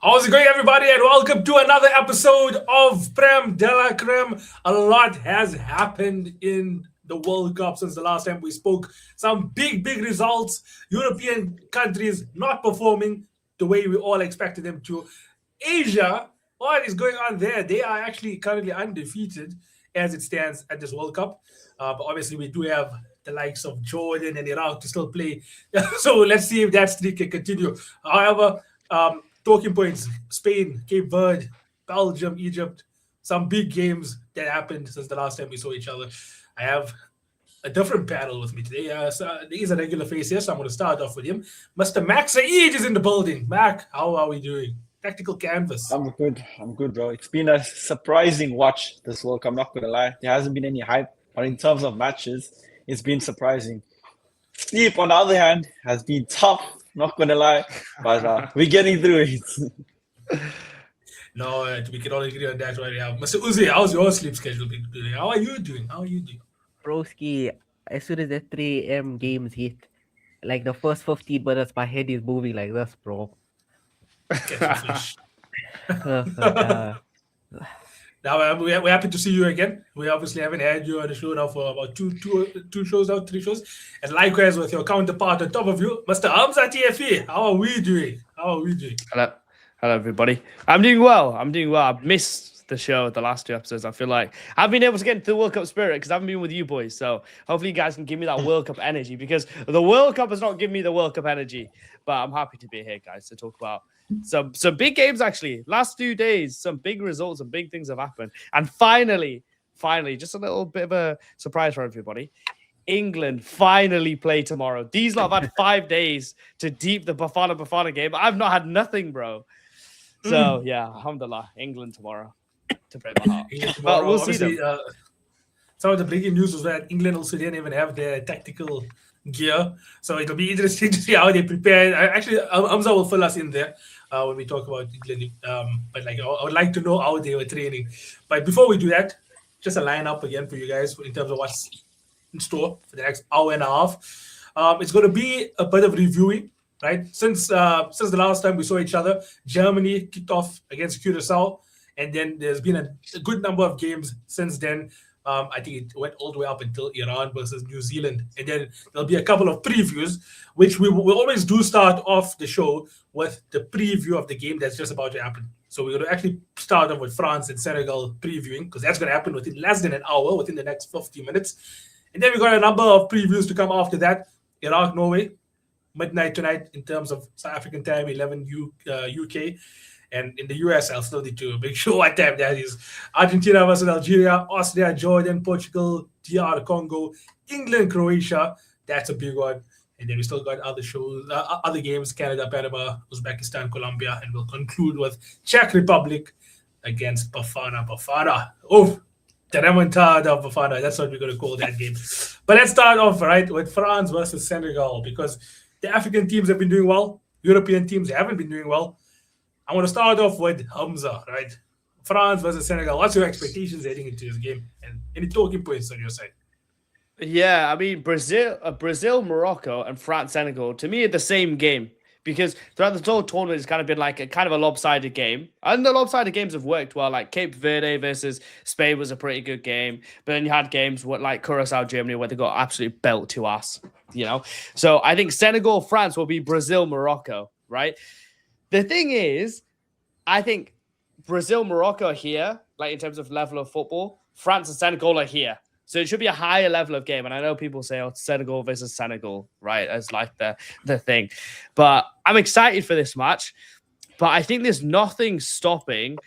How's it going, everybody? And welcome to another episode of Prem de la Creme. A lot has happened in the World Cup since the last time we spoke. Some big results. European countries not performing the way we all expected them to. Asia, what is going on there? They are actually currently undefeated as it stands at this World Cup. But obviously, we do have the likes of Jordan and Iraq to still play. So let's see if that streak can continue. However, talking points: Spain, Cape Verde, Belgium, Egypt. Some big games that happened since the last time we saw each other. I have a different panel with me today. So he's a regular face here, so I'm going to start off with him. Mr. Max Saeed is in the building. Mac, how are we doing? Tactical canvas. I'm good. I'm good, bro. It's been a surprising watch this World Cup. I'm not gonna lie. There hasn't been any hype, but in terms of matches, it's been surprising. Sleep, on the other hand, has been tough. Not gonna lie, but we're getting through it. No, we can all agree on that right now. Mr. Uzi, how's your sleep schedule been doing? How are you doing? Broski, as soon as the 3 a.m. games hit, like the first 15 minutes, my head is moving like this, bro. Now we're happy to see you again. We obviously haven't had you on the show now for about two shows now, 3 shows. And likewise with your counterpart on top of you, Mr. Hamza TFE. How are we doing? Hello, everybody. I'm doing well. I've missed the show, the last 2 episodes. I feel like I've been able to get into the World Cup spirit because I haven't been with you boys. So hopefully you guys can give me that World Cup energy, because the World Cup has not given me the World Cup energy. But I'm happy to be here, guys, to talk about some big games, actually. Last 2 days, some big results and big things have happened. And finally, just a little bit of a surprise for everybody. England finally play tomorrow. These lot have had 5 days to deep the Bafana game. I've not had nothing, bro. So, yeah, alhamdulillah, England tomorrow to break my heart. But we'll see them. Some of the breaking news was that England also didn't even have their tactical gear. So it'll be interesting to see how they prepare. Actually, Hamza will fill us in there when we talk about England. But like, I would like to know how they were training. But before we do that, just a lineup again for you guys in terms of what's in store for the next hour and a half. It's going to be a bit of reviewing, right? Since the last time we saw each other, Germany kicked off against Curacao, and then there's been a good number of games since then. I think it went all the way up until Iran versus New Zealand. And then there'll be a couple of previews, which we always do start off the show with the preview of the game that's just about to happen. So we're going to actually start off with France and Senegal previewing, because that's going to happen within less than an hour, within the next 50 minutes. And then we've got a number of previews to come after that. Iraq, Norway, midnight tonight in terms of South African time, 11 UK. And in the US, I'll still need to make sure what time that is. Argentina versus Algeria, Austria, Jordan, Portugal, DR Congo, England, Croatia. That's a big one. And then we still got other shows, other games: Canada, Panama, Uzbekistan, Colombia, and we'll conclude with Czech Republic against Bafana. Oh, the remontada of Bafana. That's what we're going to call that game. But let's start off, right, with France versus Senegal, because the African teams have been doing well. European teams haven't been doing well. I want to start off with Hamza, right? France versus Senegal. What's your expectations heading into this game? And any talking points on your side? Yeah, I mean, Brazil, Morocco, and France, Senegal, to me, are the same game. Because throughout the whole tournament, it's kind of been like a kind of a lopsided game. And the lopsided games have worked well. Like Cape Verde versus Spain was a pretty good game. But then you had games like Curacao, Germany, where they got absolutely belt to us, you know? So I think Senegal, France will be Brazil, Morocco, right? The thing is, I think Brazil, Morocco are here, like in terms of level of football. France and Senegal are here. So it should be a higher level of game. And I know people say, oh, Senegal versus Senegal, right? As like the thing. But I'm excited for this match. But I think there's nothing stopping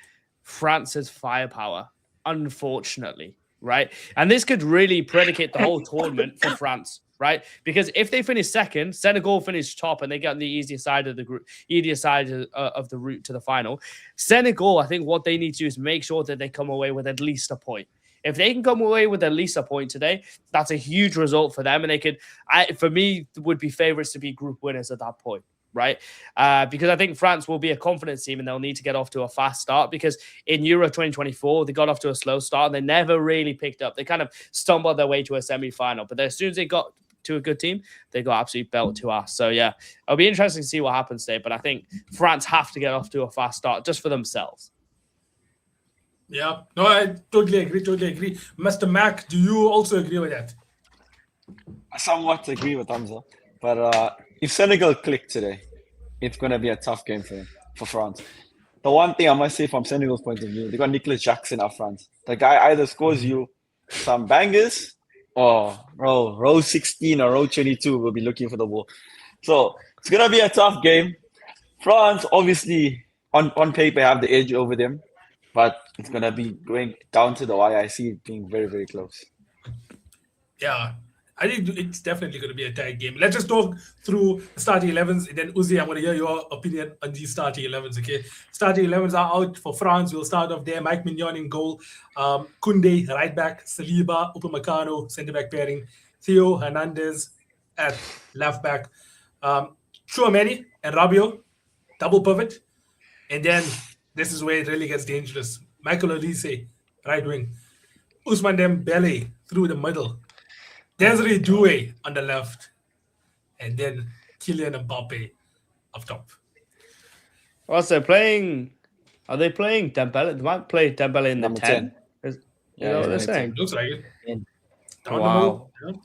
France's firepower, unfortunately, right? And this could really predicate the whole tournament for France, right? Because if they finish second, Senegal finish top, and they get on the easier side of the group, easier side of the route to the final. Senegal, I think what they need to do is make sure that they come away with at least a point. If they can come away with at least a point today, that's a huge result for them. And they could, for me, would be favorites to be group winners at that point, right? Because I think France will be a confidence team and they'll need to get off to a fast start, because in Euro 2024, they got off to a slow start and they never really picked up. They kind of stumbled their way to a semi-final. But as soon as they got to a good team, they got absolutely belt to us. So yeah, it'll be interesting to see what happens today. But I think France have to get off to a fast start just for themselves. Yeah, no, I totally agree. Mr. Mac, do you also agree with that? I somewhat agree with Hamza, but if Senegal click today, it's going to be a tough game for France. The one thing I must say from Senegal's point of view, they got Nicolas Jackson up front. The guy either scores you some bangers or row 16 or row 22 will be looking for the ball. So it's going to be a tough game. France, obviously, on paper, have the edge over them, but it's going to be going down to the wire. I see it being very, very close. Yeah, I think it's definitely going to be a tight game. Let's just talk through the starting 11s, and then Uzi, I'm going to hear your opinion on these starting 11s. Okay, starting 11s are out for France. We'll start off there. Mike Mignon in goal, Koundé right back, Saliba, Upamecano centre back pairing, Theo Hernandez at left back, Chouameni and Rabiot double pivot, and then this is where it really gets dangerous. Michael Olise right wing, Ousmane Dembele through the middle, Desiree Doué on the left, and then Kylian Mbappe up top. Also playing, are they playing Dembele? They might play Dembele in the Number 10. 10. You know what they're saying? Looks like it. And- Down Wow. the middle,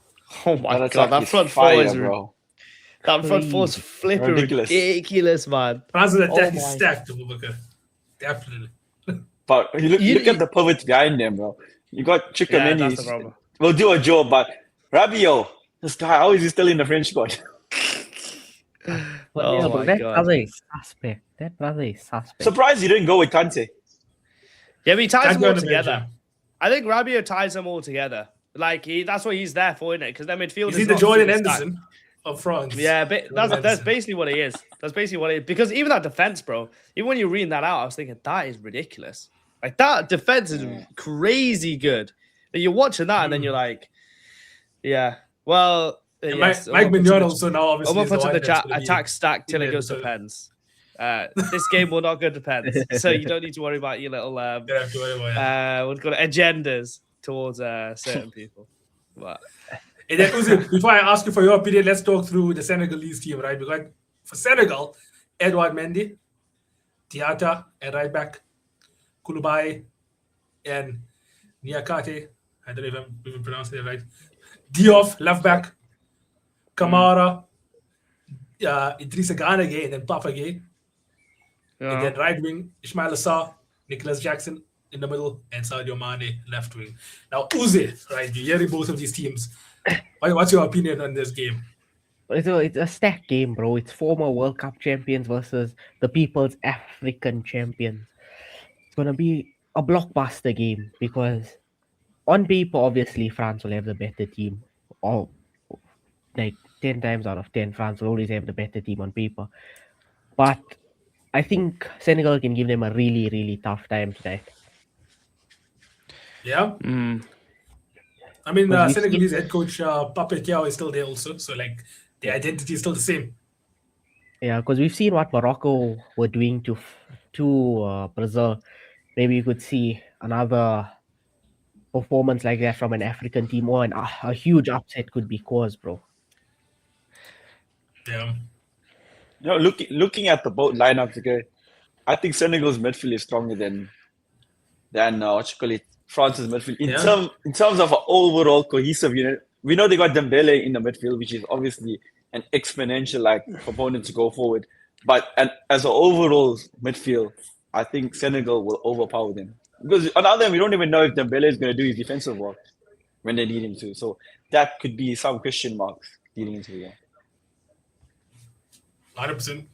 Oh my That god, attack that is front four fire, is bro. that front four is flipping Ridiculous. ridiculous, man. France's attack Oh is my- stacked, Abubakar. Definitely. But look at the pivots behind them, bro. You got Yeah, Chouameni. that's the problem. Will do a job, but Rabiot, this guy, how is he still in the French squad? But Oh yeah, my but that God. brother is suspect. That brother is suspect. Surprised you didn't go with Kante. Yeah, but he ties Can't them go all on the bench, together. I think Rabiot ties them all together. Like that's what he's there for, isn't it? Because their midfield Is is he the not Jordan super stacked. Henderson of France? Yeah, but Jordan that's Henderson. basically what it is. That's basically what it is. Because even that defense, bro, even when you're reading that out, I was thinking that is ridiculous. Like that defense is crazy good. Like, you're watching that and then you're like, yeah, well, And yes, Mike Omar puts Mignon in the- also now obviously Omar is the puts in one the that's chat, gonna be attack stack till it in goes to the- pens. This game will not go to pens, so you don't need to worry about your little Don't have to worry about that. what's called agendas towards certain people. But And then Uzi, before I ask you for your opinion, let's talk through the Senegalese team, right? Because for Senegal, Edouard Mendy, Diatta at right back, Koulibaly and Niakate. I don't know if I'm even pronouncing it right. Diouf, left back, Kamara, Idrissa Gana Gueye, and then Papa Gueye. And then right wing, Ismail Assar, Nicolas Jackson in the middle, and Sadio Mane left wing. Now, Uzi, right? You're hearing both of these teams. What's your opinion on this game? It's a stacked game, bro. It's former World Cup champions versus the People's African champions. It's gonna be a blockbuster game because on paper, obviously, France will have the better team. Or like 10 times out of 10, France will always have the better team on paper. But I think Senegal can give them a really, really tough time tonight. Yeah. mm, I mean, Because we've Senegalese head coach Pape Thiaw is still there also. So, like, the identity is still the same. Yeah, because we've seen what Morocco were doing to Brazil. Maybe you could see another performance like that from an African team, or a huge upset could be caused, bro. Yeah. You know, looking at the both lineups, okay, I think Senegal's midfield is stronger than France's midfield in terms of an overall cohesive unit. We know they got Dembele in the midfield, which is obviously an exponential component to go forward. But as an overall midfield, I think Senegal will overpower them. Because on the other hand, we don't even know if Dembele is going to do his defensive work when they need him to. So that could be some question marks leading into the game. 100%.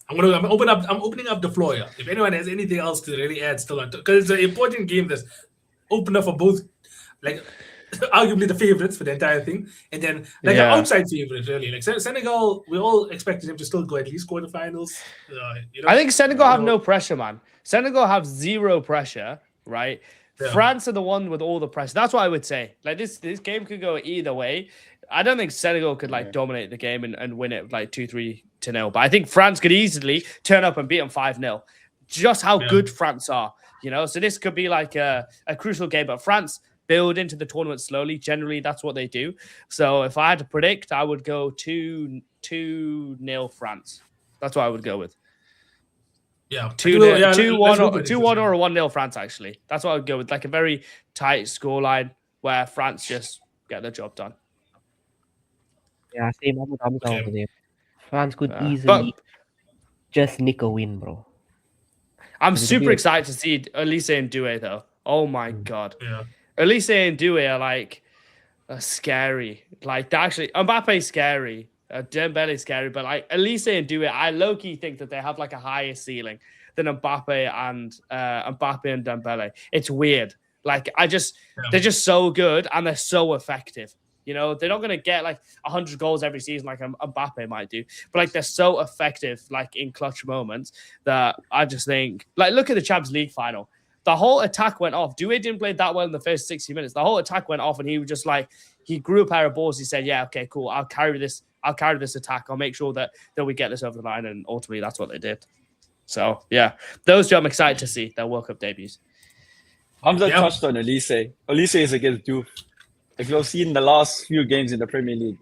I'm opening up the floor here. If anyone has anything else to really add still on, because it's an important game that's opener for both, like arguably the favorites for the entire thing, and then like an outside favorite really. Like Senegal, we all expected them to still go at least quarterfinals. I think Senegal have no pressure, man. Senegal have zero pressure, right? Yeah. France are the one with all the pressure. That's what I would say. Like this game could go either way. I don't think Senegal could dominate the game and win it like 2-3 to 0. But I think France could easily turn up and beat them 5-0. Just how good France are, you know. So this could be like a crucial game. But France build into the tournament slowly. Generally, that's what they do. So if I had to predict, I would go 2-0 France. That's what I would go with. Yeah, 2-1 let's go or to this 2-1 one. or a 1-0 France, actually. That's what I would go with. Like a very tight scoreline where France just get the job done. Yeah, same. I'm Okay. over there. France could But easily just nick a win, bro. I'm It'll super be a- excited to see Elise and Doué, though. Oh my God. Yeah. Elise and Doué are like scary. Like, they're actually, Mbappe's scary. Dembele's scary. But like Elise and Doué, I low-key think that they have like a higher ceiling than Mbappe and Dembele. It's weird. Like, they're just so good and they're so effective. You know, they're not going to get like 100 goals every season like Mbappe might do, but like they're so effective, like in clutch moments that I just think, like, look at the Champions League final. The whole attack went off. Doué didn't play that well in the first 60 minutes. The whole attack went off and he was just like, he grew a pair of balls. He said, yeah, okay, cool. I'll carry this attack. I'll make sure that we get this over the line. And ultimately that's what they did. So yeah, those two I'm excited to see their World Cup debuts. Hamza touched on Elise. Elise is against Doof. If you've seen the last few games in the Premier League,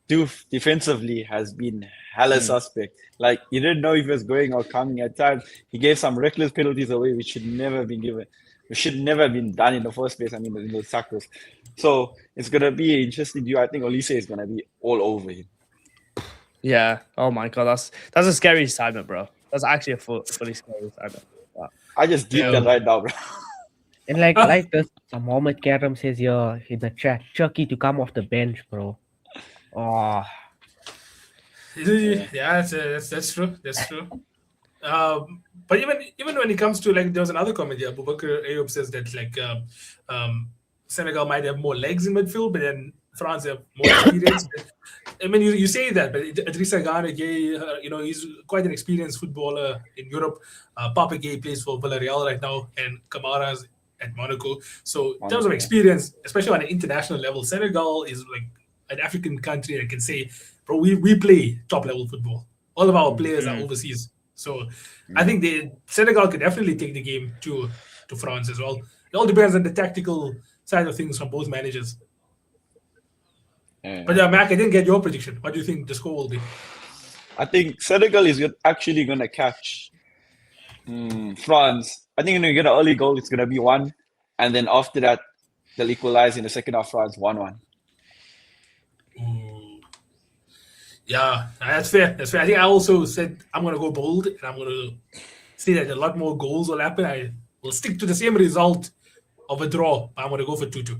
Doof defensively has been hella suspect. Like, you didn't know if he was going or coming at times. He gave some reckless penalties away, which should never have been given. Which should never have been done in the first place. I mean, in those tackles. So it's going to be interesting. I think Elise is going to be all over him. Yeah. Oh my God. That's a scary assignment, bro. That's actually a fully scary assignment. Wow. I just did that right now, bro. And like this, Mohammed Karam says here in the chat, Chucky to come off the bench, bro. Oh, Yeah, that's true. That's true. But even when it comes to, like, there was another comment here. Abubakar Ayoub says that like Senegal might have more legs in midfield, but then France have more experience. I mean, you say that, but Idrissa Gana Gueye, he's quite an experienced footballer in Europe. Papa Gueye plays for Villarreal right now, and Kamara's at Monaco. So in terms of experience, especially on an international level, Senegal is like an African country that can say, bro, we play top level football. All of our players are overseas. So I think Senegal could definitely take the game to France as well. It all depends on the tactical side of things from both managers. But Mac, I didn't get your prediction. What do you think the score will be? I think Senegal is actually going to catch France. I think when you get an early goal, it's going to be 1. And then after that, they'll equalize in the second half, France 1-1. Yeah, that's fair. That's fair. I think I also said I'm going to go bold and I'm going to say that a lot more goals will happen. I will stick to the same result of a draw. I'm going to go for 2-2.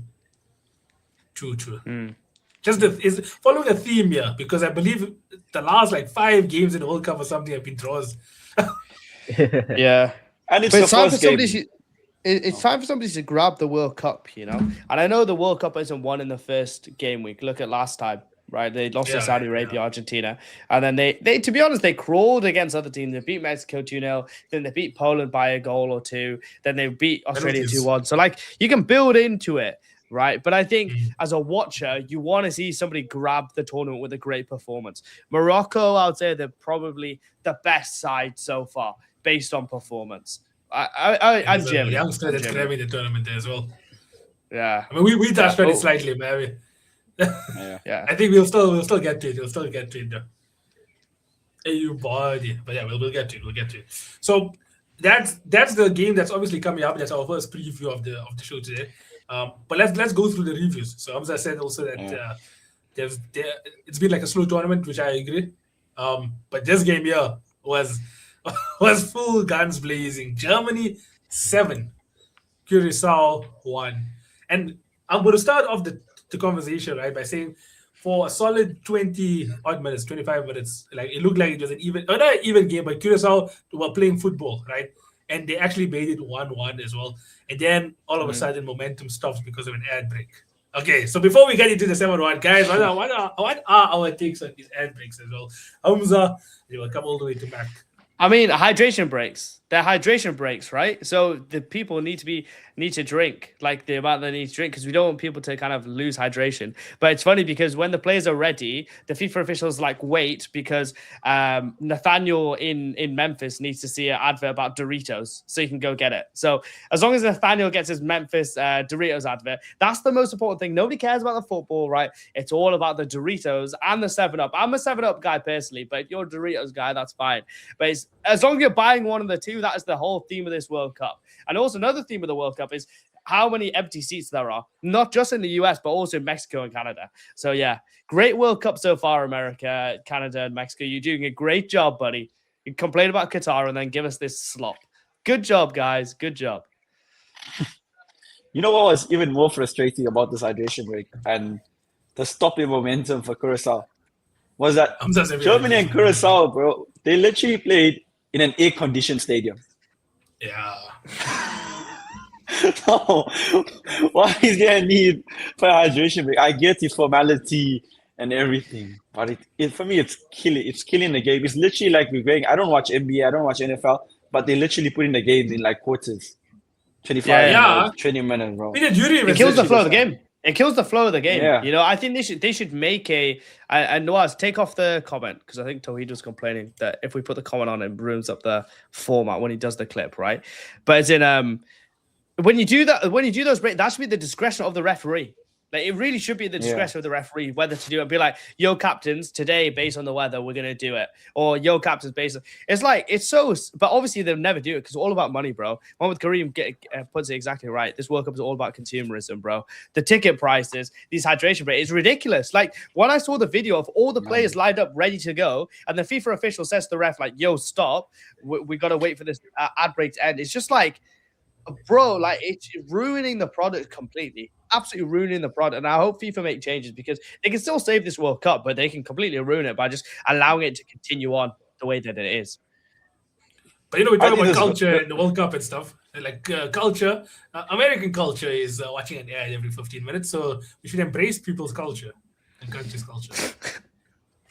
2-2. Just is following a theme here, because I believe the last like 5 games in the World Cup or something have been draws. Yeah. And it's But the it's time for first game. somebody it's time for somebody to grab the World Cup, you know? And I know the World Cup isn't won in the first game week. Look at last time, right? They lost to Saudi Arabia, Argentina. And then they to be honest, they crawled against other teams. They beat Mexico 2-0. Then they beat Poland by a goal or 2. Then they beat Australia 2-1. So, like, you can build into it, right? But I think as a watcher, you want to see somebody grab the tournament with a great performance. Morocco, I would say they're probably the best side so far based on performance. I'm Germany. Youngster that's grabbing the tournament there as well. Yeah. I mean, we touched on it slightly, man. Yeah. I think we'll still get to it. We'll still get to it though. You body. But yeah, we'll get to it. We'll get to it. So that's the game that's obviously coming up. That's our first preview of the show today. But let's go through the reviews. So Hamza said also that it's been like a slow tournament, which I agree. But this game here was full guns blazing. Germany 7, Curacao 1, and I'm going to start off the conversation right by saying for a solid 20 odd minutes, 25 minutes, like it looked like it was not an even game, but Curacao were playing football, right? And they actually made it 1-1 as well. And then all of a sudden, momentum stops because of an ad break. Okay, so before we get into the 7-1, guys, what are our takes on these ad breaks as well? Hamza, you will come all the way to Mac. I mean, hydration breaks. They're hydration breaks, right? So the people need to drink like the amount they need to drink because we don't want people to kind of lose hydration. But it's funny because when the players are ready, the FIFA officials like wait because Nathaniel in Memphis needs to see an advert about Doritos so he can go get it. So as long as Nathaniel gets his Memphis Doritos advert, that's the most important thing. Nobody cares about the football, right? It's all about the Doritos and the 7-Up. I'm a 7-Up guy personally, but if you're a Doritos guy, that's fine. But as long as you're buying one of the two, that is the whole theme of this World Cup. And also another theme of the World Cup is how many empty seats there are, not just in the US, but also in Mexico and Canada. So yeah, great World Cup so far, America, Canada, and Mexico. You're doing a great job, buddy. You complain about Qatar and then give us this slop. Good job, guys. Good job. You know what was even more frustrating about this hydration break and the stopping momentum for Curacao was that Germany and Curacao, bro, they literally played in an air-conditioned stadium. Yeah. No, why is there a need for a hydration break? I get the formality and everything, but for me, it's killing the game. It's literally like we're going. I don't watch NBA, I don't watch NFL, but they literally put in the games in like quarters, 25 minutes, 20 minutes, bro. It kills the flow of the game. It kills the flow of the game. Yeah. You know, I think they should make and Noaz, take off the comment because I think Tawhid was complaining that if we put the comment on, it ruins up the format when he does the clip, right? But it's in when you do those breaks, that should be the discretion of the referee. Like it really should be the discretion of the referee whether to do it. Be like, yo, captains, today based on the weather, we're gonna do it. Or yo, captains, based on it's so. But obviously they'll never do it because it's all about money, bro. One with Kareem puts it exactly right. This World Cup is all about consumerism, bro. The ticket prices, these hydration breaks, it's ridiculous. Like when I saw the video of all the players lined up ready to go, and the FIFA official says to the ref, like, yo, stop. We gotta wait for this ad break to end. It's just like, bro, like it's ruining the product completely. Absolutely ruining the product. And I hope FIFA make changes because they can still save this World Cup, but they can completely ruin it by just allowing it to continue on the way that it is. But we talk about culture in the World Cup and stuff. Like culture, American culture is watching an ad every 15 minutes. So we should embrace people's culture and country's culture.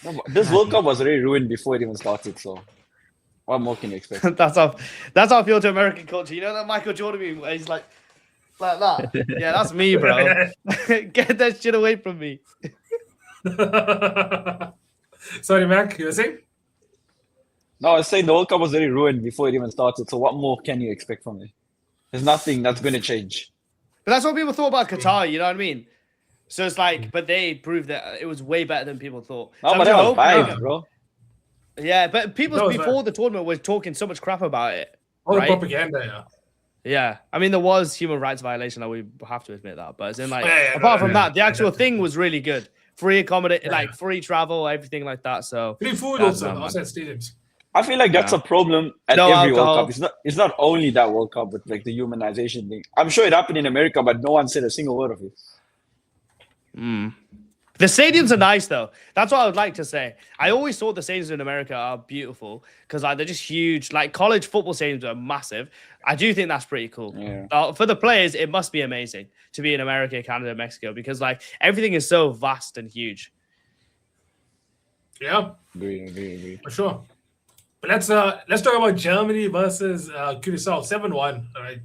No, this World Cup was already ruined before it even started. So what more can you expect? That's how I feel to American culture. You know that Michael Jordan meme where he's like that? Yeah, that's me, bro. Get that shit away from me. Sorry, Mac, you were saying? No, I was saying the World Cup was already ruined before it even started. So what more can you expect from it? There's nothing that's going to change. But that's what people thought about Qatar, you know what I mean? So it's like, but they proved that it was way better than people thought. No, So but that was vibes, bro. Yeah, but people before the tournament were talking so much crap about it. All the right? propaganda, yeah. Yeah, I mean there was human rights violation. That we have to admit that, but it's in like apart from that, the actual thing was really good. Free accommodation, like free travel, everything like that. So free food also outside stadiums. I feel like that's a problem at every World Cup. It's not only that World Cup, but like the humanization thing. I'm sure it happened in America, but no one said a single word of it. The stadiums are nice though. That's what I would like to say. I always thought the stadiums in America are beautiful because like they're just huge. Like college football stadiums are massive. I do think that's pretty cool. Yeah. For the players, it must be amazing to be in America, Canada, Mexico because like everything is so vast and huge. Yeah, Agree. for sure. But let's talk about Germany versus Curacao. 7-1. All right,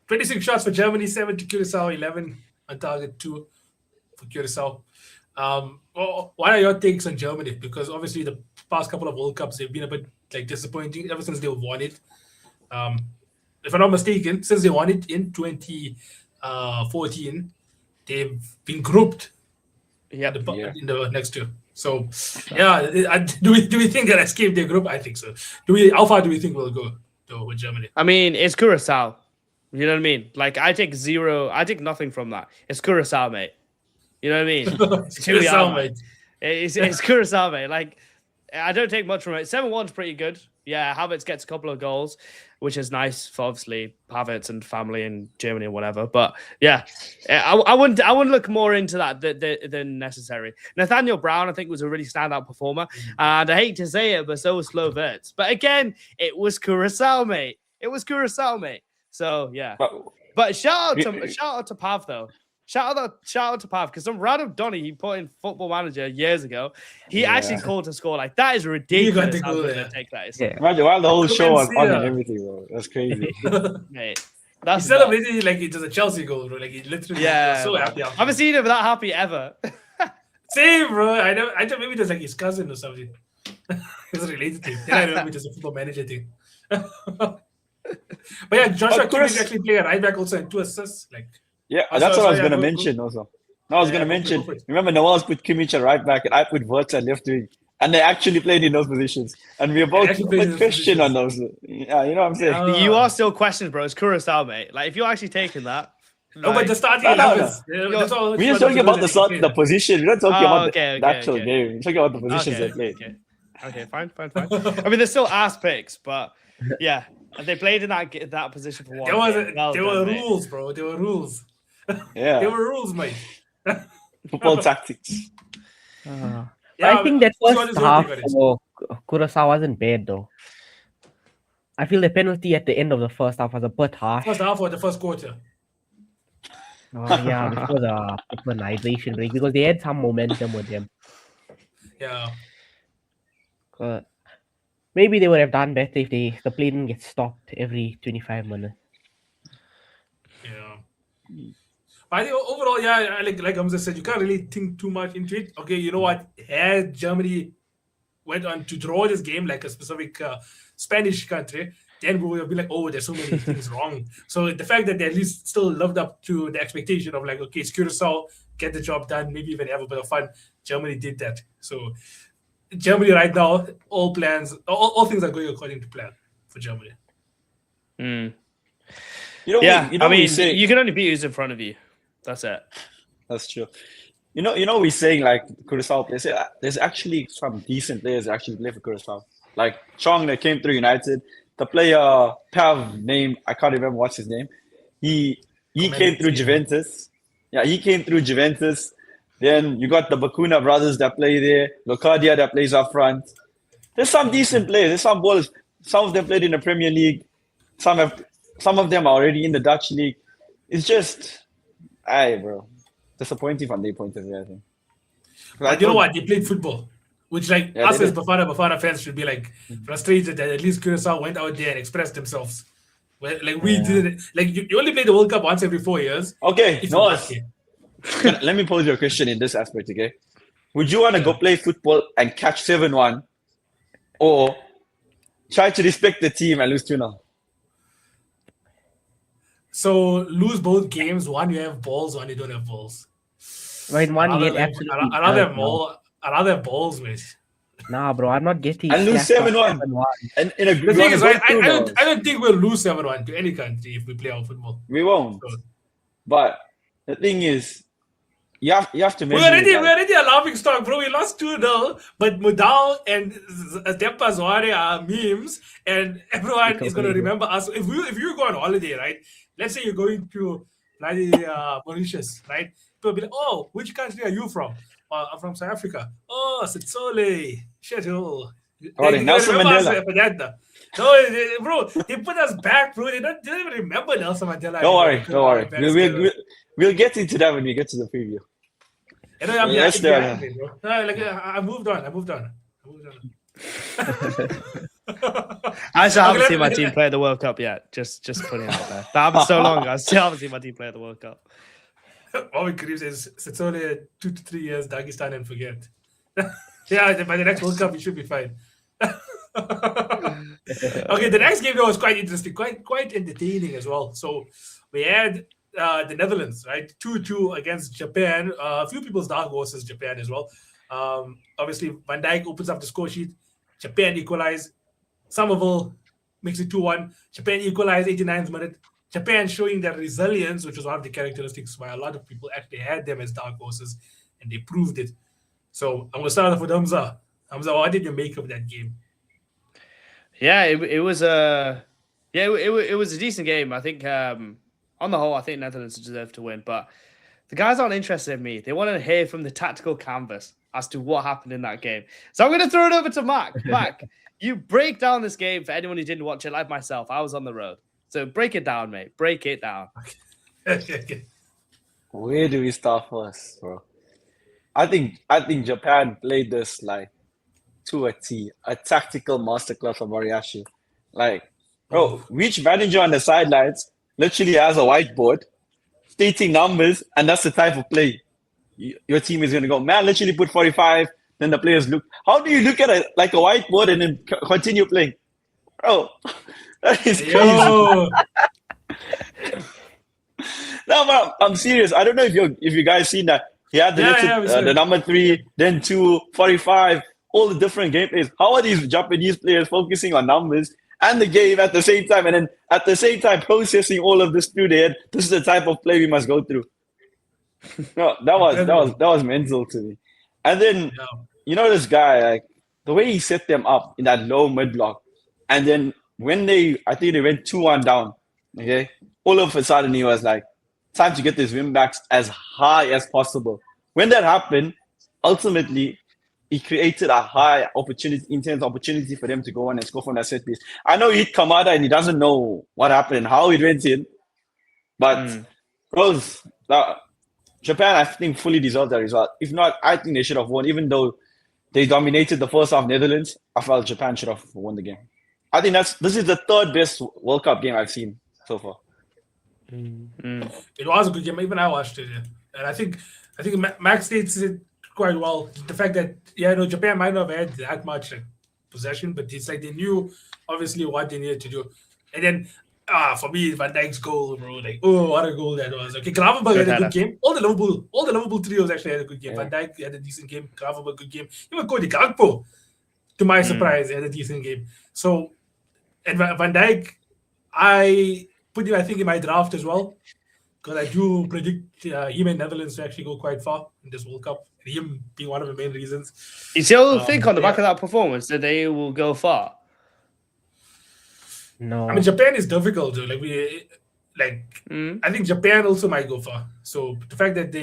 26 shots for Germany, 7 to Curacao, 11 on target, 2 for Curacao. What are your takes on Germany? Because obviously the past couple of World Cups they've been a bit like disappointing ever since they won it. If I'm not mistaken, since they won it in 2014, they've been grouped. In the next two. So do we think they'll escape their group? I think so. How far do we think we'll go with Germany? I mean, it's Curacao. You know what I mean? Like I take nothing from that. It's Curacao, mate. You know what I mean? It's Curacao, mate. It's Curacao, mate. Like I don't take much from it. 7-1's pretty good. Yeah, Havertz gets a couple of goals, which is nice for obviously Havertz and family in Germany and whatever. But yeah, I wouldn't look more into that than necessary. Nathaniel Brown, I think, was a really standout performer, and I hate to say it, but so was Flo Wirtz. But again, it was Curacao, mate. So yeah. But shout out to Pav though. Shout out to Pav, because some random Donny he put in Football Manager years ago, he Yeah. actually called to score. Like, that is got ridiculous to how go good there. a take that is. Yeah. Imagine while the whole show was on and Yeah. everything, bro. That's crazy. Mate, He that's nuts. celebrated like it was a Chelsea goal, bro. Like he literally was so man. happy. I haven't seen him that happy ever. Same, bro. I thought maybe it was like his cousin or something. It was related to him. Then I remember it was a Football Manager thing. But yeah, Joshua Of course. Kimmich actually played a right back also and 2 assists. Like, Yeah, Oh, that's so- what I was so, going to yeah, go- mention also. No, I was Yeah, going to go for it, mention, go for it. remember Nawaz put Kimmich at right back and I put Wirtz at left wing. And they actually played in those positions. And we are both actually played in those question on those. Yeah, you know what I'm saying? Yeah. You are still questioned, bro. It's Curacao, mate. Like, if you're actually taking that. No, but like- the starting No, no, 11s. That's all. We're just talking about the position. We're not talking about okay, the actual okay. game. We're talking about the positions they played. Okay, fine. I mean, they're still ass picks, but yeah, they played in that position for one. There was game. Well there done, were mate. rules, bro. There were rules. Yeah, There were rules, mate. football tactics. I Yeah, think that so what first is your half take on it? for Curacao wasn't bad though. I feel the penalty at the end of the first half was a bit harsh. First half or the first quarter. Yeah, which was a bit of an hydration break because they had some momentum with them. Yeah. Maybe they would have done better if the play didn't get stopped every 25 minutes. Yeah. I think overall, yeah, like Hamza said, you can't really think too much into it. Okay, you know what? Had Germany went on to draw this game like a specific Spanish country, then we would be like, oh, there's so many things wrong. So the fact that they at least still lived up to the expectation of like, okay, it's Curacao, get the job done, maybe even have a bit of fun. Germany did that. So Germany right now, all plans, all things are going according to plan for Germany. Mm. You know, Yeah, you know I mean, we say, you can only beat who's in front of you. That's it. that's true. You know, we're saying like Curacao players. There's actually some decent players that actually play for Curacao. Like Chong that came through United. The player Pav name, I can't remember what's his name. He came through Juventus. Yeah, he came through Juventus. Then you got the Bakuna brothers that play there. Locadia that plays up front. There's some decent players. There's some ballers. Some of them played in the Premier League. Some of them are already in the Dutch league. It's just, bro, disappointing from their point of view, I think. But you know what? They played football, which like Yeah, us they as did. Bafana fans should be like frustrated that at least Curacao went out there and expressed themselves. Well, like we didn't. Like you only play the World Cup once every 4 years. Okay, If no, you're lucky. let me pose you a question in this aspect, okay? Would you want to go play football and catch 7-1 or try to respect the team and lose 2-0? So lose both games. One you have balls, one you don't have balls. Right, one Another, get like, absolutely another dealt, bro. ball. Another have balls, mate. Nah, bro, I'm not getting And lose slapped up 7-1. 7-1. And in a The group, thing is, right, I don't. don't think we'll lose 7-1 to any country if we play our football. We won't. So, But the thing is, you have to we're measure it, already like- a laughing stock, bro. We lost 2-0, but Mudal and Dempa Zware are memes, and everyone is going to remember us. If you go on holiday, right? Let's say you're going to Mauritius, right? People will be like, oh, which country are you from? I'm from South Africa. Oh, Sitsole. Shithole. Oh, Nelson Mandela. No, bro, they put us back, bro. They don't even remember Nelson Mandela. Don't worry. We'll get into that when we get to the preview. You know, Let's do it. I moved on. I still haven't Okay, seen my let- team play the World Cup yet. Just putting it out there. That happened so long ago. I still haven't seen my team play the World Cup. All we Kareem says it's only 2 to 3 years, Dagestan and forget. Yeah, by the next World Cup, you should be fine. Okay, the next game though was quite interesting, quite entertaining as well. So we had the Netherlands, right, 2-2 against Japan. A few people's dark horses, Japan as well. Obviously, Van Dijk opens up the score sheet. Japan equalize. Somerville makes it 2-1. Japan equalize 89th minute. Japan showing their resilience, which was one of the characteristics why a lot of people actually had them as dark horses, and they proved it. So I'm gonna start off with Hamza. Hamza, what did you make of that game? Yeah, it was it was a decent game. I think on the whole, I think Netherlands deserved to win, but the guys aren't interested in me. They want to hear from the tactical canvas as to what happened in that game. So I'm going to throw it over to Mac. Mac, you break down this game for anyone who didn't watch it, like myself. I was on the road. So break it down, mate. Break it down. Okay. Where do we start first, bro? I think Japan played this like to a T, a tactical masterclass from Moriyashi. Like, bro, which manager on the sidelines literally has a whiteboard stating numbers, and that's the type of play your team is going to go. Man, literally put 45, then the players look. How do you look at it like a whiteboard and then continue playing? Bro, that is crazy. Yo, No, but I'm serious. I don't know if you guys seen that. He had the number 3, then 2, 45, all the different gameplays. How are these Japanese players focusing on numbers and the game at the same time, and then at the same time processing all of this through their head? This is the type of play we must go through. No, that was mental to me. And then this guy, like the way he set them up in that low mid block, and then when I think they went 2-1 down. Okay, all of a sudden he was like, time to get these win backs as high as possible. When that happened, ultimately, he created a high opportunity, intense opportunity for them to go on and score from that set piece. I know he hit Kamada and he doesn't know what happened and how it went in, but Japan, I think, fully deserved that result. If not, I think they should have won. Even though they dominated the first half Netherlands, I felt Japan should have won the game. I think this is the third best World Cup game I've seen so far. It was a good game. Even I watched it, and I think Max states it quite well. The fact that Japan might not have had that much possession, but it's like they knew obviously what they needed to do. And then for me, Van Dijk's goal, bro, like what a goal that was. Okay, Gravenberg had a good game. All the Liverpool trios actually had a good game. Yeah. Van Dijk had a decent game. Gravenberg good game. Even Cody Gakpo, to my surprise, had a decent game. So, and Van Dijk, I put him, I think, in my draft as well, because I do predict him and Netherlands to actually go quite far in this World Cup. And him being one of the main reasons. You still think on the back of that performance that they will go far? No. I mean, Japan is difficult, though. I think Japan also might go far. So the fact that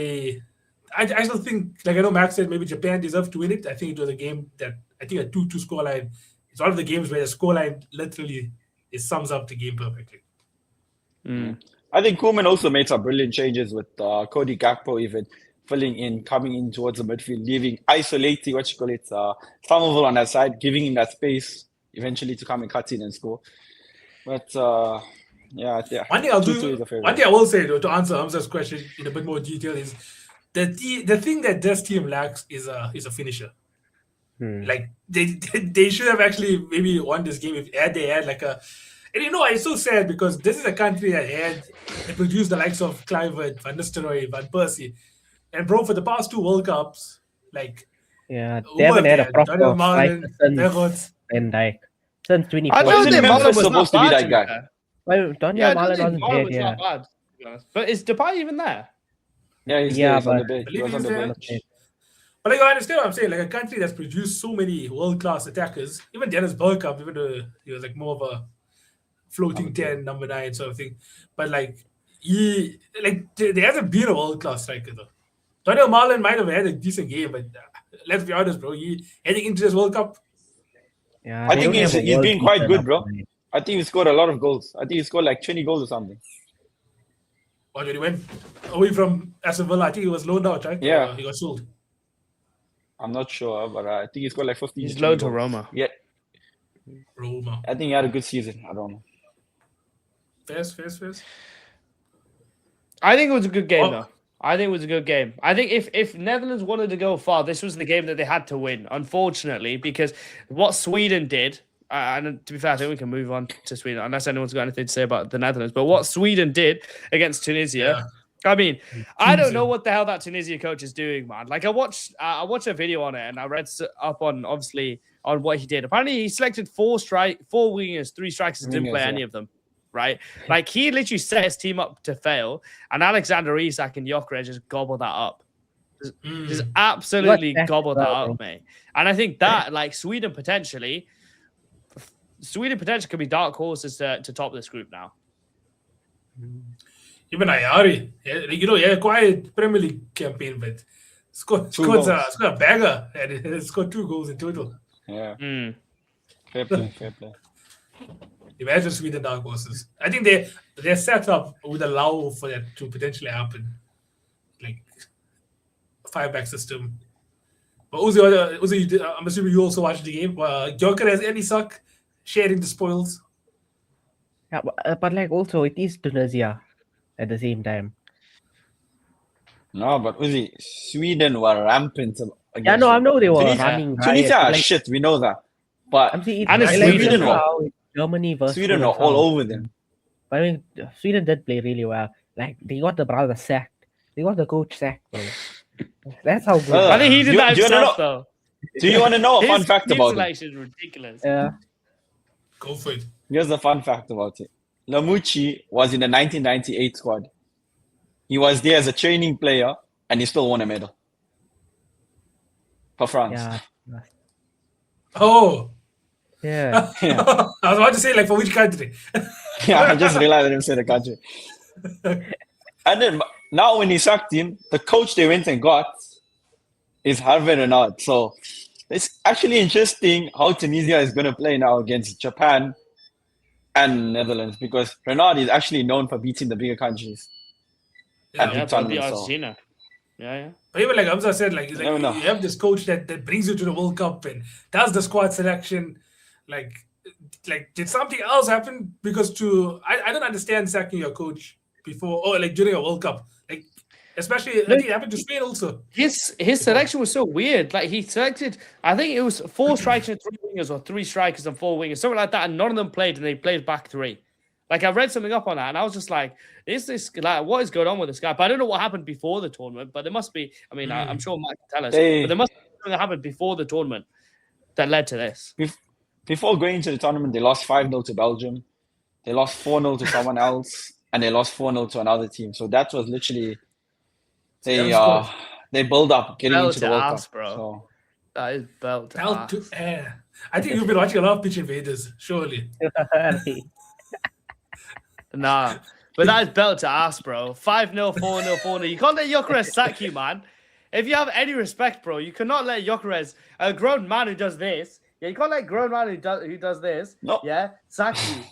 I still think, like I know Max said, maybe Japan deserved to win it. I think it was a game that, I think a 2-2 scoreline. It's one of the games where the scoreline literally sums up the game perfectly. I think Koeman also made some brilliant changes with Cody Gakpo even filling in, coming in towards the midfield, isolating Somerville on that side, giving him that space eventually to come and cut in and score. But one thing I will say, though, to answer Hamza's question in a bit more detail, is that the thing that this team lacks is a finisher. Like they should have actually maybe won this game if they had like a. And it's so sad because this is a country that produced the likes of Kluivert, Van Nistelrooy, Van Persie, and bro, for the past 2 World Cups, like they haven't had a proper Daniel Malen, since Van Dijk. Since 2014. I don't think Malen was supposed to be that guy. Well, Daniel Malen wasn't there, not bad, to be honest. But is Depay even there? Yeah, he's on the bench. He was on the there. bench. But I understand what I'm saying. Like a country that's produced so many world-class attackers, even Dennis Bergkamp, even though he was like more of a floating 10, number 9 sort of thing. But like there hasn't been a world-class striker though. Daniel Malen might have had a decent game, but let's be honest, bro. Heading into this World Cup, I think he's been quite good, bro. I think he scored a lot of goals. I think he scored like 20 goals or something. What did he win? Away from Aston Villa, I think he was loaned out, right? Yeah. Or he got sold. I'm not sure, but I think he scored like 15. He's loaned to Roma. Yeah. Roma. I think he had a good season. I don't know. Fairs. I think it was a good game, though. I think it was a good game. I think if Netherlands wanted to go far, this was the game that they had to win, unfortunately, because what Sweden did, and to be fair, I think we can move on to Sweden, unless anyone's got anything to say about the Netherlands, but what Sweden did against Tunisia, I mean, I don't know what the hell that Tunisia coach is doing, man. Like, I watched a video on it, and I read up on, obviously, on what he did. Apparently, he selected 4 wingers, 3 strikers, didn't play any of them. Right, like he literally set his team up to fail, and Alexander Isak and Gyökeres just gobbled that up. Just absolutely gobbled that up, mate. And I think that, like, Sweden potentially could be dark horses to top this group now. Even Ayari, he had a quiet Premier League campaign, but scored a bagger and scored 2 goals in total. Yeah. Fair play. Imagine Sweden dark horses. I think they're set up would allow for that to potentially happen. 5-back system. But Uzi, I'm assuming you also watched the game. Gyökeres and Isak sharing the spoils. Yeah, but like also it is Tunisia at the same time. No, but Uzi, Sweden were rampant against Yeah, no, I them. know they were Tunisia, running riot. Tunisia but are like, shit, we know that. But I'm saying And it's it's like Sweden just were- how Germany versus Sweden are Poland all how- over them. But I mean, Sweden did play really well. Like they got the brother sacked. They got the coach sacked, bro. That's how good. Uh, I think he did do that you wanna himself, know- though. Do you want to know a fun His fact team about it? selection is ridiculous. Yeah. Go for it. Here's the fun fact about it. Lamucci was in the 1998 squad. He was there as a training player, and he still won a medal for France. Yeah. Oh, Yeah. Yeah. I was about to say, like, for which country? Yeah, I just realized I didn't say the country. And then now when he sacked him, the coach they went and got is Hervé Renard. So it's actually interesting how Tunisia is going to play now against Japan and Netherlands, because Renard is actually known for beating the bigger countries. Yeah, And Yeah, big probably tournaments, so- Argentina. Yeah. But even like Hamza said, like, he's like No, no. you have this coach that brings you to the World Cup and does the squad selection. Like did something else happen? Because I don't understand sacking your coach before or like during a World Cup. Like especially I think it happened to Spain also. His selection was so weird. Like he selected, I think it was 4 strikers and 3 wingers, or 3 strikers and 4 wingers, something like that, and none of them played, and they played back 3. Like I read something up on that, and I was just like, "Is this like what is going on with this guy?" But I don't know what happened before the tournament. But there must be. I mean, I'm sure Mike can tell us. They- But there must be something that happened before the tournament that led to this. Before going into the tournament, they lost 5-0 to Belgium. They lost 4-0 to someone else, and they lost 4-0 to another team. So that was literally they build up getting Belt into the to World ass, Cup. bro. So That is belt to Belt ass. to air. I think you've been watching a lot of Pitch Invaders, surely. Nah, but that is belt to ass, bro. 5-0, 4-0, 4-0. You can't let Gyökeres sack you, man. If you have any respect, bro, you cannot let Gyökeres, a grown man who does this. Yeah, you can't let a grown man who does this. No. Yeah, sack you.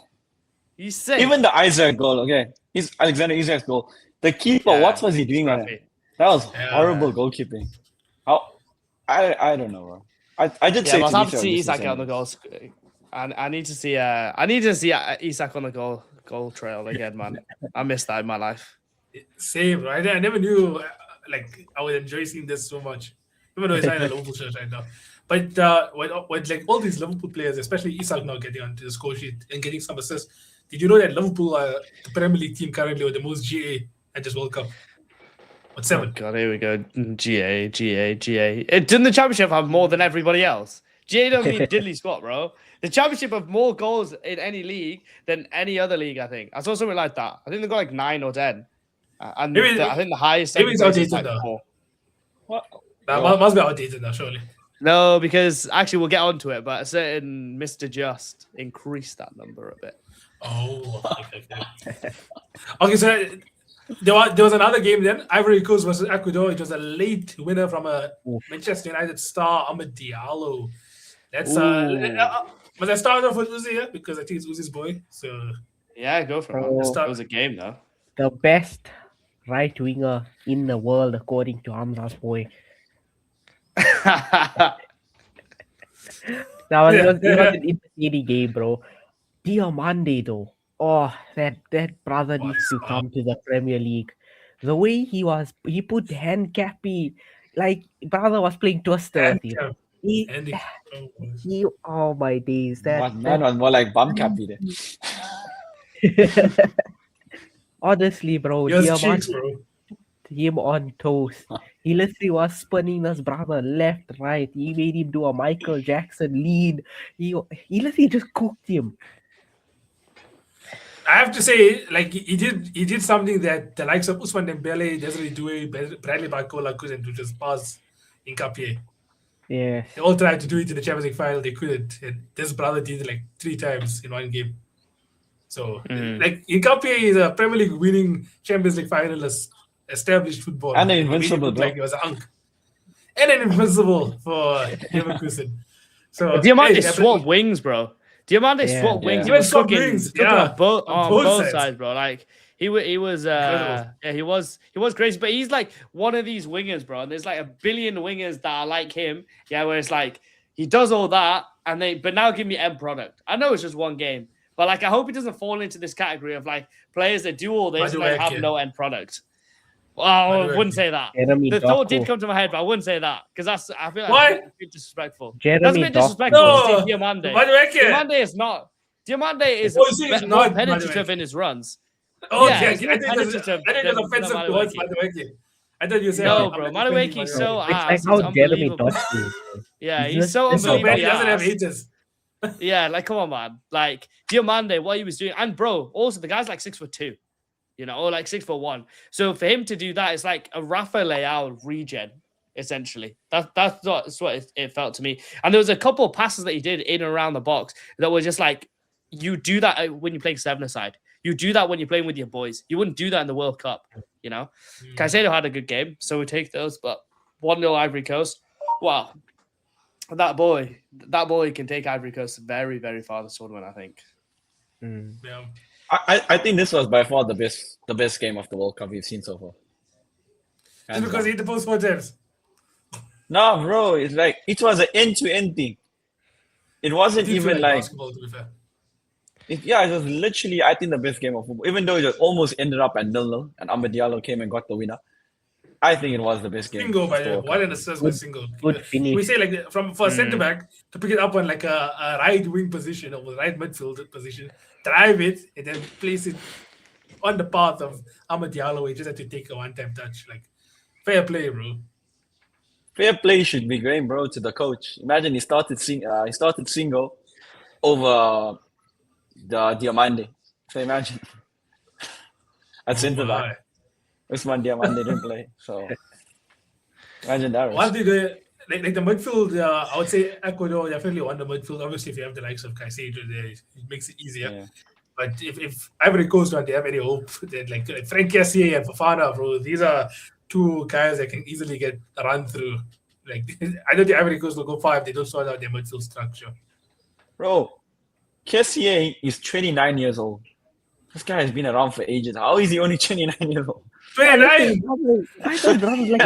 He's sick. even the Isaac goal, okay, he's Alexander Isak's goal. The keeper, Yeah, what was he doing on scruffy. it? That was Yeah. horrible goalkeeping. How? I don't know, bro. I did Yeah, say but I'll have to Tunisia see this Isak season. on the goals. I need to see Isak on the goal trail again, man. I missed that in my life. Same, right? I never knew like I would enjoy seeing this so much. Even though it's not in a Liverpool shirt right now. But with like all these Liverpool players, especially Isak now getting onto the score sheet and getting some assists, did you know that Liverpool are the Premier League team currently with the most GA at this World Cup? With 7. Oh God, here we go. GA. Didn't the championship have more than everybody else? GA don't mean diddly squat, bro. The championship have more goals in any league than any other league, I think. I saw something like that. I think they got like 9 or 10. And I think the highest maybe it's second place is outdated like now. 4. What? That must be outdated now, surely. No, because actually we'll get onto it, but a certain Mr. Just increased that number a bit. Oh, okay. Okay, so there was another game then. Ivory Coast versus Ecuador. It was a late winner from a Manchester United star, Ahmed Diallo. That's must I start off with Uzi here? Because I think it's Uzi's boy. So Yeah, go for it. Oh. Man. It was a game though. The best right winger in the world, according to Hamza's boy. That was, it was an entertaining game, bro. Diamande, though. Oh, that brother needs to come to the Premier League. The way he put handcappy, like brother was playing Twister with him. Oh my days, Man was more like bum cappy there. honestly, bro, Yours Diamande cheeks, bro. put him on toast. He literally was spinning his brother left, right. He made him do a Michael Jackson lead. He literally just cooked him. I have to say, like he did something that the likes of Usman Dembele doesn't really do. Bradley Barcola couldn't do, just pass in Capie. Yes. They all tried to do it in the Champions League final, they couldn't. And this brother did it like 3 times in one game. So, like Capie is a Premier League winning Champions League finalist, established football, And an He made it invincible, look bro. like he was a hunk, and an invincible for Leverkusen. So Diamante hey, swapped wings, bro. Diamante Yeah. swapped wings. Yeah. He was He went swap cooking, wings, cooking yeah, on both on both sides, sides. bro. Like He was Incredible. yeah, he was crazy, but he's like one of these wingers, bro. And there's like a billion wingers that are like him. Yeah, where it's like he does all that but now give me end product. I know it's just one game, but like I hope he doesn't fall into this category of like players that do all this and then have no end product. Well, I wouldn't say that. Jeremy The thought did Doku. come to my head, but I wouldn't say that because I feel like Why? that's a bit disrespectful. Jeremy That's a bit Doku. disrespectful to say No, Diamande. Madueke. Diamande is not. Diamande is Oh, you see, it's more not penetrative Madueke. in his runs. Oh, Yeah, okay. it's I more think it was penetrative offensive than towards Madueke. Madueke. I thought you said No, bro. Madueke is so It's ass. like It's how Jeremy unbelievable. Doku is. Bro. Yeah, He's he's just- so It's so bad. unbelievably He doesn't have ass. haters. Yeah, like come on, man. Like Diamande, what he was doing, and bro, also the guy's like 6'2", or like 6'1". So for him to do that, it's like a Rafa Leao regen, essentially. That's what it felt to me. And there was a couple of passes that he did in and around the box that were just like, you do that when you're playing seven-a-side. You do that when you're playing with your boys. You wouldn't do that in the World Cup, Caicedo had a good game, so we take those. But 1-0 Ivory Coast. Wow. That boy can take Ivory Coast very, very far this tournament, I think. Yeah. I think this was by far the best game of the World Cup we've seen so far. Just Hands because down. he hit the post 4 times. No, bro, it's like it was an end-to-end thing. It wasn't Didn't feel even like basketball, to be fair. it was literally I think the best game of football. Even though it almost ended up at 0-0 and Amad Diallo came and got the winner. I think it was the best game. Single, of by the the way. World One Cup. and assist by single. Good finish. We say like for a centre back to pick it up on like a right wing position or right midfield position, drive it and then place it on the path of Amad Diallo. He just had to take a one-time touch. Like fair play, bro. Fair play should be going, bro, to the coach. Imagine he started single over the Diamande. So imagine at centre back. My. Usman Diamande didn't play. So imagine that. One thing, like the midfield, I would say Ecuador definitely won the midfield. Obviously, if you have the likes of Caicedo there, it makes it easier. Yeah. But if Ivory Coast don't have any hope, then like Frank Kessié and Fofana, bro, these are two guys that can easily get run through. Like I don't think Ivory Coast will go far if they don't sort out their midfield structure. Bro, Kessié is 29 years old. This guy has been around for ages. How is he only 29 years old? 29. I thought Ron was like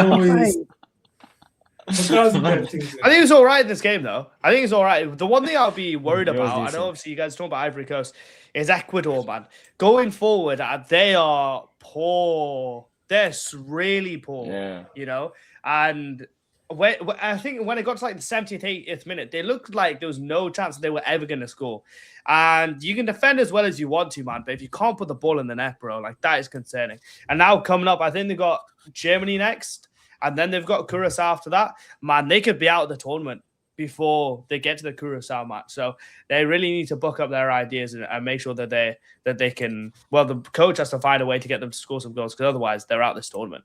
Oh, 5. I think it's all right in this game, though. I think it's all right. The one thing I'll be worried It was about, I decent. know obviously you guys talk about Ivory Coast, is Ecuador, man. Going forward, they are poor. They're really poor, Yeah. And I think when it got to like the 70th, 80th minute, they looked like there was no chance they were ever going to score. And you can defend as well as you want to, man. But if you can't put the ball in the net, bro, like that is concerning. And now coming up, I think they've got Germany next. And then they've got Curacao after that. Man, they could be out of the tournament before they get to the Curacao match. So they really need to buck up their ideas and make sure that they can. Well, the coach has to find a way to get them to score some goals because otherwise they're out this tournament.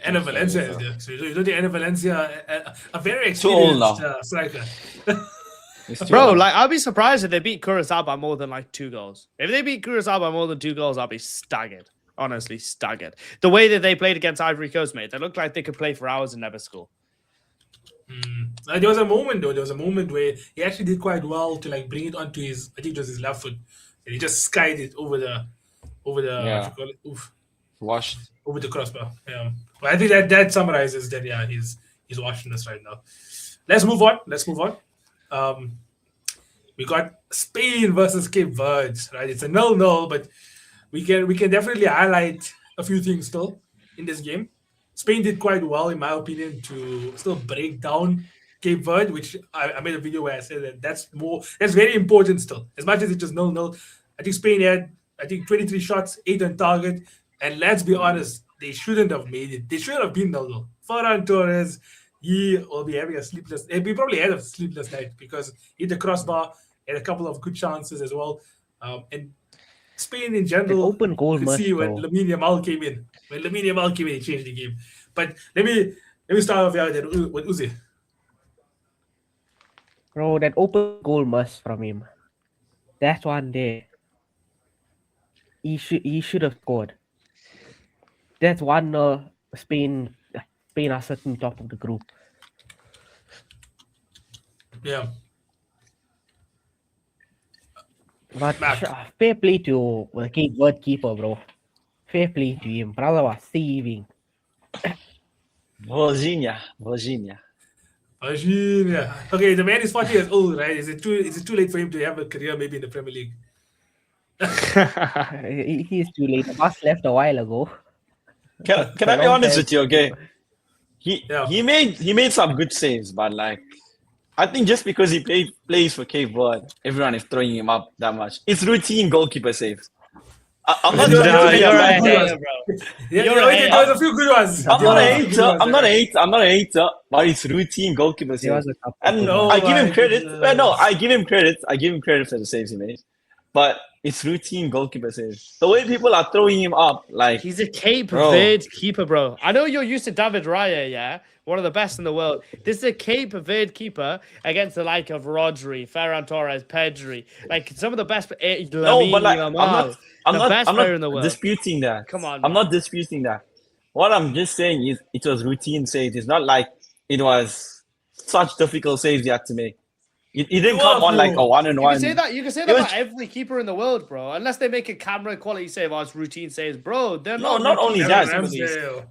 Enner Valencia is there. So you don't think Enner Valencia, a very Too old experienced striker. Bro, like I'll be surprised if they beat Curacao by more than like 2 goals. If they beat Curacao by more than 2 goals, I'll be staggered. Honestly, staggered. The way that they played against Ivory Coast, mate, they looked like they could play for hours and never score. There was a moment though. There was a moment where he actually did quite well to like bring it onto his. I think it was his left foot, and he just skied it over the. What you call it? Washed. Over the crossbar. Yeah, but I think that summarizes that. Yeah, he's watching us right now. Let's move on. We got Spain versus Cape Verde. Right, it's a 0-0, but we can definitely highlight a few things still in this game. Spain did quite well, in my opinion, to still break down Cape Verde, which I made a video where I said that that's very important still. As much as it's just 0-0, I think Spain had 23 shots, 8 on target, and let's be honest, they shouldn't have made it. They should have been 0-0. Ferran Torres, he will be having he probably had a sleepless night because he hit the crossbar, had a couple of good chances as well, and Spain in general, open goal you could must see when go. Lamine Yamal came in. When Lamine Yamal came in, he changed the game. But let me start off here with Uzi. Bro, that open goal must from him. That's one day. He should have scored. That's 1-0. Spain are sitting top of the group. Yeah. But Mac. fair play to the keyword keeper, bro. Fair play to him. Brother was saving. Virginia. Virginia. Okay, the man is 40 years old, right? Is it too late for him to have a career maybe in the Premier League? He is too late. The bus left a while ago. Can I be honest with you? Okay, Yeah. he made some good saves, but like I think just because he plays for Cape Verde, everyone is throwing him up that much. It's routine goalkeeper saves. I'm not You're trying to right, be you're a right, bad you're player. right. bro. Yeah, You're a hater. there's a few good ones. I'm not a hater. Right. I'm not a hater. But it's routine goalkeeper There was saves, a couple and good Oh I give him my credit. goodness. Well, no, I give him credit. I give him credit for the saves he made. But it's routine goalkeeper saves. The way people are throwing him up, like He's a Cape Bro. Verde keeper, bro. I know you're used to David Raya, yeah? One of the best in the world. This is a Cape Verde keeper against the like of Rodri, Ferran Torres, Pedri. Like some of the best. no, but like I'm best player in the not world. disputing that. Come on, I'm man. not disputing that. What I'm just saying is it was routine saves. It's not like it was such difficult saves you had to make. It didn't come on like a bro. one-on-one. You can say that. You can say that was- about every keeper in the world, bro. Unless they make a camera quality save or it's routine saves, bro. They're No, not. not only routine that. saves. Ramsdale.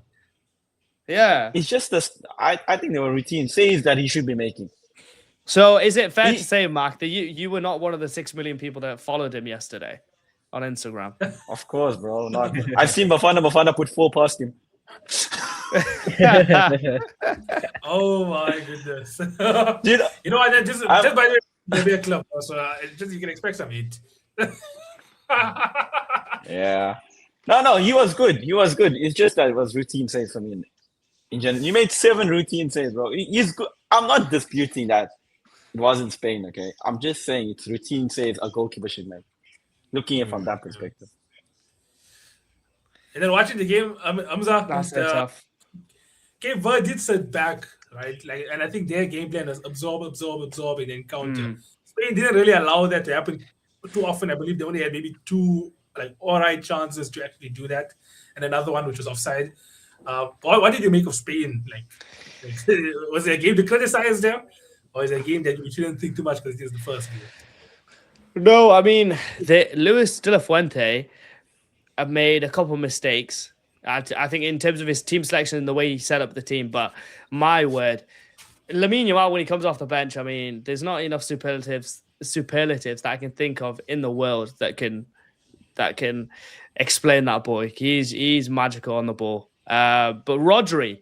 Yeah. It's just I think they were routine saves that he should be making. So is it fair He- to say, Mark, that you were not one of the 6 million people that followed him yesterday on Instagram? Of course, bro. Not. I've seen Bafana put 4 past him. Oh my goodness. Dude, You know what? Just by the way, they're a club, so just you can expect some heat. yeah. No, he was good. It's just that it was routine saves for me. In general, he made 7 routine saves, bro. He's good. I'm not disputing that it wasn't Spain, okay? I'm just saying it's routine saves a goalkeeper should make. Looking at it from that perspective. And then watching the game, Hamza, That's tough. Cape Verde did sit back, right? Like, and I think their game plan was absorb, and then counter. Spain didn't really allow that to happen too often. I believe they only had maybe 2 like all right chances to actually do that, and another one which was offside. What did you make of Spain? Like was there a game to criticize there, or is it a game that you shouldn't think too much because it is the first game? No, I mean, Luis de la Fuente made a couple mistakes. I think in terms of his team selection and the way he set up the team, but my word, Lamine Yamal when he comes off the bench, I mean, there's not enough superlatives that I can think of in the world that can explain that boy. He's magical on the ball. But Rodri,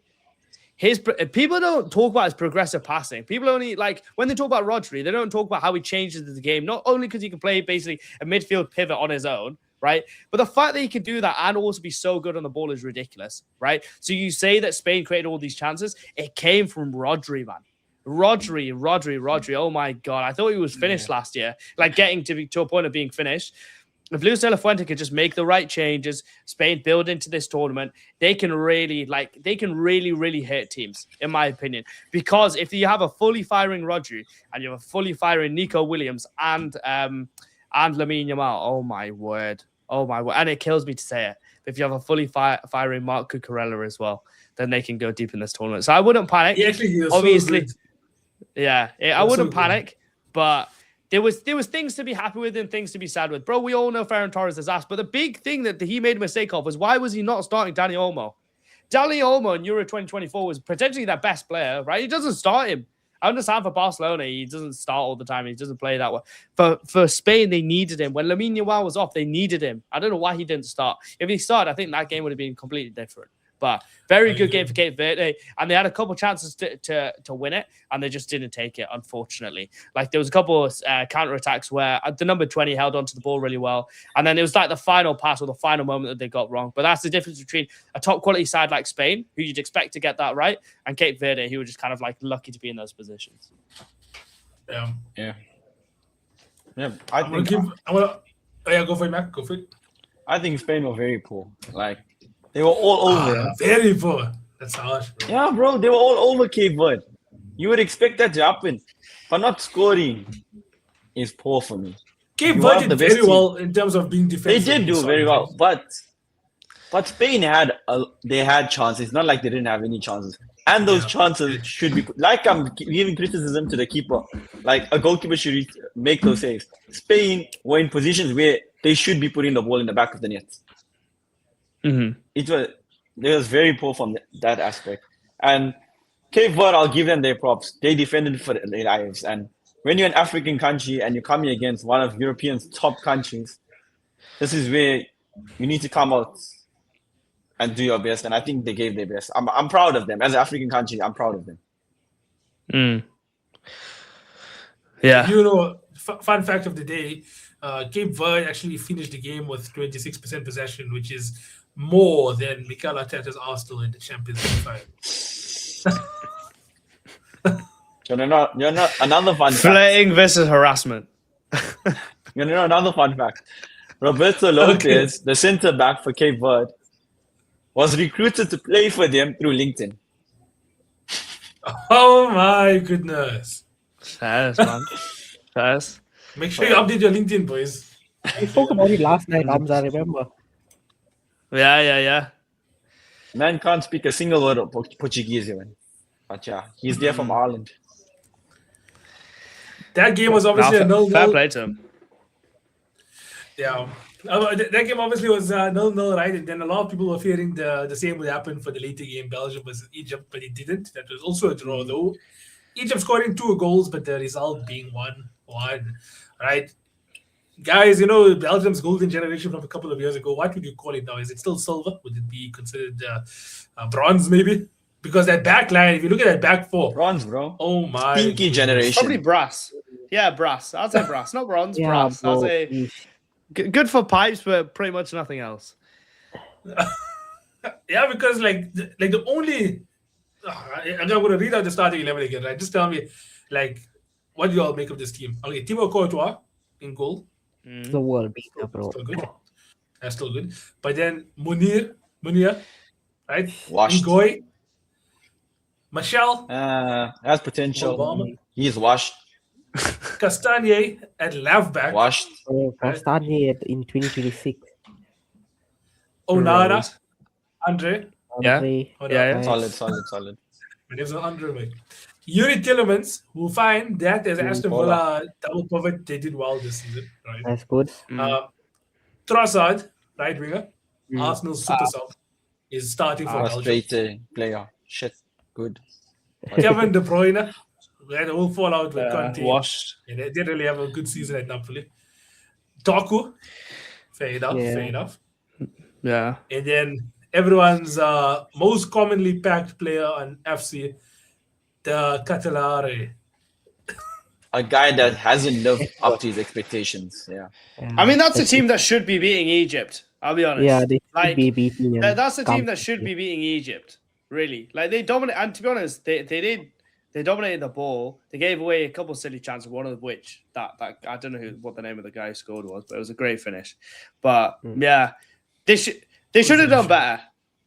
people don't talk about his progressive passing. People only like when they talk about Rodri, they don't talk about how he changes the game. Not only because he can play basically a midfield pivot on his own, right? But the fact that he can do that and also be so good on the ball is ridiculous, right? So you say that Spain created all these chances. It came from Rodri, man. Rodri. Oh my God. I thought he was finished last year, like getting to a point of being finished. If Luis de la Fuente could just make the right changes, Spain build into this tournament, they can really hurt teams, in my opinion. Because if you have a fully firing Rodri and you have a fully firing Nico Williams and Lamine Yamal, oh my word. And it kills me to say it. If you have a fully firing Marc Cucurella as well, then they can go deep in this tournament. So I wouldn't panic. Obviously, I wouldn't panic, but there was things to be happy with and things to be sad with. Bro, we all know Ferran Torres is ass, but the big thing that he made a mistake of was why was he not starting Dani Olmo? Dani Olmo in Euro 2024 was potentially their best player, right? He doesn't start him. I understand for Barcelona, he doesn't start all the time. He doesn't play that well. For Spain, they needed him. When Lamine Yamal was off, they needed him. I don't know why he didn't start. If he started, I think that game would have been completely different. But very good game for Cape Verde. And they had a couple chances to win it, and they just didn't take it, unfortunately. Like, there was a couple of counterattacks where the number 20 held onto the ball really well. And then it was like the final pass or the final moment that they got wrong. But that's the difference between a top-quality side like Spain, who you'd expect to get that right, and Cape Verde, who were just kind of like lucky to be in those positions. Yeah. Go for it, Mac. Go for it. I think Spain were very poor. Like, they were all over. Very poor. That's harsh, bro. Yeah, bro, they were all over Cape Verde. You would expect that to happen. But not scoring is poor for me. Cape You Verde have did the best very well in terms of being They defensive. did do very well, but Spain had chances. Not like they didn't have any chances. And those Yeah. chances should be like I'm giving criticism to the keeper. Like a goalkeeper should make those saves. Spain were in positions where they should be putting the ball in the back of the net. Mhm. It was very poor from that aspect. And Cape Verde, I'll give them their props. They defended for their lives. And when you're an African country and you're coming against one of Europeans' top countries, this is where you need to come out and do your best. And I think they gave their best. I'm proud of them. As an African country, I'm proud of them. Yeah. You know, fun fact of the day, Cape Verde actually finished the game with 26% possession, which is more than Mikel Arteta's Arsenal in the Champions League final. You're not another fun fact. Flirting versus harassment. You know another fun fact. Roberto Lopez, the centre back for Cape Verde, was recruited to play for them through LinkedIn. Oh my goodness. Yes, man. Yes. Make sure you update your LinkedIn, boys. We spoke about it last night, Hamza, remember? Yeah. Man can't speak a single word of Portuguese even. But yeah, he's there from Ireland. That game was obviously a 0-0. Fair play to him. Yeah. That game obviously was 0-0, right? And then a lot of people were fearing the same would happen for the later game, Belgium versus Egypt, but it didn't. That was also a draw, though. Egypt scoring 2 goals, but the result being 1-1, right? Guys, you know, Belgium's golden generation from a couple of years ago, what would you call it now? Is it still silver? Would it be considered bronze, maybe? Because that back line, if you look at that back four, Bronze, bro. oh my. Pinky generation. Probably brass. Yeah, brass. I'd say brass. Not bronze, Yeah, brass. I'd bro. say good for pipes, but pretty much nothing else. Yeah, because the only I'm going to read out the starting 11 again, right? Just tell me, what do you all make of this team? Okay, Thibaut Courtois in goal. The world beater, bro. Still good. That's still good. But then Munir, right? Washed. Ngoy, Michel, Has potential. Obama. He's washed. Castagne at left back. Washed. Castagne in 2026. Onara, Andre. Yeah. Andre, Yeah. Solid. My name's not Andre, mate. Yuri Tillemans, who find that as Aston Villa double pivot, they did well this season, right? That's good. Trossard, right winger, Arsenal super sub, is starting for Belgium. Frustrated player. Shit. Good. Kevin De Bruyne, we had a whole fallout with Conte. Washed. And they didn't really have a good season at Napoli. Doku, fair enough. Yeah. And then everyone's most commonly packed player on FC, the Catalare. A guy that hasn't lived up to his expectations. Yeah. I mean, that's a team that should be beating Egypt. I'll be honest. Yeah, they should Like, be beating them. That's a team that should be beating Egypt. Really, like they dominate. And to be honest, they did. They dominated the ball. They gave away a couple silly chances. One of which that I don't know what the name of the guy who scored was, but it was a great finish. But yeah, they should have done better.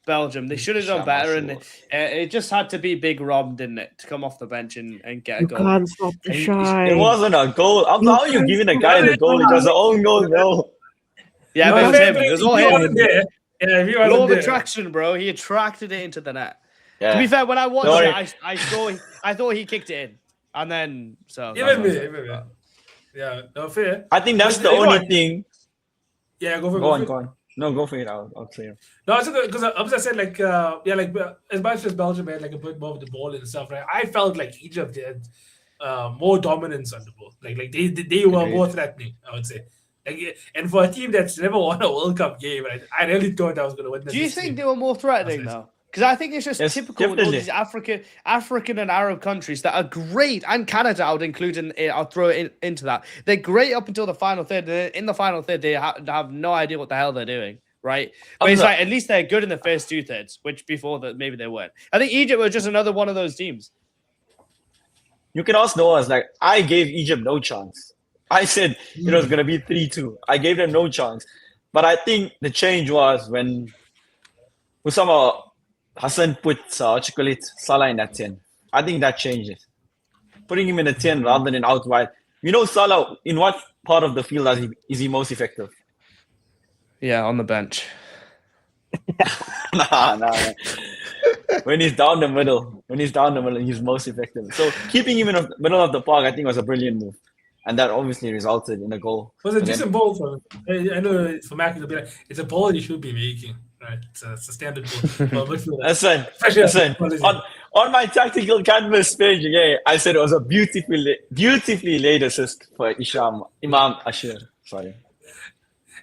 Belgium, they should have done better, and it just had to be Big Rom, didn't it, to come off the bench and get a You goal. can't stop the shine. It wasn't a goal. How are you giving a guy the goal? It was an own goal, no. Yeah, but it was him. It was all He him. wasn't there. Yeah, if he wasn't All the there. traction, bro. He attracted it into the net. Yeah. To be fair, when I watched Sorry. it, I thought he kicked it in, and then so Even me. Yeah, no fair. I think that's But the you know only what? thing. Yeah, go for it. Go on. No, go for it. I'll clear. No, it's because I said as much as Belgium had a bit more of the ball and stuff, right? I felt like Egypt had more dominance on the ball. Like they were more threatening, I would say. And for a team that's never won a World Cup game, right, I really thought I was going to win this. Do you think they were more threatening though? Because I think it's just typical with all these African and Arab countries that are great, and Canada I would include I'll throw it into that. They're great up until the final third. In the final third, they have no idea what the hell they're doing, right? But it's like at least they're good in the first 2/3, which before that maybe they weren't. I think Egypt were just another one of those teams. You can ask Noah, I gave Egypt no chance. I said it was going to be 3-2. I gave them no chance. But I think the change was when Usama Hassan put Salah in that 10. I think that changed it. Putting him in a 10 rather than out wide. You know, Salah, in what part of the field is he most effective? Yeah, on the bench. Nah. when he's down the middle, he's most effective. So keeping him in the middle of the park, I think, was a brilliant move, and that obviously resulted in a goal. Was a decent ball for. I know for Mac it'll be like it's a ball you should be making, right? It's a standard ball. Listen. On my tactical canvas page, I said it was a beautifully laid assist for Imam Ashir. Sorry.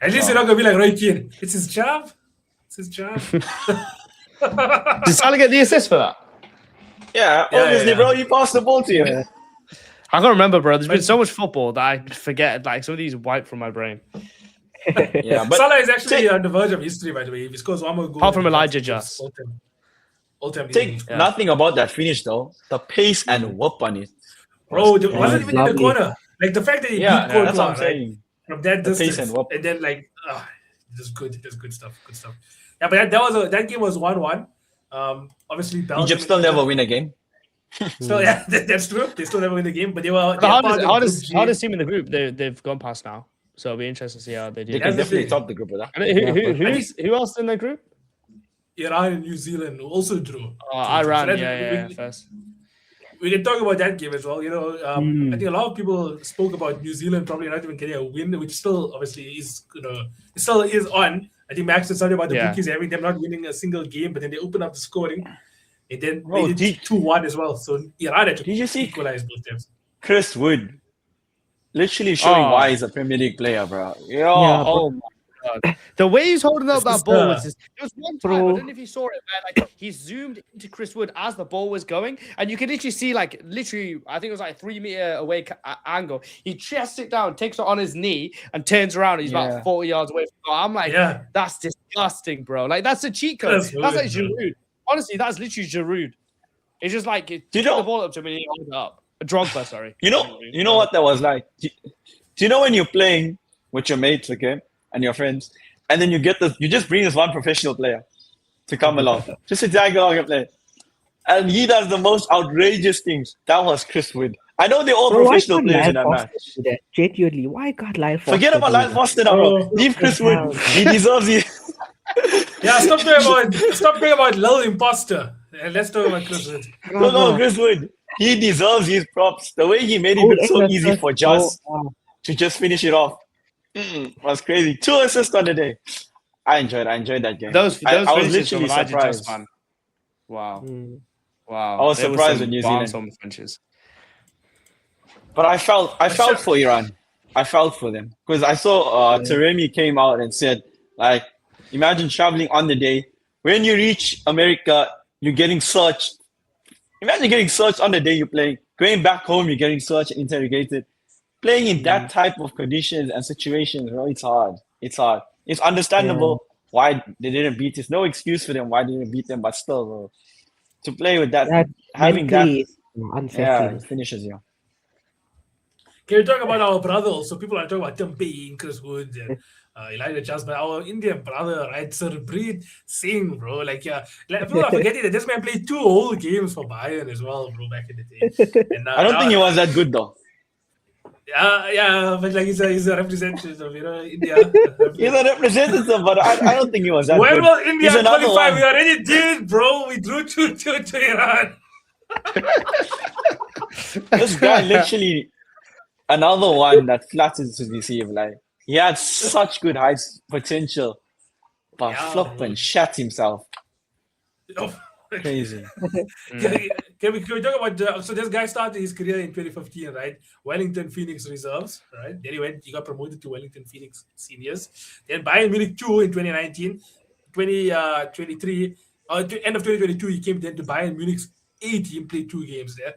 At least you're not gonna be like Roy Keane. It's his job. Did Salah get the assist for that? Yeah, obviously, bro. He passed the ball to you. I can't remember, bro. There's been so much football that I forget. Like some of these wiped from my brain. Yeah, but Salah is actually on the verge of history, by the way. If he scores one more goal, Apart from Elijah Just. All-time take nothing about that finish though. The pace and whoop on it. Bro, it wasn't even in the corner. Like the fact that he beat Courtois, that's what I'm right? saying. From that distance, and then like, just good stuff. Yeah, but that game was 1-1. Obviously, Belgium, Egypt still never win a game. So yeah, that's true. They still never win the game, but they were. Hardest team in the group. They've gone past now, so it'll be interesting to see how they do. They can definitely top the group with that. Who else in the group? Iran and New Zealand also drew. Iran, first. We can talk about that game as well. I think a lot of people spoke about New Zealand probably not even getting a win, which still obviously is, it still is on. I think Max said something about the bookies having them not winning a single game, but then they open up the scoring, and then they did 2-1 as well. So Iran had to equalize both teams. Chris Wood, literally showing why he's a Premier League player, bro. Oh my God. The way he's holding up that ball was just, there was one time, I don't know if you saw it, where he zoomed into Chris Wood as the ball was going, and you could literally see I think it was like 3 meter away angle. He chests it down, takes it on his knee, and turns around. He's about 40 yards away from the goal. I'm like, that's disgusting, bro. Like, that's a cheat code. That's like Giroud. Honestly, that's literally Giroud. It's just like, take the ball up to me and he holds it up. Drogba, sorry. You know what that was like? Do you know when you're playing with your mates, okay, and your friends, and then you just bring this one professional player to come along, just to tag along and play, and he does the most outrageous things. That was Chris Wood. I know they're all professional players in that match. Genuinely, why can't Lyle Foster? Forget about Lyle Foster now, bro. Leave Chris Wood. He deserves it. Yeah, stop talking about Lil Imposter. And let's talk about Chris Wood. No, Chris Wood. He deserves his props. The way he made it look so easy for Just to just finish it off was crazy. 2 assists on the day. I enjoyed that game. I was literally surprised. Man. Wow. I was surprised with New Zealand. But I felt for Iran. I felt for them because I saw Creme came out and said, like, imagine traveling on the day. When you reach America, you're getting searched. Imagine getting searched on the day you're playing. Going back home, you're getting searched and interrogated. Playing in that type of conditions and situations, bro, it's hard. It's understandable why they didn't beat us. No excuse for them why they didn't beat them, but still, bro, to play with that having that, unsettling. it finishes you. Can we talk about our brother also? People are talking about Tempe, Chris Wood, and Elijah Just, but our Indian brother, right, Sarpreet Singh, bro. Like, people are forgetting that this man played 2 whole games for Bayern as well, bro, back in the day. And, I don't think he was that good, though. Yeah, but like he's a representative of India. He's a representative, but I don't think he was that when good. When will India qualify? One. We already did, bro. We drew 2-2 to Iran. This guy literally another one that flatters to deceive. Like, he had such good height potential, but flop and shat himself. Crazy. Can we talk about so this guy started his career in 2015, right? Wellington Phoenix Reserves, right? Then he got promoted to Wellington Phoenix Seniors. Then Bayern Munich 2 in 2019, 2023, end of 2022, he came then to Bayern Munich's A team, played 2 games there.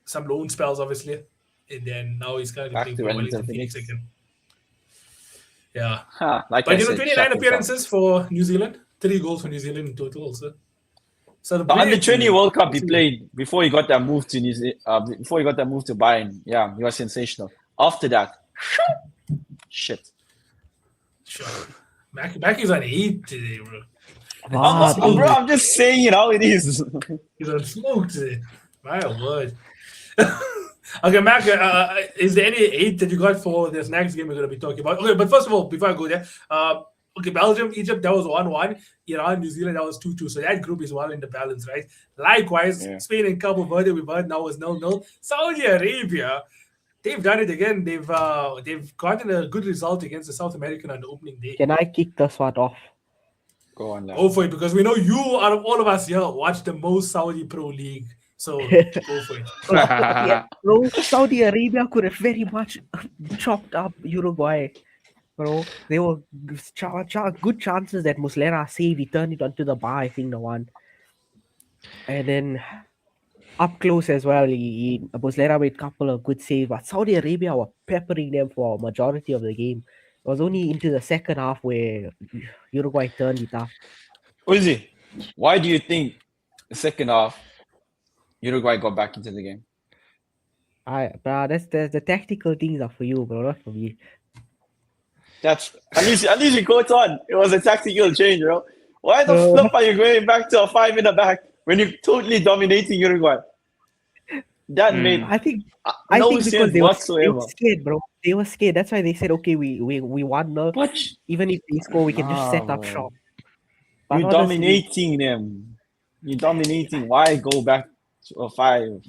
Some loan spells, obviously. And then now he's kind of playing for Wellington Phoenix again. Yeah. But 29 appearances for New Zealand, 3 goals for New Zealand in total also. So the under-20 World Cup he played before he got that move to Bayern. Yeah, he was sensational. After that, shit. Sure. Mac is on 8 today, bro. Bro, I'm just saying it how it is. He's on smoke today. My word. Okay, Mac, is there any 8 that you got for this next game we're going to be talking about? Okay, but first of all, before I go there, okay, Belgium, Egypt, that was 1-1. Iran, New Zealand, that was 2-2. So that group is well in the balance, right? Likewise, Yeah. Spain and Cabo Verde, we've heard now was 0-0. Saudi Arabia, they've done it again. They've gotten a good result against the South American on the opening day. Can I kick this one off? Go on now. Go for it, because we know you, out of all of us here, watch the most Saudi Pro League. So go for it. Yeah, bro, Saudi Arabia could have very much chopped up Uruguay. Bro, they were good chances that Muslera saved. He turned it onto the bar, I think, the one. And then up close as well, Muslera made a couple of good saves. But Saudi Arabia were peppering them for a majority of the game. It was only into the second half where Uruguay turned it up. Uzi, why do you think the second half Uruguay got back into the game? That's the tactical things are for you, bro, not for me. That's at least you caught on. It was a tactical change, bro. Why the flip are you going back to a 5 in the back when you're totally dominating Uruguay? That made I think no because sense they whatsoever. were scared, bro. They were scared. That's why they said, okay, we won now. What? Even if they score, we can just set up bro. shop. But You're honestly, dominating them. You're dominating. Why go back to a 5?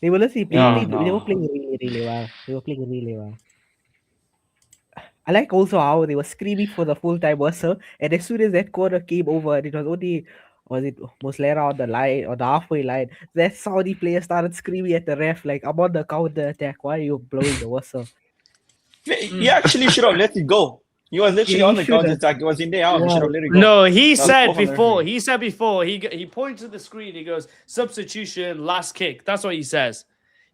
they were listening. They No. were playing really, really well. They were playing really well. I like also how they were screaming for the full-time whistle, and as soon as that corner came over, it was only Muslera on the line or the halfway line. That Saudi player started screaming at the ref like, "I'm on the counter attack. Why are you blowing the whistle?" He actually should have let it go. He was literally Yeah, he on the should have. counter attack. It was in there out. He Yeah. should have let it go. No, he That's said off on the before. referee. He said before. He points to the screen. He goes substitution, last kick. That's what he says.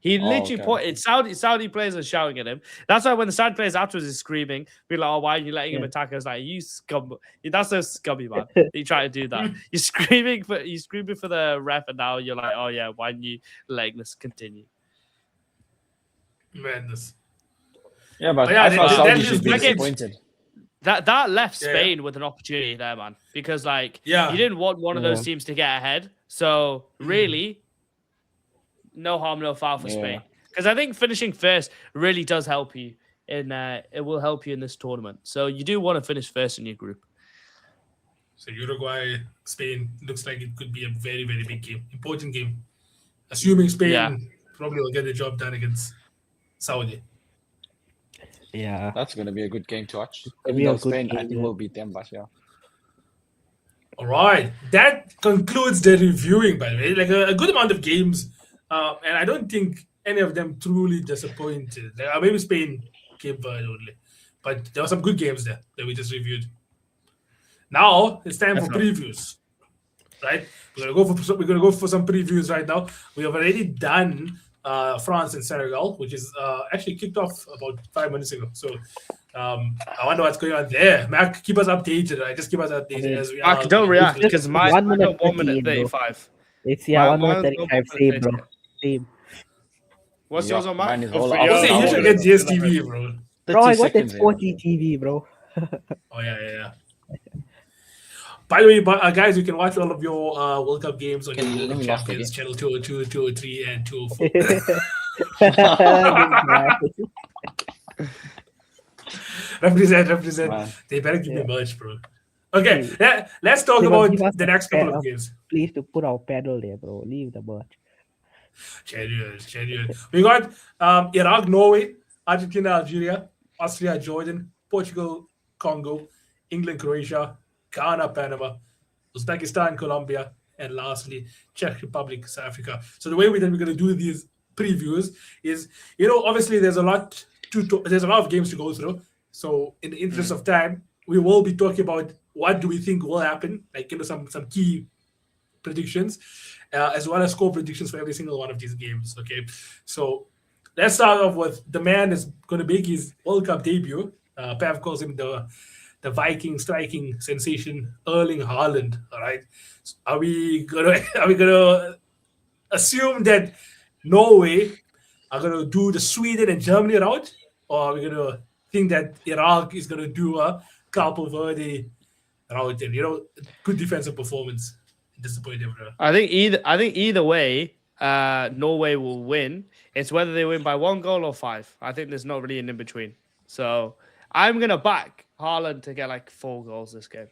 He literally okay. pointed. Saudi players are shouting at him. That's why when the Saudi players afterwards is screaming, be like, "Oh, why are you letting him attack us?" Like, you scum. That's so scummy, man. You try to do that. You're screaming for the ref, and now you're like, "Oh yeah, why aren't you letting this continue?" Madness. Yeah, but yeah, I thought that Saudi is should be like it. disappointed. That left Yeah. Spain with an opportunity there, man. Because like, Yeah. you didn't want one of those Yeah. teams to get ahead. So really, no harm, no foul for Yeah. Spain. Because I think finishing first really does help you. It will help you in this tournament. So you do want to finish first in your group. So Uruguay, Spain looks like it could be a very, very big game, important game. Assuming Spain probably will get the job done against Saudi. Yeah. That's going to be a good game to watch. It'll be Even a though good Spain, I game, think, yeah. will beat them, but yeah. All right, that concludes the reviewing. By the way, like a good amount of games, and I don't think any of them truly disappointed. Like, maybe Spain, Cape Verde only, but there were some good games there that we just reviewed. Now it's time for previews, right? We're gonna go for some previews right now. We have already done France and Senegal, which is actually kicked off about 5 minutes ago. So I wonder what's going on there. Mac, keep us updated. Right? Just keep us updated as we are. Don't react just because my 1 minute 1 minute 30, bro. 35. It's Mine- 1 minute mine's 35. 1 Same, minute bro. 30. Same. What's Yeah, yours on mine mine? is all Good for out. I would say you should get Yeah. GSTV, bro. Bro, I 30 got that seconds, sporty TV, bro. Oh yeah. By the way, guys, you can watch all of your World Cup games on Okay, your let World me Cup lost the Champions game. channel 202, 203, and 204. Good guy. represent. Man. They better give me Yeah. merch, bro. Okay, Hey. let's talk They will about give us the a next couple pair of of- games. Please to put our pedal there, bro. Leave the merch. Genuine. We got Iraq, Norway, Argentina, Algeria, Austria, Jordan, Portugal, Congo, England, Croatia, Ghana, Panama, Uzbekistan, Colombia, and lastly, Czech Republic, South Africa. So the way we're going to do these previews is, obviously there's a lot of games to go through. So in the interest of time, we will be talking about what do we think will happen, like some key predictions, as well as score predictions for every single one of these games. Okay, so let's start off with the man that's going to make his World Cup debut. Pav calls him the Viking striking sensation, Erling Haaland. All right, so are we gonna assume that Norway are gonna do the Sweden and Germany route, or are we gonna think that Iraq is gonna do a Cabo Verde route and good defensive performance? Disappointed everyone. I think either way, Norway will win. It's whether they win by 1 goal or 5. I think there's not really an in between. So I'm gonna back Haaland to get like 4 goals this game.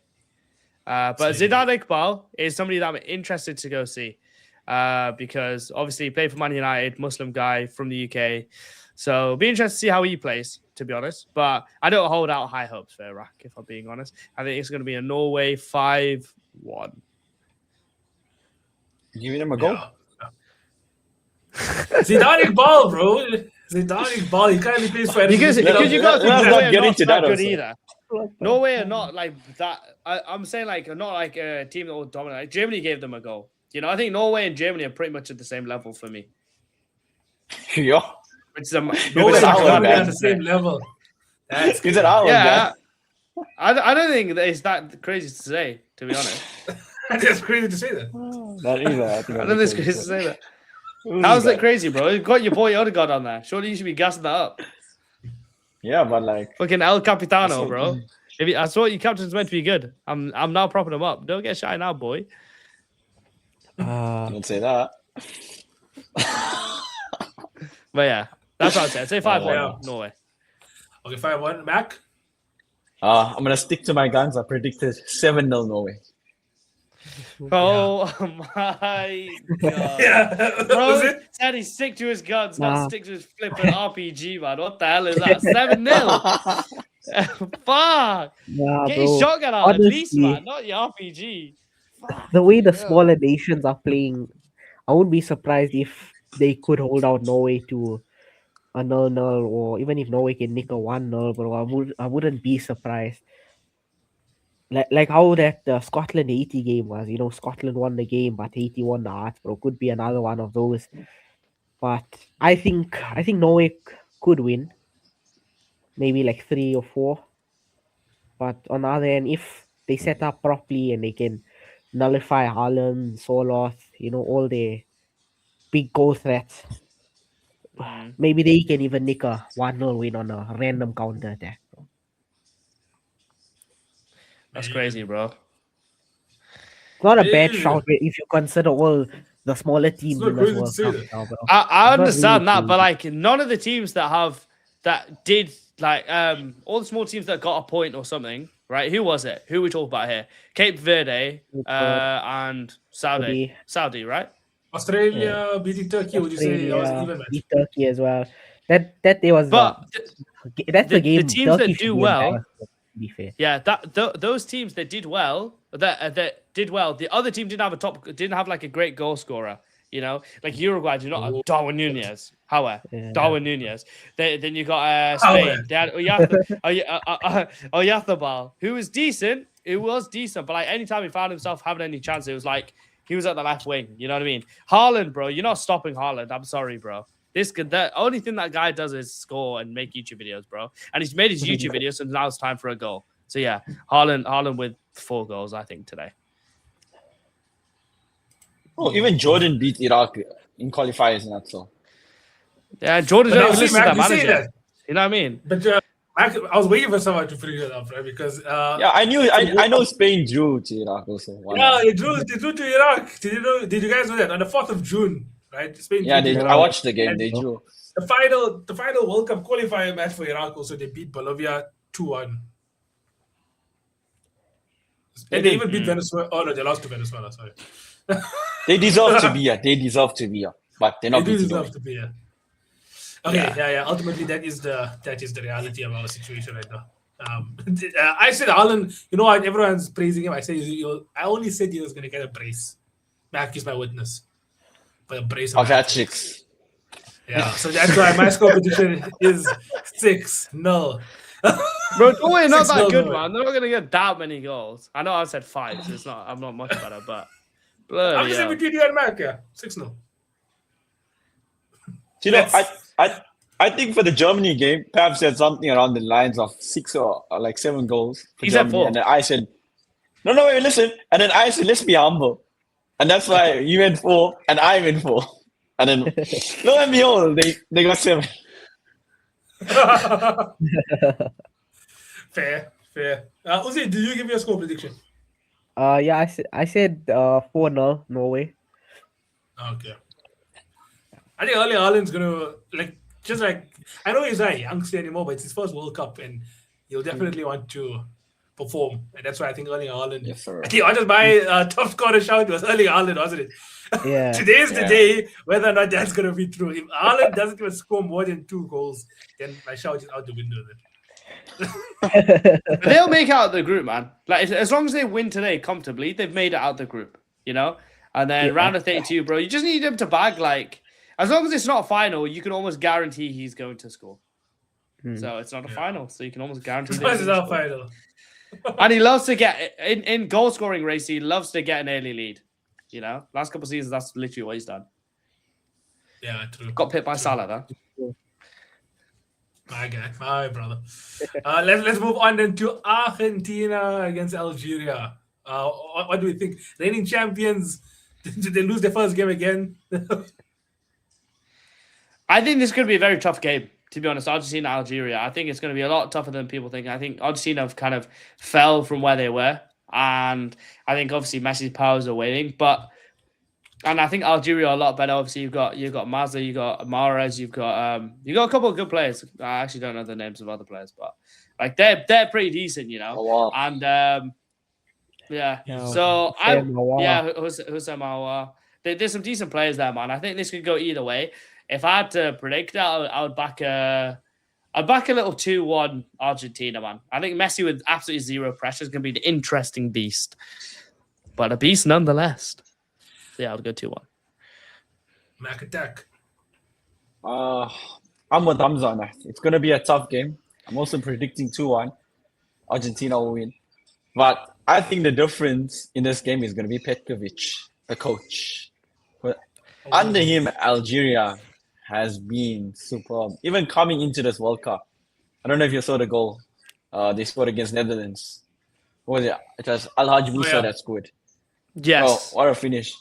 But Same. Zidane Iqbal is somebody that I'm interested to go see because obviously he played for Man United, Muslim guy from the UK. So be interested to see how he plays, to be honest. But I don't hold out high hopes for Iraq, if I'm being honest. I think it's going to be a Norway 5-1. Giving him a goal. Yeah. Zidane Iqbal, bro. Zidane Iqbal. He can't plays for Because you got to let's Norway not are get not into that that good also. either. Norway are not like that. I'm saying like not like a team that will dominate. Like Germany gave them a goal. You know, I think Norway and Germany are pretty much at the same level for me. Yeah. Which is a Norway It's and our Germany bad. at the same level. That's Is it our yeah. bad? I don't think that it's that crazy to say, to be honest. That's crazy to say that. That is I think I don't think it's crazy to say that. Who's How's this it guy? crazy, bro? You got your boy Odegaard on there. Surely you should be gassing that up. Yeah, but like Fucking El Capitano, That's bro. If I thought your captain's meant to be good. I'm now propping him up. Don't get shy now, boy. don't say that. But yeah, that's what I'd say. I'd say 5-1 yeah. Norway. Okay, 5-1. Mac? I'm gonna stick to my guns. I predicted 7-0 Norway. Oh my god. Yeah. Bro Was it? said he's stick to his guns, Nah. not stick to his flipping RPG, man. What the hell is that? 7-0. Fuck. Nah, Get your bro. shotgun out at least, Honestly, man. Not your RPG. the way the Yeah. smaller nations are playing, I wouldn't be surprised if they could hold out Norway to a 0-0, or even if Norway can nick a 1-0, bro. I wouldn't be surprised. Like how that Scotland Haiti game was. You know, Scotland won the game, but Haiti won the hearts, bro. Could be another one of those. But I think Norway could win. Maybe like 3 or 4. But on the other hand, if they set up properly and they can nullify Haaland, Soloth, you know, all the big goal threats, maybe they can even nick a 1-0 win on a random counter attack. That's crazy, bro. It's not a bad Yeah. shout if you consider all the smaller teams not in this crazy to World say Cup that. now, bro. I It's not understand really that, but crazy. like none of the teams that did like all the small teams that got a point or something, right? Who was it? Who we talk about here? Cape Verde and Saudi, right? Australia beating Turkey, would you say that was an even match? Beat Turkey as well. That day was But that's the game. the teams Turkey that should do be well, embarrassed, to be fair. yeah, those teams that did well, that did well. The other team didn't have like a great goal scorer. You know, like Uruguay do not have Darwin Nunez. However, Yeah. Darwin Nunez. Then you got However. Spain. They had Oyarzabal, who was decent. It was decent, but like anytime he found himself having any chance, it was like he was at the left wing. You know what I mean? Haaland, bro, you're not stopping Haaland. I'm sorry, bro. The only thing that guy does is score and make YouTube videos, bro. And he's made his YouTube videos, so now it's time for a goal. So yeah, Haaland with 4 goals, I think, today. Oh, even Jordan beat Iraq in qualifiers and that so. Yeah, Jordan But now, don't see, listen to Mac, that you say manager. that. You know what I mean? But Mac, I was waiting for someone to figure it out, right? Because Yeah, I know Spain drew to Iraq also. yeah, they drew to Iraq. Did you guys know that on the 4th of June, right? Spain. Yeah, drew to I Iraq. watched the game. And They drew. The final World Cup qualifier match for Iraq also, they beat Bolivia 2-1. And they even beat Venezuela. Oh no, they lost to Venezuela. Sorry. They deserve to be here. They deserve to be here, but they're They not do beating deserve them. to be here. Okay, yeah. Ultimately, that is the reality of our situation right now. I said Haaland. You know what? Everyone's praising him. I said I only said he was going to get a brace. Mac is my witness. But a brace Of hat tricks. Yeah, so that's why my score prediction is 6-0. Bro, Norway not 6-0 that good, Norway. man. They're not gonna get that many goals. I know I said 5, so I'm not much better, but I'm bloody just hell. saying between you and Mac, yeah, 6-0. You know, I think for the Germany game, Pep said something around the lines of 6 or like 7 goals for He said Germany, 4. and then I said, no, wait, listen, and then I said, let's be humble, and that's why you went 4 and I went 4, and then lo and behold, they got 7. Fair. Uzi, do you give me a score prediction? Yeah, I said 4-0 Norway. Okay. I think early Haaland's gonna I know he's not a youngster anymore, but it's his first World Cup, and he'll definitely want to perform, and that's why I think Erling Haaland. Yes, sir. I think I just my top scorer shout was Erling Haaland, wasn't it? Yeah. Today's the Yeah. day whether or not that's gonna be true. If Haaland doesn't even score more than 2 goals, then my shout is out the window. Then They'll make out the group, man. Like as long as they win today comfortably, they've made it out the group, you know. And then Yeah. round of 32, bro, you just need him to bag. Like as long as it's not a final, you can almost guarantee he's going to score. So it's not a final, so you can almost guarantee. that this he's is gonna our score. final. And he loves to get in goal scoring race. He loves to get an early lead. You know, last couple of seasons, that's literally what he's done. Yeah, true. Got picked by Salah, though. My guy, my brother. Let's move on then to Argentina against Algeria. What do we think? Reigning champions, did they lose their first game again? I think this is going to be a very tough game, to be honest. Argentina, Algeria. I think it's going to be a lot tougher than people think. I think Argentina have kind of fell from where they were. And I think obviously Messi's powers are waning. And I think Algeria are a lot better. Obviously, you've got Mazza, you've got Mahrez, you've got a couple of good players. I actually don't know the names of other players, but like they're pretty decent, you know. Oh, wow. And yeah. Yeah, So Hussein Mawar. Hussein Mawar. There's some decent players there, man. I think this could go either way. If I had to predict that, I would back I'd back a little 2-1 Argentina, man. I think Messi with absolutely zero pressure is going to be an interesting beast, but a beast nonetheless. So yeah, I'll go 2-1. Mac attack. I'm with Hamza on that. It's going to be a tough game. I'm also predicting 2-1. Argentina will win. But I think the difference in this game is going to be Petkovic, the coach. But under him, Algeria has been superb. Even coming into this World Cup. I don't know if you saw the goal they scored against Netherlands. What was it? It was Al-Haj Musa yeah. that scored. Yes. Oh, what a finish.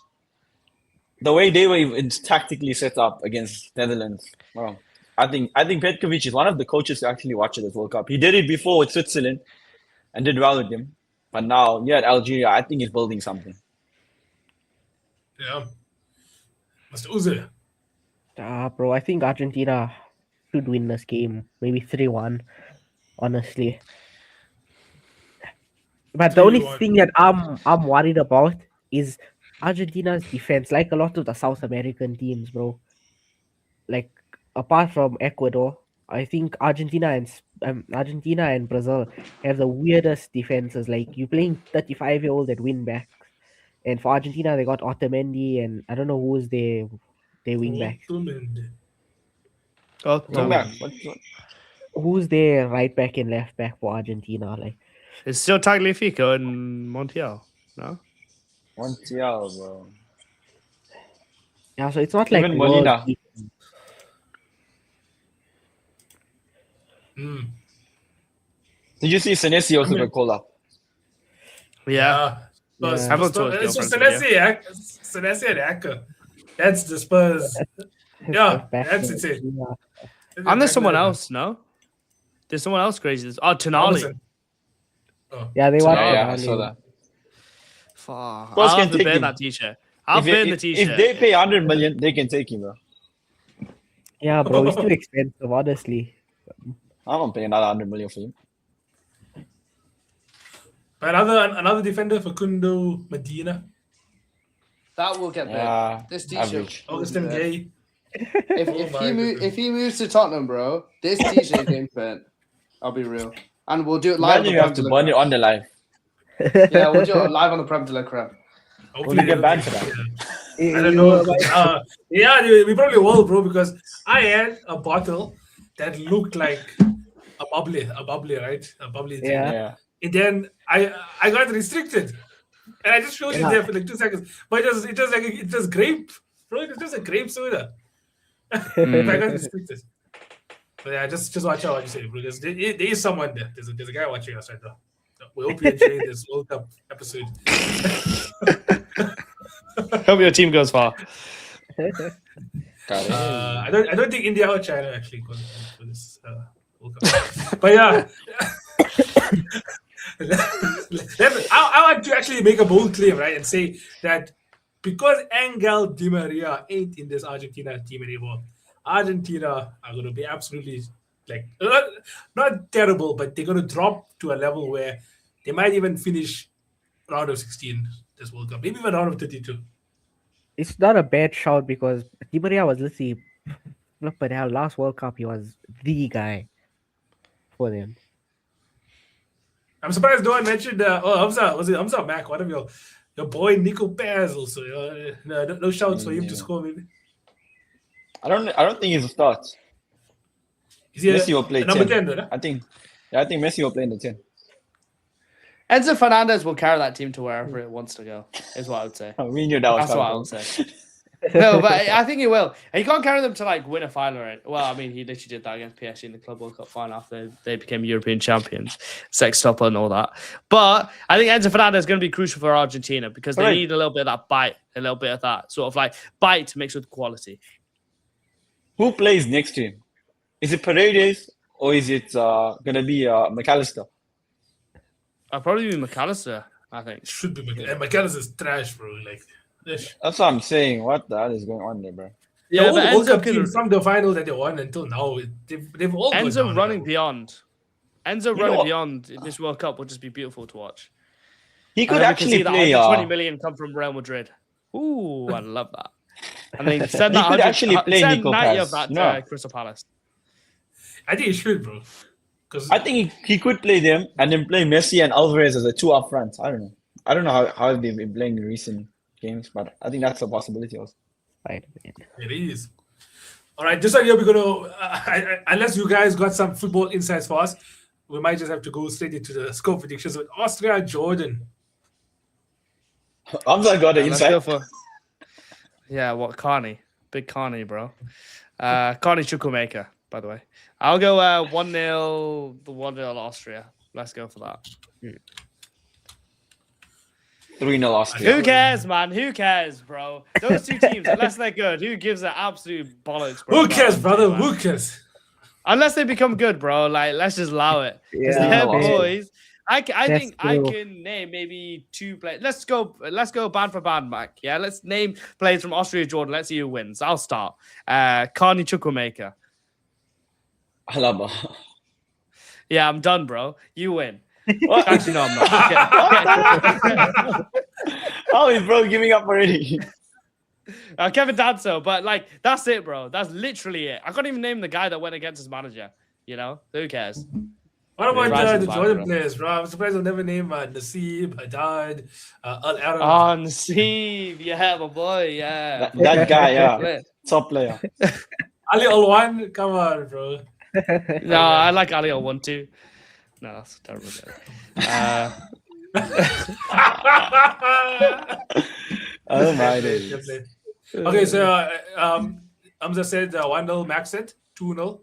The way they were even tactically set up against Netherlands. Wow. I think Petkovic is one of the coaches to actually watch this World Cup. He did it before with Switzerland and did well with them. But now, at Algeria, I think he's building something. Yeah. Mr. Uze. Bro, I think Argentina should win this game. Maybe 3-1, honestly. But the only 3-1. thing that I'm worried about is Argentina's defense, like a lot of the South American teams, bro. Like apart from Ecuador, I think Argentina and Brazil have the weirdest defenses. Like you playing 35-year-old at win backs, and for Argentina they got Otamendi and I don't know who's their wing backs. Come back. What? Who's their right back and left back for Argentina? Like It's still Tagliafico and Montiel, no? Montiel, bro. yeah, so it's not like Even world Molina. beat- Did you see Senesi also got called up? Yeah. Spurs. Yeah. Everyone saw his It's just girlfriend's Senesi and Aka. That's the Spurs. Yeah, back that's to- it. yeah. And there's someone else, no? There's someone else crazy. Oh, Tonali. Robertson. Yeah, they want Yeah, I Tonali. saw that. Fuck. Spurs I'll can have to take burn him. that t-shirt. I'll If burn they- the t-shirt. If they pay 100 million, they can take him, bro. Yeah, bro, it's too expensive, honestly. I don't pay another 100 million for him. Another defender for Kundo Medina. That will get there. Yeah, This t-shirt. average. will be Augustin there. Gay. If, Oh if, my he goodness. if he moves to Tottenham, bro, this t-shirt game burnt. I'll be real. And we'll do it live Imagine you have to burn it on the live. Yeah, we'll do it live on the Prem de la Creme. Hopefully Will you get they banned don't for that? I don't know. Yeah, we probably will, bro, because I had a bottle that looked like a bubbly, right? A bubbly thing. Yeah. Yeah. And then I got restricted. And I just showed you Yeah. there for like 2 seconds. But it was grape. Bro, it was just a grape soda. I got restricted. But yeah, just watch out what you say, bro. There is someone there. There's a guy watching us right now. We hope you enjoy this World Cup episode. Hope your team goes far. Got it. I don't think India or China actually qualified for this World Cup. But yeah, I want to actually make a bold claim, right, and say that because Angel Di Maria ain't in this Argentina team anymore, Argentina are going to be absolutely Like not terrible, but they're going to drop to a level where they might even finish round of 16 this World Cup, maybe even round of 32. It's not a bad shout because Di Maria was literally flipping hell. Last World Cup, he was the guy for them. I'm surprised no one mentioned. Hamza, was it Hamza Mac? One of your boy Nico Paz also. No shouts for him to score. Maybe I don't think he's a start. is he Messi will play number 10. 10? Right? I think Messi will play in the 10. Enzo Fernandez will carry that team to wherever it wants to go, is what I would say. We knew that was That's what I coming. would say. No, but I think he will. He can't carry them to like win a final, right? Well, I mean, he literally did that against PSG in the Club World Cup final after they became European champions, sextuple and all that. But I think Enzo Fernandez is going to be crucial for Argentina because they need a little bit of that bite, a little bit of that sort of like bite mixed with quality. Who plays next to him? Is it Paredes or is it going to be McAllister? I'll probably be McAllister, I think. It should be McAllister is trash, bro. Like this. That's what I'm saying. What the hell is going on there, bro? Yeah, but the World Cup can- team from the final that they won until now, they've all gone Enzo down running now. beyond. Enzo know running what? beyond this World Cup will just be beautiful to watch. He And could then we can see actually that play. 120 million come from Real Madrid. Ooh, I love that. And then send He that could 100 actually play send Nico 90 Paz, of that you know? to Crystal Palace. I think he should, bro. Because I think he could play them and then play Messi and Alvarez as a two up front. I don't know how they've been playing in recent games, but I think that's a possibility also. Spider-Man. it is. All right, this idea we're gonna unless you guys got some football insights for us, we might just have to go straight into the score predictions with Austria, Jordan. Hamza got the Let's inside. go for. Yeah, what Carney, big Carney, bro. Carney Chukwuemeka, by the way. I'll go 1-0, the 1-0 Austria. Let's go for that. 3-0 Austria. Who cares, man? Who cares, bro? Those two teams, unless they're good, who gives an absolute bollocks, bro? Who cares, about brother? them two, man? Who cares? Unless they become good, bro. Like, let's just allow it. Because Yeah, they're okay. boys. I think I true. can name maybe 2 players. Let's go band for band back. Yeah, let's name players from Austria, Jordan. Let's see who wins. I'll start. Carney Chukwuemeka. Alaba. Yeah, I'm done, bro. You win. What? Actually, no, I'm not. How is bro giving up already? Kevin Danso, but like that's it, bro. That's literally it. I can't even name the guy that went against his manager. You know, who cares? What about Rising the Banter, Jordan bro. players, bro? I'm surprised I'll never name Nasib, Haddad, Al Arab. On Steve, yeah, my boy, yeah. That guy, yeah. Lit. Top player. Ali Alwan, come on, bro. No, I like Ali Al-1 too. No, that's a terrible. Oh my days. Okay, so Hamza said 1-0, Max said 2-0.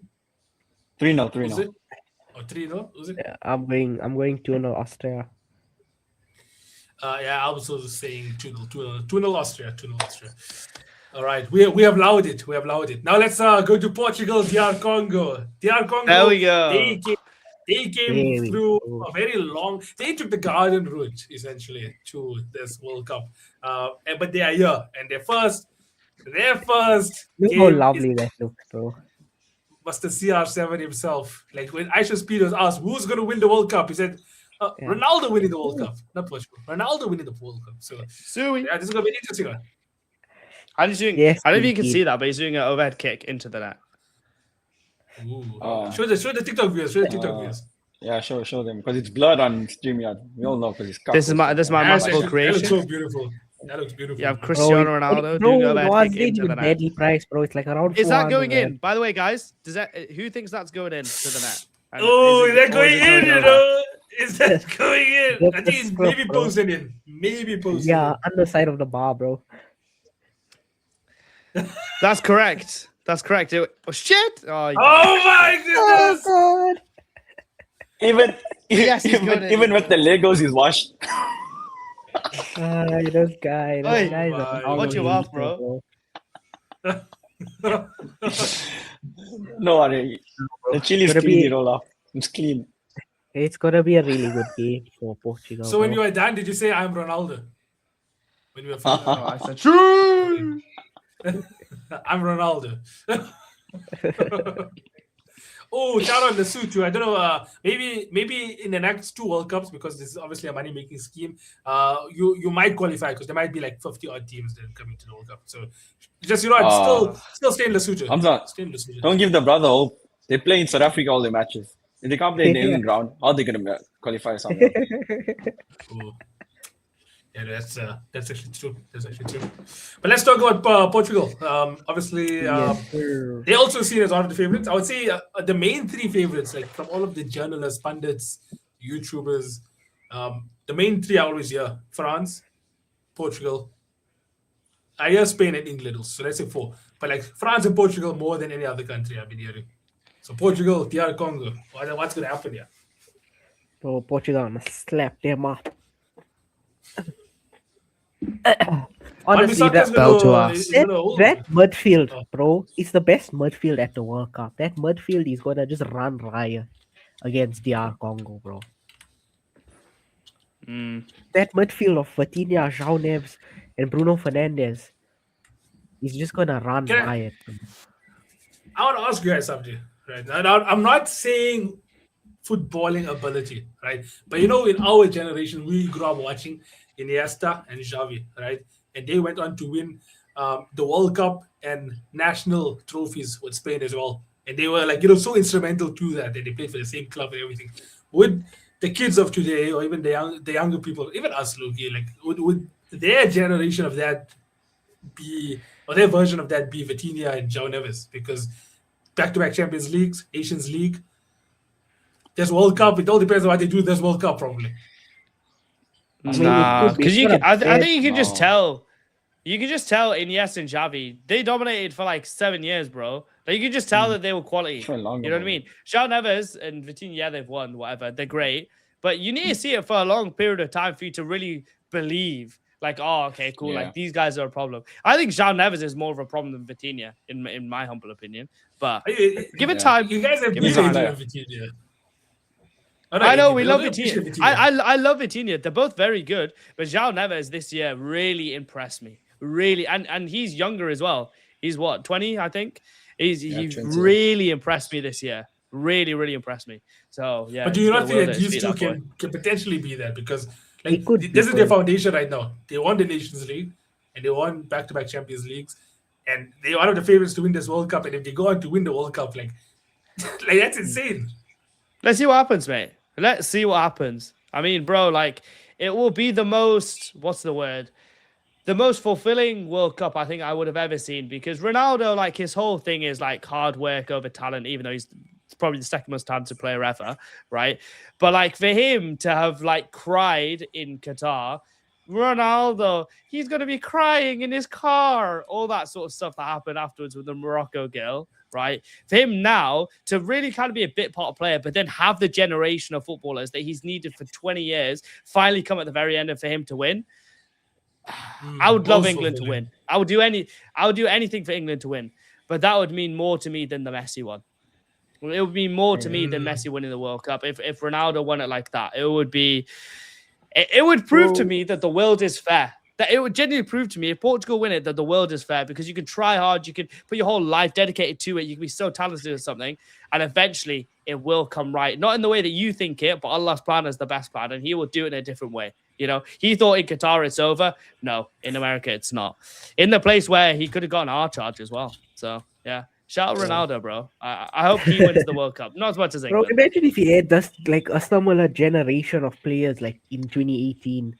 3-0, Was 3-0. it? Or 3-0? Was it? Yeah, I'm going 2-0 Austria. Yeah, I was also saying 2-0, 2-0 Austria, 2-0 Austria. All right, we have allowed it. We have allowed it. Now let's go to Portugal, DR Congo. DR Congo. There we go. They came There we through go. a very long. They took the garden route essentially to this World Cup. But they are here, and their first Look how game lovely is that looks, bro. Mr. CR7 himself. Like when Aisha Speed was asked who's going to win the World Cup, he said Yeah. Ronaldo winning the World Cup, not Portugal. Ronaldo winning the World Cup. So Sui. yeah, this is going to be an interesting one. And he's doing. Yes, I don't know if you can indeed. see that, but he's doing an overhead kick into the net. Ooh. Show the TikTok viewers. Show the TikTok viewers. Yeah, show them because it's blood on StreamYard. We all know because it's This is my That's magical actually- That creation. looks so beautiful. That looks beautiful. You have Cristiano Ronaldo bro, doing an it overhead was kick not into even the net. deadly price, bro. It's like around. Is that 400, going man. in? By the way, guys, does that who thinks that's going into the net? And Oh, is that or going it in? You over? know, is that going in? That's I the think it's scrub, maybe bro. posting in. Maybe posting. Yeah, underside of the bar, bro. That's correct. That's correct. Oh shit! Oh, Oh my goodness! God. even Yes, he's good in even it. with the Legos he's washed. This guy. Oi, This guy is a my- power Watch your mouth, user, bro. No worry. The chili's Gonna clean, be- roll off. It's clean. It's gonna be a really good game for Portugal. So when you bro. were done, did you say I'm Ronaldo? When you were Oh, finished? I said true. I'm Ronaldo. Oh, shout out Lesotho. I don't know. Maybe in the next 2 World Cups, because this is obviously a money making scheme. You might qualify because there might be like 50 odd teams that are coming to the World Cup. So just still stay in Lesotho. Hamza, Stay in Lesotho. don't give the brother hope. They play in South Africa all their matches. If they can't play in the England ground, how are they going to qualify somewhere? Oh. Yeah, that's actually true. That's actually true. But let's talk about Portugal. Obviously, they also seen as one of the favorites. I would say the main 3 favorites, like from all of the journalists, pundits, YouTubers, the main 3 I always hear: France, Portugal. I hear Spain and England also, so let's say 4. But like France and Portugal more than any other country I've been hearing. So Portugal, DR Congo. What's going to happen here? So Portugal must slap them up. Honestly, that midfield, bro, it's the best midfield at the World Cup. That midfield is gonna just run riot against DR Congo, bro. That midfield of Vitinha, João Neves, and Bruno Fernandes is just gonna run riot. I want to ask you guys something, right? Now, I'm not saying footballing ability, right? But in our generation, we grew up watching Iniesta and Xavi, right? And they went on to win the World Cup and national trophies with Spain as well. And they were like, so instrumental to that. They played for the same club and everything. Would the kids of today, or even the younger people, even us, Loki, like, would their generation of that be, or their version of that be Vitinha and João Neves? Because back-to-back Champions Leagues, Nations League, there's World Cup. It all depends on what they do this World Cup, probably. Nah, because I think you can just tell. You can just tell Iniesta and Xavi, they dominated for like 7 years, bro. Like, you can just tell that they were quality. You know what I mean? João Neves and Vitinha, yeah, they've won, whatever. They're great. But you need to see it for a long period of time for you to really believe, like, oh, okay, cool. Yeah. Like, these guys are a problem. I think João Neves is more of a problem than Vitinha, in my humble opinion. But give it time. You guys have Vitinha. I know, we love Vitinha. I love Vitinha. They're both very good. But João Neves this year really impressed me. Really. And he's younger as well. He's what, 20, I think? He really impressed me this year. Really, really impressed me. So, yeah. But do you not think that these two can potentially be that? Because this is their foundation right now. They won the Nations League and they won back-to-back Champions Leagues. And they're one of the favorites to win this World Cup. And if they go on to win the World Cup, like that's insane. Let's see what happens, mate. Let's see what happens. I mean, bro, like, it will be the most, the most fulfilling World Cup I think I would have ever seen, because Ronaldo, like, his whole thing is like hard work over talent, even though he's probably the second most talented player ever, right? But like, for him to have like cried in Qatar, Ronaldo, he's going to be crying in his car, all that sort of stuff that happened afterwards with the Morocco girl, right? For him now to really kind of be a bit part player, but then have the generation of footballers that he's needed for 20 years finally come at the very end and for him to win. I would love England to win. I would do anything for England to win, but that would mean more to me than the Messi one. It would mean more to me than Messi winning the World Cup. If Ronaldo won it like that, it would prove to me that the world is fair. That it would genuinely prove to me, if Portugal win it, that the world is fair, because you can try hard, you can put your whole life dedicated to it, you can be so talented at something, and eventually it will come right. Not in the way that you think it, but Allah's plan is the best plan, and he will do it in a different way. You know, he thought in Qatar it's over. No, in America it's not. In the place where he could have gotten our charge as well. So, yeah. Shout out Ronaldo, bro. I hope he wins the World Cup. Not as much as England. Bro, imagine if he had just like a similar generation of players like in 2018.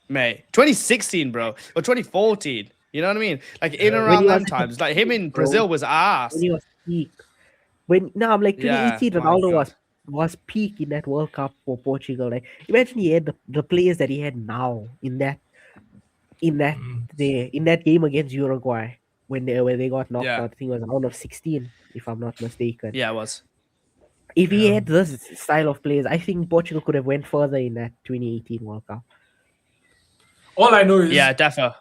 Mate, 2016, bro. Or 2014. You know what I mean? Like, in around them times. Like, him in Brazil was ass. When he was peak. I'm like 2018, Ronaldo was peak in that World Cup for Portugal. Like, imagine he had the players that he had now in that game against Uruguay. When they got knocked out, I think it was round of 16, if I'm not mistaken. Yeah, it was. If he had this style of players, I think Portugal could have went further in that 2018 World Cup. All I know is, definitely.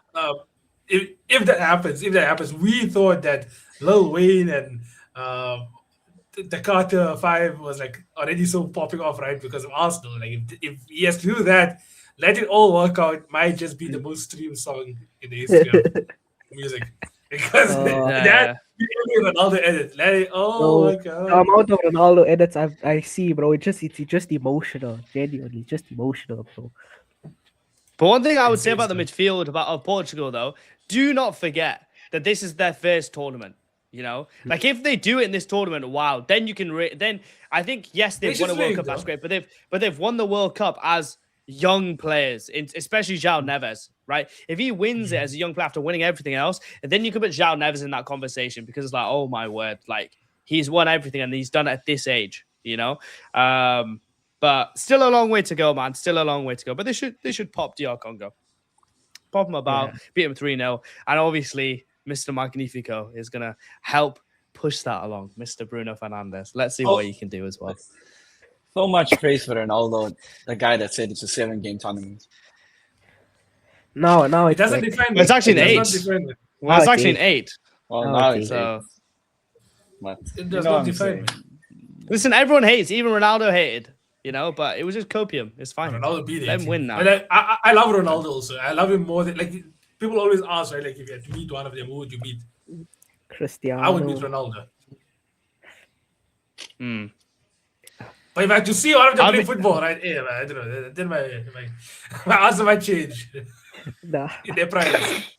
If that happens, we thought that Lil Wayne and the Carter 5 was like already so popping off, right? Because of Arsenal. Like, if he has to do that, let it all work out. Might just be the most streamed song in the history of music. because that every Ronaldo edit. Oh my The god. amount of Ronaldo edits I see, bro, it's just emotional. Genuinely, just emotional, bro. But one thing I would say Insane about the stuff. midfield of Portugal, though, do not forget that this is their first tournament. You know, like if they do it in this tournament, wow, then you can. Then I think yes, they've won a Nations World League, Cup. That's though. great, but they've won the World Cup as young players, especially João Neves. Right? If he wins it as a young player after winning everything else, and then you can put João Neves in that conversation because it's like, oh my word, like he's won everything and he's done it at this age. You know. But still a long way to go, man. Still a long way to go. But they should pop DR Congo. Pop them about, beat them 3-0. And obviously, Mr. Magnifico is going to help push that along. Mr. Bruno Fernandes. Let's see what he can do as well. So much praise for Ronaldo, the guy that said it's a 7-game tournament. Now It it's doesn't like, define It's actually an it. 8. Does not define it. Well, it's Now actually an it's 8. Well, Oh, now okay. it's So, 8. But It you does know not what I'm define saying. me. listen, everyone hates. Even Ronaldo hated. You know, but it was just copium. It's fine. Ronaldo beat Let it. him win now. But I love Ronaldo also. I love him more than like people always ask, right? Like if you had to meet one of them, who would you meet? Cristiano. I would meet Ronaldo. Hmm. But if I had to see one of them I'll play be- football, right? Yeah, man, I don't know. Then my answer might change Nah, in their price.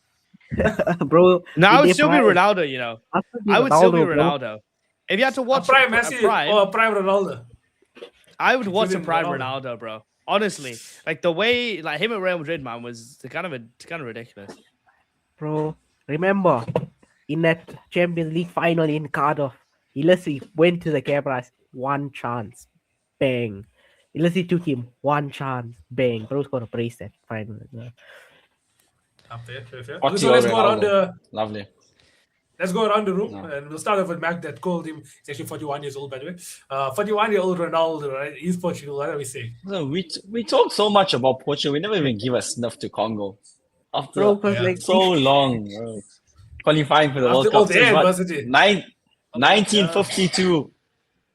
bro. No, I in would their still be prime, Ronaldo, you know. I would be I would still be Ronaldo, bro. Ronaldo. If you had to A watch prime a Messi prime, or a prime Ronaldo. I would watch a Including prime Ronaldo. Ronaldo, bro. Honestly, like the way like him at Real Madrid, man, was kind of ridiculous. Bro, remember in that Champions League final in Cardiff, he literally went to the cameras, one chance, bang. He literally took him one chance, bang. Bro's gonna praise that final. Fair. Okay, 40 so let's go around Ronaldo. Lovely. let's go around the room No. and we'll start off with Mac that called him. He's actually 41 years old, by the way. 41-year-old Ronaldo, right? He's Portugal. What are we saying? So we talk so much about Portugal. We never even give a snuff to Congo. After Bro, because Yeah. like so long, bro. Qualifying for the After World all Cup the since what? adversity. 1952.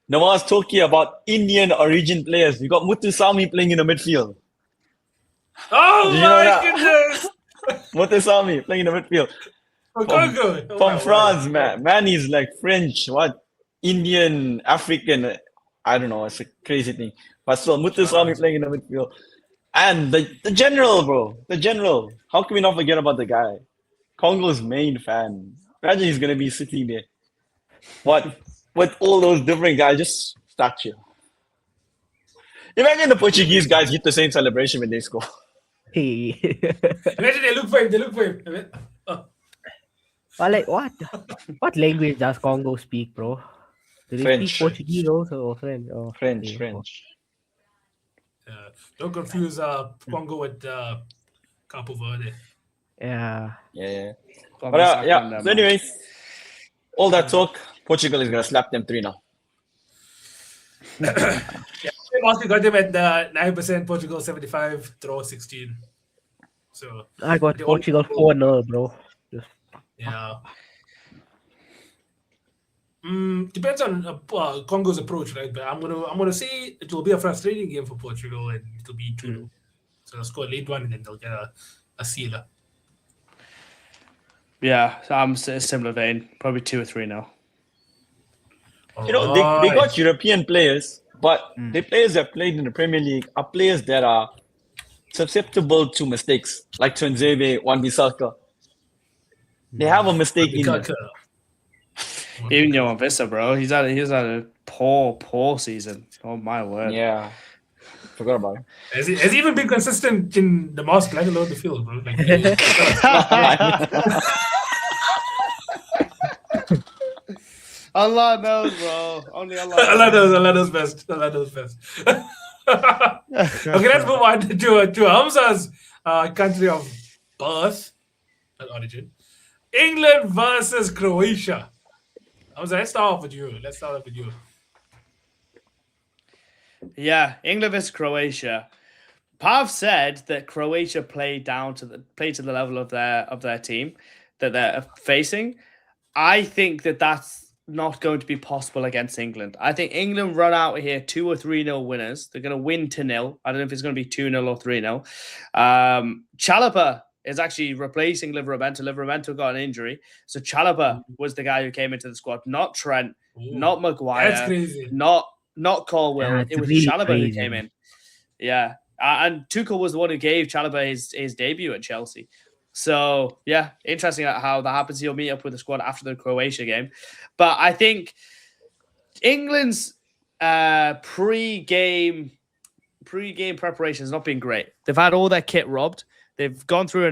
No one's talking about Indian origin players. We got Muthusamy playing in the midfield. Oh Do you know my that? goodness! Muthusamy playing in the midfield. From Congo. Oh, From my France, word. man is like French, what? Indian, African. I don't know. It's a crazy thing. But still, Muthusamy playing in the midfield. And the general, bro. The general. How can we not forget about the guy? Congo's main fan. Imagine he's going to be sitting there. What? With all those different guys, just statue. Imagine the Portuguese guys get the same celebration when they score. hey. Imagine they look for him. They look for him. Oh. But like what language does Congo speak, bro? Do they French. speak Portuguese also or French? Oh, French, okay. French. Don't confuse Congo with Capo Verde. Yeah. Yeah. But But yeah. So anyways, all that talk, Portugal is gonna slap them 3 now. We got them at 9%, Portugal 75, draw 16. So I got They all- Portugal 4-0, bro. Just yeah. Depends on Congo's approach, right? But I'm gonna say it will be a frustrating game for Portugal, and it'll be 2-0. So they'll score a late one, and then they'll get a sealer. Yeah, I'm a similar vein. Probably 2 or 3 now. You know, they got European players, but the players that played in the Premier League are players that are susceptible to mistakes, like Tuanzebe, Wan-Bissaka. They have a mistake in them. Even Johan Vista, bro. He's had a poor season. Oh my word. Yeah. Forgot about it. Has he even been consistent in the mosque, let alone the field, bro? Like, Allah knows, bro. Only Allah. Allah knows best. Allah knows best. Okay, let's move on to Hamza's country of birth, not origin. England versus Croatia. Hamza, let's start off with you. Yeah, England versus Croatia. Pav said that Croatia played to the level of their team that they're facing. I think that that's not going to be possible against England. I think England run out here 2 or 3-0 winners. They're going to win 2-0. I don't know if it's going to be 2-0 or 3-0. Chalobah is actually replacing Livramento. Livramento got an injury. So Chalobah was the guy who came into the squad, not Trent, not Maguire, That's crazy. not Colwill. Yeah, it it's was really Chalobah crazy. who came in. Yeah. And Tuchel was the one who gave Chalobah his debut at Chelsea. So, yeah, interesting how that happens. He'll meet up with the squad after the Croatia game. But I think England's pre-game preparation has not been great. They've had all their kit robbed. They've gone through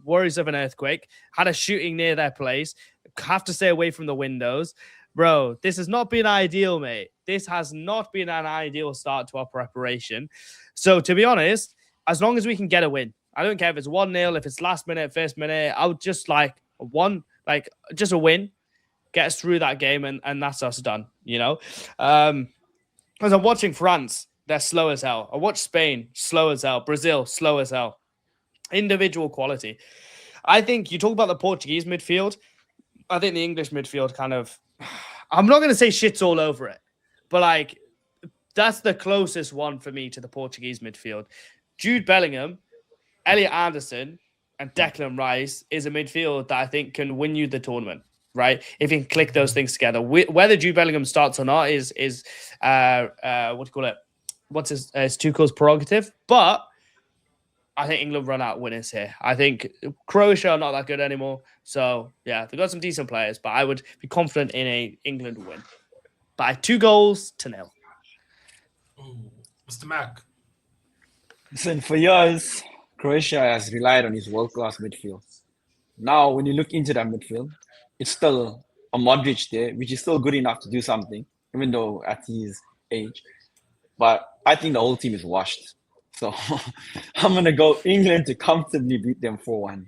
worries of an earthquake, had a shooting near their place, have to stay away from the windows. Bro, this has not been ideal, mate. This has not been an ideal start to our preparation. So, to be honest, as long as we can get a win, I don't care if it's 1-0, if it's last minute, first minute, I would just like just a win, get us through that game, and that's us done, you know? As I'm watching France, they're slow as hell. I watch Spain, slow as hell. Brazil, slow as hell. Individual quality. I think you talk about the Portuguese midfield. I think the English midfield kind of, I'm not going to say shit's all over it, but like that's the closest one for me to the Portuguese midfield. Jude Bellingham, Elliot Anderson, and Declan Rice is a midfield that I think can win you the tournament, right? If you can click those things together. Whether Jude Bellingham starts or not is what do you call it? What's his Tuchel's prerogative? But I think England run out winners here. I think Croatia are not that good anymore. So, yeah, they've got some decent players, but I would be confident in a England win by 2-0. Ooh, Mr. Mac. Listen, for years, Croatia has relied on his world-class midfield. Now, when you look into that midfield, it's still a Modric there, which is still good enough to do something, even though at his age. But I think the whole team is washed. So I'm going to go England to comfortably beat them 4-1.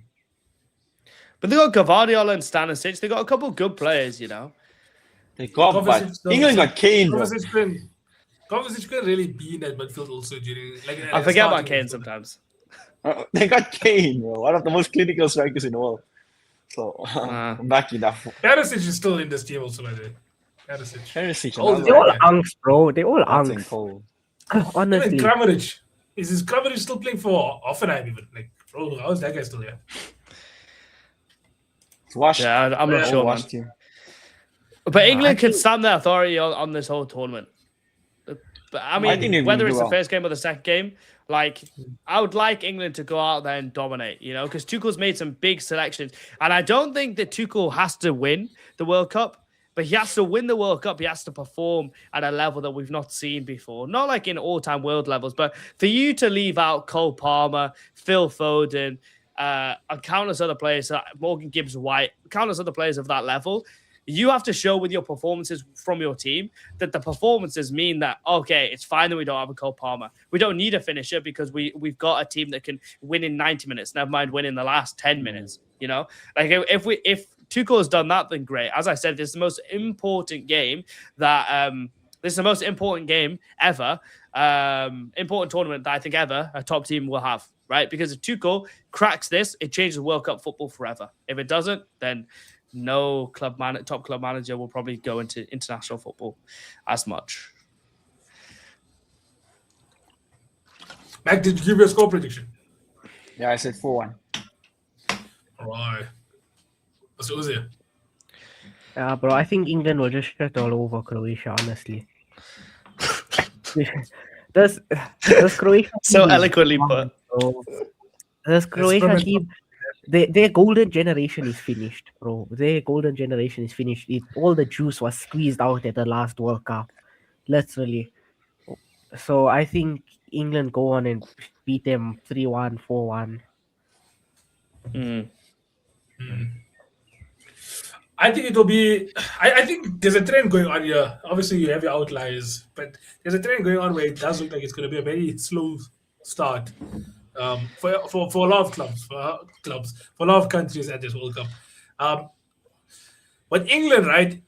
But they got Gvardiol and Stanisic. They got a couple of good players, you know. They got, but England got Kane, bro. Kovacic can really be in that midfield also during. I forget about Kane sometimes. They got Kane, bro. One of the most clinical strikers in the world. So I'm backing that. Perisic is still in this team also, by the way. Perisic. They all angst, bro. They all angst. Honestly. Kramaric. Is Kramaric still playing for Offenheim even? Like, bro, how is that guy still here? It's washed. Yeah, I'm not sure, man. Team. But England can stamp their authority on this whole tournament. But I mean, whether it's the first game or the second game, like I would like England to go out there and dominate, you know, because Tuchel's made some big selections. And I don't think that Tuchel has to win the World Cup. But he has to win the World Cup. He has to perform at a level that we've not seen before. Not like in all-time world levels, but for you to leave out Cole Palmer, Phil Foden, and countless other players, Morgan Gibbs-White, countless other players of that level, you have to show with your performances from your team that the performances mean that, okay, it's fine that we don't have a Cole Palmer. We don't need a finisher because we've got a team that can win in 90 minutes, never mind win in the last 10 minutes, you know? Like if Tuchel has done that, then great. As I said, this is the most important game this is the most important game ever, important tournament that I think ever a top team will have, right? Because if Tuchel cracks this, it changes World Cup football forever. If it doesn't, then no top club manager will probably go into international football as much. Mac, did you give your score prediction? Yeah, I said 4-1. All right. What's yours here? Yeah, bro, I think England will just shut all over Croatia, honestly. Does Croatia so eloquently put. Does Croatia team, their golden generation is finished, bro. Their golden generation is finished. All the juice was squeezed out at the last World Cup, literally. So I think England go on and beat them 3-1, 4-1. I think it will be. I think there's a trend going on here. Obviously, you have your outliers, but there's a trend going on where it does look like it's going to be a very slow start for a lot of clubs, for a lot of countries at this World Cup. But England, right?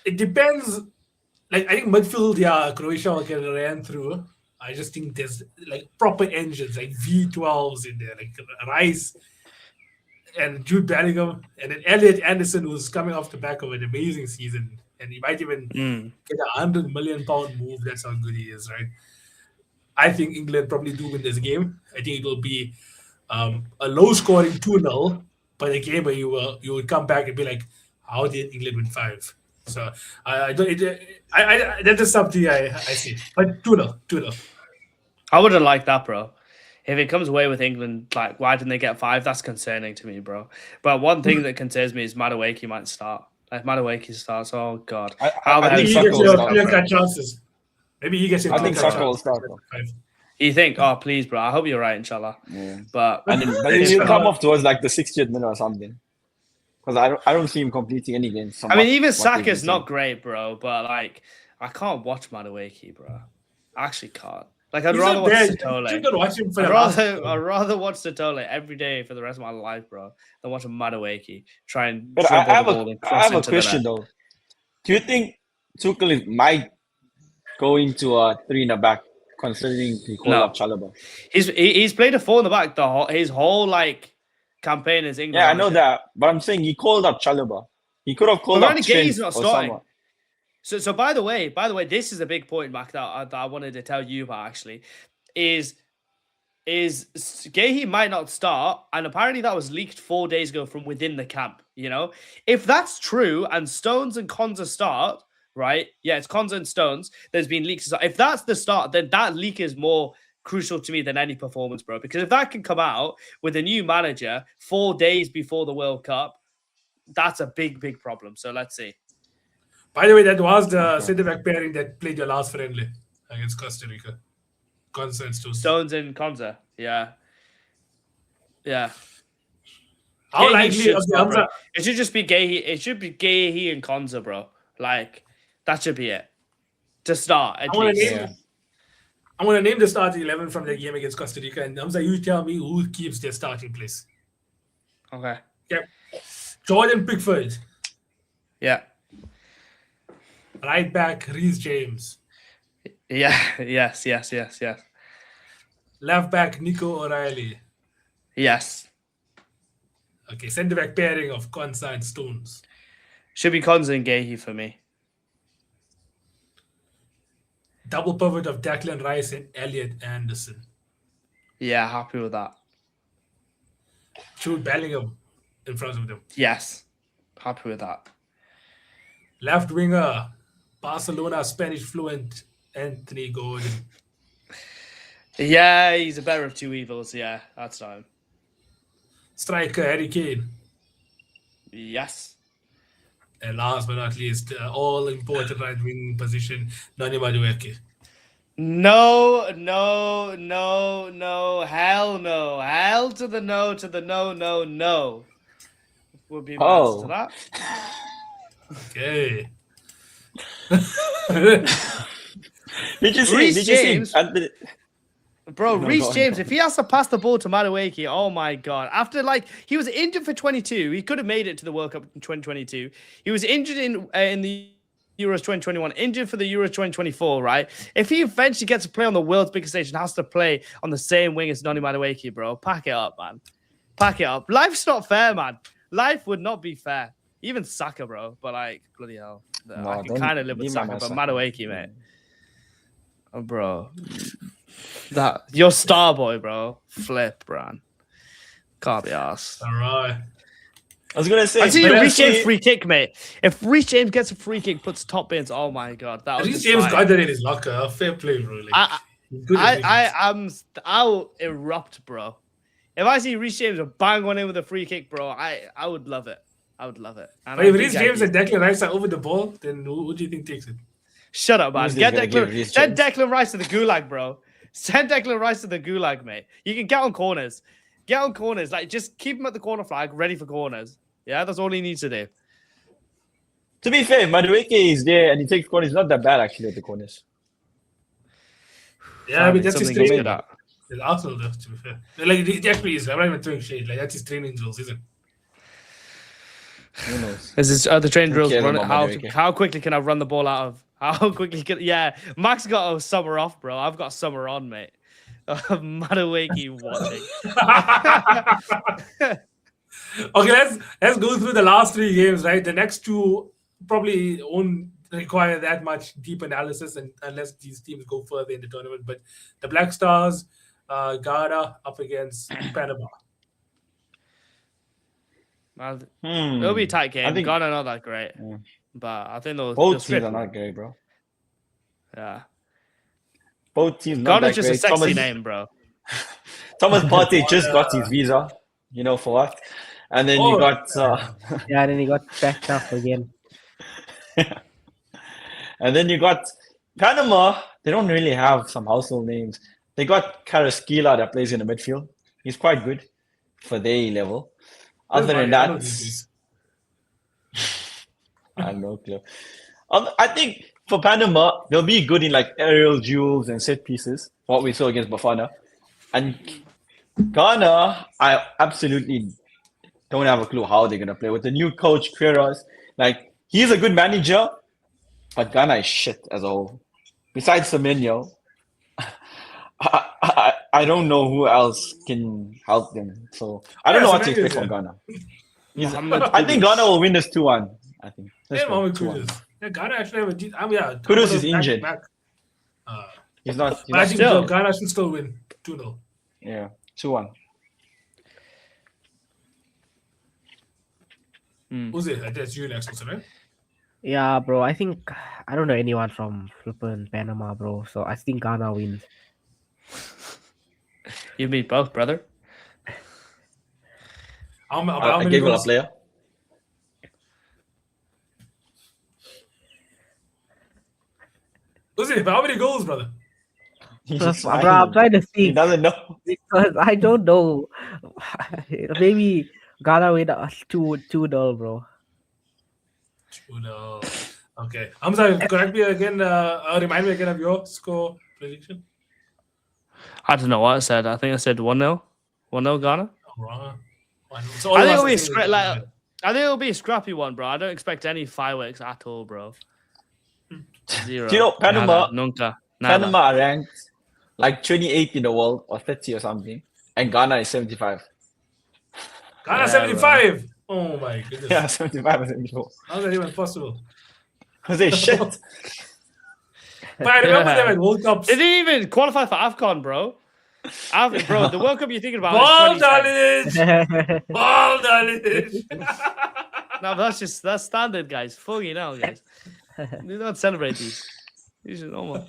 It depends. Like I think midfield, yeah, Croatia will get ran through. I just think there's like proper engines, like V12s in there, like Rice and Jude Bellingham, and then Elliot Anderson, who's coming off the back of an amazing season, and he might even get £100 million move. That's how good he is, right? I think England probably do win this game. I think it will be a low scoring 2-0, but a game where you would come back and be like, how did England win 5? So I don't. That is something I see. But 2-0, 2-0. I wouldn't like that, bro. If it comes away with England, like, why didn't they get 5? That's concerning to me, bro. But one thing that concerns me is Madueke might start. If Madueke starts, oh god, how the I hell think is Maybe he Saka gets will your start. clear-cut chances. Maybe he gets your I think clear-cut Saka will chances. start, bro. 5. You think? Oh, please, bro. I hope you're right, inshallah. Yeah. But But he'll come off towards like the 60th minute or something. Because I don't see him completing any games. I mean, even Saka's not great, bro. But like, I can't watch Madueke, bro. I actually can't. Like, I'd He's rather not watch bad. You Satole. should go watch him for I'd the last. rather watch Satole every day for the rest of my life, bro, than watch Madueke try and But dribble I the ball and I cross have a into the question net. though. Do you think Tuchel might go into a 3 in the back, considering he called No. up Chalobah? He's played a 4 in the back his whole like campaign as England. Yeah, I know manager. that, but I'm saying he called up Chalobah. He could have called But up Randy Trent Gay's not or starting. someone. So by the way, this is a big point, Mac, that I wanted to tell you about actually, is Gahey might not start, and apparently that was leaked 4 days ago from within the camp. You know, if that's true, and Stones and Konza start, right? Yeah, it's Konza and Stones. There's been leaks. If that's the start, then that leak is more crucial to me than any performance, bro. Because if that can come out with a new manager 4 days before the World Cup, that's a big problem. So let's see. By the way, that was the centre-back pairing that played your last friendly against Costa Rica. Konza and Stones. Stones and Konza, yeah. How Gahey likely should of the start, bro. Hamza? It should just be Gahey. It should be Gahey and Konza, bro. Like that should be it to start at I want least. to name the starting 11 from the game against Costa Rica, and Hamza, you tell me who keeps their starting place. Okay. Yeah, Jordan Pickford, Yeah. right back Reece James, Yeah. Yes. left back Nico O'Reilly. Yes. Okay, centre back pairing of Konza and Stones. Should be Konza and Gahey for me. Double pivot of Declan Rice and Elliot Anderson. Yeah, happy with that. Jude Bellingham in front of them. Yes. Happy with that. Left winger, Barcelona Spanish fluent Anthony Gordon. Yeah, he's a better of two evils. Yeah, that's time. Striker Harry Kane. Yes. And last but not least, all important right wing position, Nani Madueke. No. Hell no. Hell to the no. Would be my answer to that. Okay. Did you see? Reece Did you James- see? Anthony, Bro, No, Reece go on, James, go on. if he has to pass the ball to Madueke, oh my God. After, he was injured for 22. He could have made it to the World Cup in 2022. He was injured in the Euros 2021, injured for the Euros 2024, right? If he eventually gets to play on the world's biggest stage and has to play on the same wing as Noni Madueke, bro, pack it up, man. Pack it up. Life's not fair, man. Life would not be fair. Even Saka, bro. But, bloody hell. No, I can don't kind of live with leave my Saka, man but Saka. Madueke, mate. Oh, bro. Your star boy, bro. Flip, bro. Can't be arsed. All right. I was gonna say. I see you but Reece James actually- free kick, mate. If Reece James gets a free kick, puts top bins, oh my God. That was Reece just James like- got that in his locker. Fair play, bro. Like, he's good at free kicks. I'll erupt, bro. If I see Reece James bang one in with a free kick, bro, I would love it. I would love it. And But I if think Reece James I and Declan Rice are over the ball, then who do you think takes it? Shut up, man. Who's Get gonna give Reece Send James? Declan Rice to the gulag, bro. Send Declan Rice to the gulag, mate. You can get on corners. Get on corners. Just keep him at the corner flag, ready for corners. Yeah, that's all he needs to do. To be fair, Madueke is there and he takes corners. Not that bad actually at the corners. Yeah, but that's his Something training. to that. It's Arsenal, though, to be fair. Like, he actually is. I'm not even throwing shade. Like, that's his training drills, isn't it? Who knows? Is this the train drills? cares Run, about how Madueke? how quickly can I run the ball out of? How quickly can? Yeah, Max got a summer off, bro. I've got summer on, mate. Madueke watching. Okay, let's go through the last 3 games, right? The next 2 probably won't require that much deep analysis unless these teams go further in the tournament. But the Black Stars Ghana up against Panama. It'll be a tight game. I think Ghana not that great, Yeah. but I think they'll both split teams are one. not great, bro. Yeah, Both teams not Ghana's that just a great. sexy name, bro. Thomas Partey just got his visa, for what? And then you got Yeah, and then he got packed up again. and then you got Panama. They don't really have some household names. They got Carrasquilla that plays in the midfield. He's quite good for their level. Other than I know that, these I have no clue. I think for Panama, they'll be good in like aerial duels and set pieces, what we saw against Bafana. And Ghana, I absolutely don't have a clue how they're going to play. With the new coach, Quiros, like, he's a good manager, but Ghana is shit as a whole. Besides Semenyo, I don't know who else can help them. So I don't know what to expect from Ghana. Mohammed I think Kudus. Ghana will win this 2-1. I think. Yeah, Mohamed Kudus. Yeah, Ghana actually have a Kudus is injured. He's not. But I think still. Ghana should still win 2-0. Yeah, 2-1. Who's it? That's you next, right? Yeah, bro. I think I don't know anyone from flippin' Panama, bro. So I think Ghana wins. You beat both, brother. How I many gave you a goals? player. Who's it? How many goals, brother? He's Bro, smiling. I'm trying to He see doesn't know. because I don't know. Maybe Ghana win 2-0, bro. 2-0. Okay. Hamza, correct me again. Remind me again of your score prediction. I don't know what I said. I think I said 1-0. 1-0 Ghana. I'm wrong. So all I of think us it'll be are a saying I think it'll be a scrappy one, bro. I don't expect any fireworks at all, bro. Zero. Do you know Panama? Nada, nunca. Nada. Panama are ranked like 28th in the world or 30 or something, and Ghana is 75. Ghana Yeah, 75. Oh my goodness. Yeah, 75 or 74. How's that even possible? Because they shit. But I remember them at World Cups. They didn't even qualify for AFCON, bro. Bro, the World Cup you're thinking about Ball is 2010. knowledge. Ball knowledge. No, but that's standard, guys. Fucking hell, guys. Do not celebrate these. These are normal.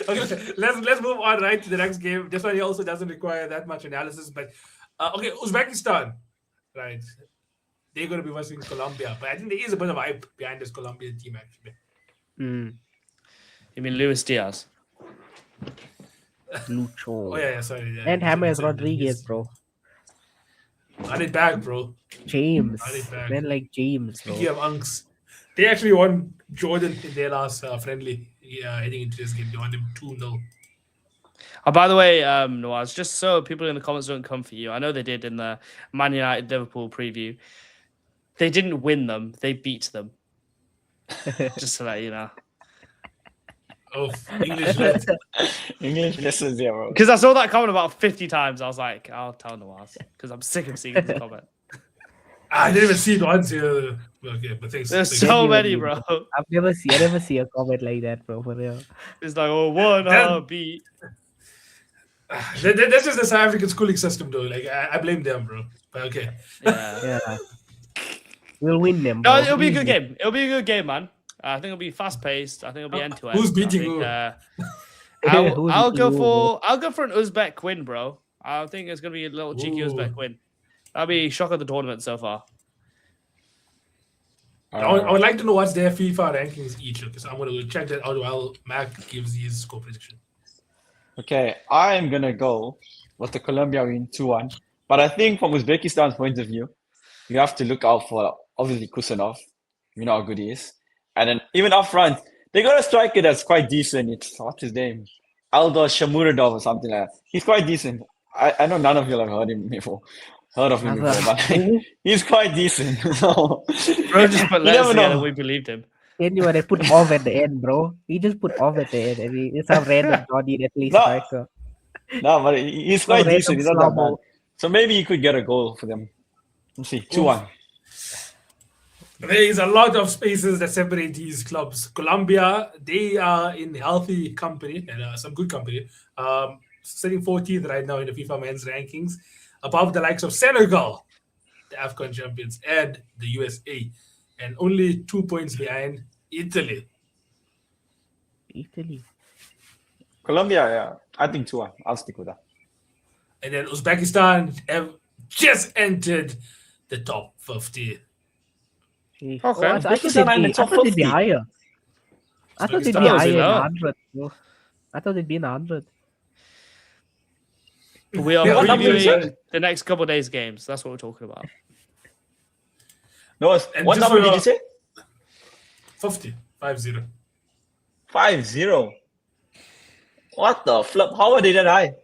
Okay, let's move on right to the next game. This one also doesn't require that much analysis, but okay, Uzbekistan, right? They're going to be versus Colombia, but I think there is a bit of hype behind this Colombian team actually. You mean Luis Diaz? Lucho. Oh yeah, sorry. Yeah, And James Rodriguez, bro. Run it back, bro. James. Run it back. Men like James, bro. Speaking of unks, they actually won Jordan in their last friendly. Yeah, heading into this game, they won them 2-0. Oh, by the way, Nawaz, just so people in the comments don't come for you, I know they did in the Man United Liverpool preview. They didn't win them; they beat them. Just to let you know. Oh, English led. English lessons, yeah, bro. Because I saw that comment about 50 times. I was like, I'll tell Nawaz because I'm sick of seeing this comment. I didn't even see it once here. Okay, but thanks. There's thanks. so many, bro. I never see a comment like that, bro. For real. It's like, oh, one beat. That's just the South African schooling system, though. Like I blame them, bro. But okay. Yeah. Yeah. We'll win them. No, Bro. it'll be a good Easy. game. It'll be a good game, man. I think it'll be fast paced. I think it'll be end to end. Who's beating who? I'll beating who, bro? go for an Uzbek win, bro. I think it's gonna be a little cheeky Ooh. Uzbek win. That'll be shock of the tournament so far. I would like to know what's their FIFA rankings each, because I'm going to check that out while Mac gives his score prediction. Okay, I'm gonna go with the Colombia win 2-1. But I think from Uzbekistan's point of view, you have to look out for obviously Kusanov. You know how good he is. And then even up front, they got a striker that's quite decent. It's what's his name? Aldor Shamuradov or something like that. He's quite decent. I know none of you have heard of him before, but he's quite decent. So Bro just put you letters never together know. and we believed him. Anyway, they put off at the end, bro. He just put off at the end. And it's some random Johnny that plays No. striker. No, but he's quite random decent. He's not that bad. slow-mo. So maybe he could get a goal for them. Let's see, 2-1. There is a lot of spaces that separate these clubs. Colombia, they are in healthy company and some good company. Sitting 14th right now in the FIFA men's rankings, above the likes of Senegal, the AFCON champions, and the USA, and only 2 points behind Italy. Italy. Colombia, yeah. I think 2-1. I'll stick with that. And then Uzbekistan have just entered the top 50. Okay. Okay. I thought Uzbekistan are in the I top thought they'd be 50. higher. I thought they'd be Uzbekistan was higher in low. 100. Bro. I thought they'd be in 100. We are Yeah, what number is previewing it? the next couple of days' games. That's what we're talking about. No, And what just number for did you say? 50, 5-0. 5-0. What the flip? How are they that high?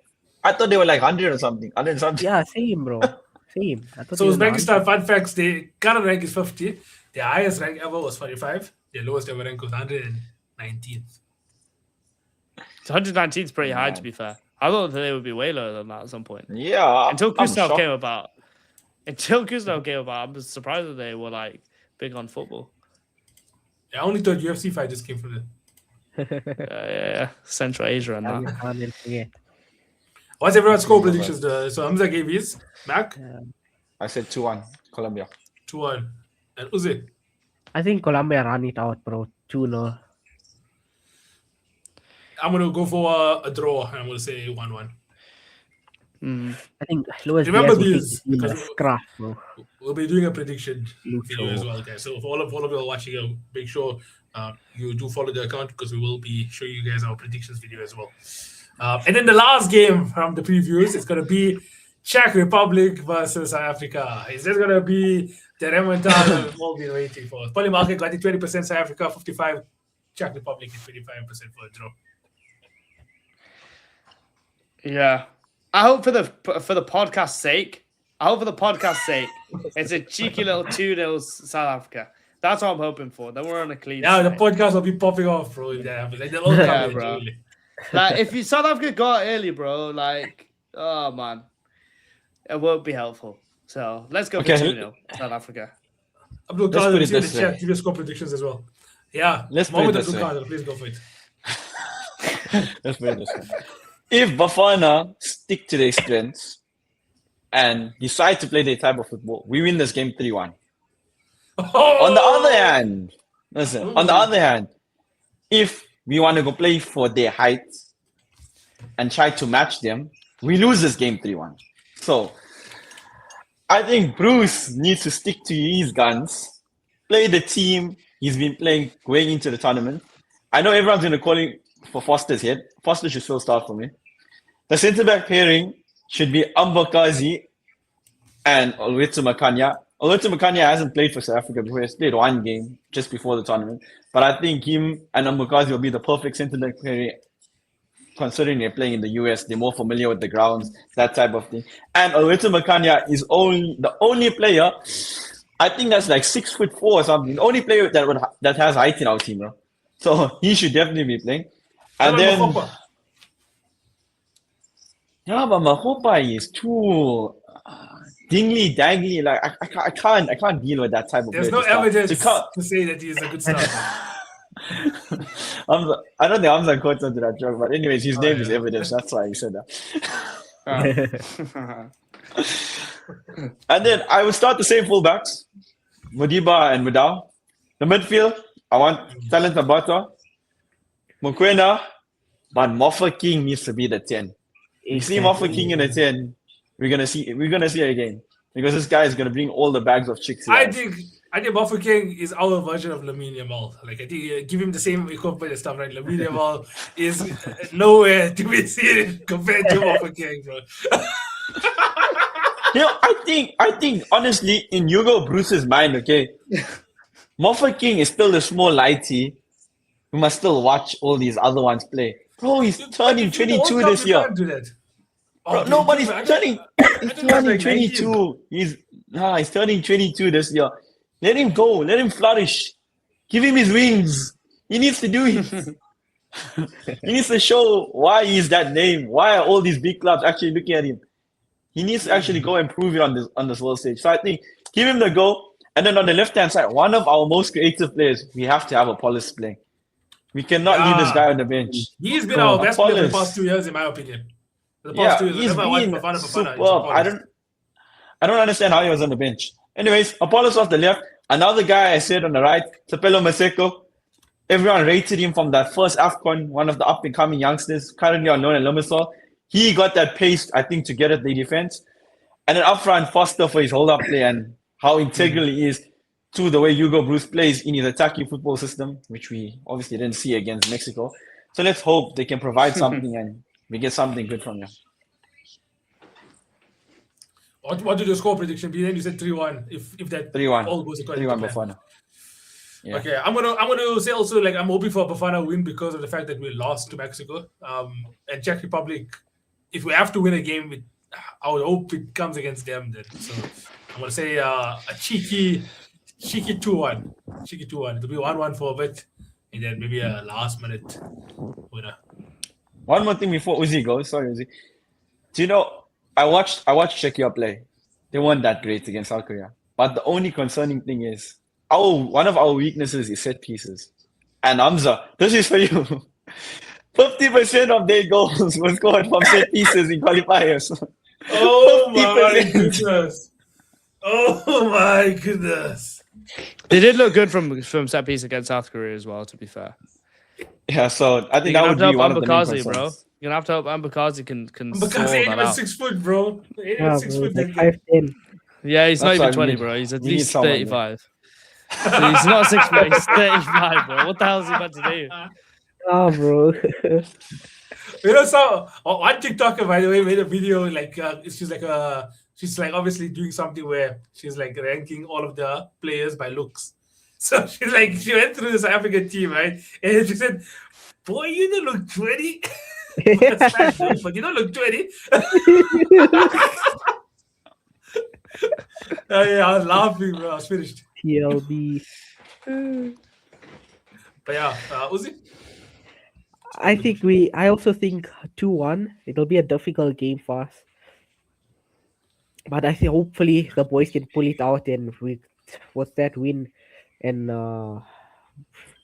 I thought they were like 100 or something. 100 something. Yeah, same, bro. Same. I thought So they were in Uzbekistan, 100. fun facts, their current rank is 50. Their highest rank ever was 45. Their lowest ever rank was 119th. 119 is pretty high, to Man. be fair. I thought that they would be way lower than that at some point. Yeah. Until I'm Kuznetsov shocked. came about. I'm surprised that they were like big on football. I only thought UFC fighters came from the. Yeah. Central Asia and that. Dagestan, they'll forget. What's everyone's score predictions? So Hamza gave his. Mac, I said 2-1. Colombia. 2-1. And Uzi. I think Colombia run it out, bro. 2-0. I'm going to go for a draw. I'm going to say 1-1. I think Luis Remember Diaz will take these, the team at a because- scrap, bro. We'll be doing a prediction Lucho. video as well, guys. So for all of you are watching, make sure you do follow the account because we will be showing you guys our predictions video as well. And then the last game from the previews is going to be Czech Republic versus South Africa. Is this going to be the remontada we've all been waiting for? Polymarket got it 20% South Africa, 55 Czech Republic, and 25% for a draw. Yeah. I hope for the podcast's sake, it's a cheeky little 2-0 South Africa. That's what I'm hoping for. Then we're on a clean. Yeah, the slate. podcast will be popping off, bro, if that happens. Like, they'll all come Yeah, in, bro. really. Like if you South Africa got early, bro, like oh man, it won't be helpful. So let's go for Okay. 2-0 South Africa. Abdul Let's Qadir, put it see in the this chat, way. give your score predictions as well. Yeah, Let's put it Mohammed this Abdul way. Qadir, please go for it. Let's put it this way. If Bafana stick to their strengths and decide to play their type of football, we win this game 3-1. On the other hand, listen, on the other hand, if we want to go play for their height and try to match them, we lose this game 3-1. So I think Bruce needs to stick to his guns, play the team he's been playing going into the tournament. I know everyone's going to call him for Foster's head. Foster should still start for me. The centre-back pairing should be Ambakazi and Olwetsu Makanya. Olwetsu Makanya hasn't played for South Africa before. He's played one game just before the tournament. But I think him and Ambakazi will be the perfect centre-back pairing considering they're playing in the US. They're more familiar with the grounds, that type of thing. And Olwetsu Makanya is the only player, I think that's like 6'4" or something. The only player that has height in our team, bro. So he should definitely be playing. And then, yeah, but Mahopa is too dingly dangly. Like I can't deal with that type of. There's player no to start. evidence You can't- to say that he is a good starter. I don't think Hamza caught onto that joke, but anyways, his name is yeah. evidence. That's why he said that. Oh. And then I will start the same fullbacks, Modiba and Mudau. The midfield, I want Talent Tabata, Mokwena, but Moffa King needs to be the 10. You see Moffa King in the 10, we're gonna see it again. Because this guy is gonna bring all the bags of chicks. I think Baffa King is our version of Lamine Yamal. Like I think give him the same equipment and stuff, right? Lamine Yamal is nowhere to be seen compared to Baffa King, bro. You know, I think honestly, in Hugo Bruce's mind, okay, Moffa King is still a small lighty. We must still watch all these other ones play. Bro, he's turning 22 this year. Do that. Bro, Oh, nobody's I turning. He's think that's turning like 22. He's turning 22 this year. Let him go. Let him flourish. Give him his wings. He needs to do it. He needs to show why he's that name. Why are all these big clubs actually looking at him? He needs to actually go and prove it on this world stage. So I think give him the go. And then on the left-hand side, one of our most creative players, we have to have Apollos playing. We cannot leave this guy on the bench. He's been our best player for the Apollos. past 2 years, in my opinion. The Yeah, past 2 years, he's whenever I watch been Bafana, it's superb. Apollos. I don't understand how he was on the bench. Anyways, Apollos off the left. Another guy I said on the right, Tapelo Maseko. Everyone rated him from that first AFCON, one of the up-and-coming youngsters, currently on loan at Limassol. He got that pace, I think, to get at the defense. And then up front, Foster for his hold-up play and how integral he is to the way Hugo Bruce plays in his attacking football system, which we obviously didn't see against Mexico. So let's hope they can provide something and we get something good from them. What did your score prediction be? Then you said 3-1. If that 3-1. all goes according to 3-1 plan. Bafana. Yeah. Okay, I'm gonna say also, like, I'm hoping for a Bafana win because of the fact that we lost to Mexico. And Czech Republic, if we have to win a game, I would hope it comes against them then. So I'm gonna say a cheeky 2-1. Cheeky 2-1. It'll be 1-1 for a bit, and then maybe a last minute winner. One more thing before Uzi goes. Sorry, Uzi. Do you know, I watched Czechia play. They weren't that great against South Korea. But the only concerning thing is one of our weaknesses is set pieces. And Hamza, this is for you. 50% of their goals were scored from set pieces in qualifiers. Oh my goodness! Oh my goodness! They did look good from set piece against South Korea as well, to be fair. Yeah, so I think You're that would gonna be have one to of help the main Ambakazi, bro. concerns. You're gonna have to help Ambakazi can Because sort he ain't that even out. 6 foot, bro. He ain't Yeah, even 6 bro, foot. like that good. 5'10". Yeah, he's not That's even what I 20, mean. bro. He's at We need least someone, 35. So he's not 6 foot, he's 35, bro. What the hell is he about to do? Oh, bro. You know, so one TikToker, by the way, made a video like she's like obviously doing something where she's like ranking all of the players by looks. So she's like, she went through the South African team, right? And she said, "Boy, you don't look 20." But you don't look 20. Yeah, I was laughing, bro. I was finished. TLB. But yeah, Uzi? I also think 2-1. It'll be a difficult game for us. But I think hopefully the boys can pull it out and what's that win? And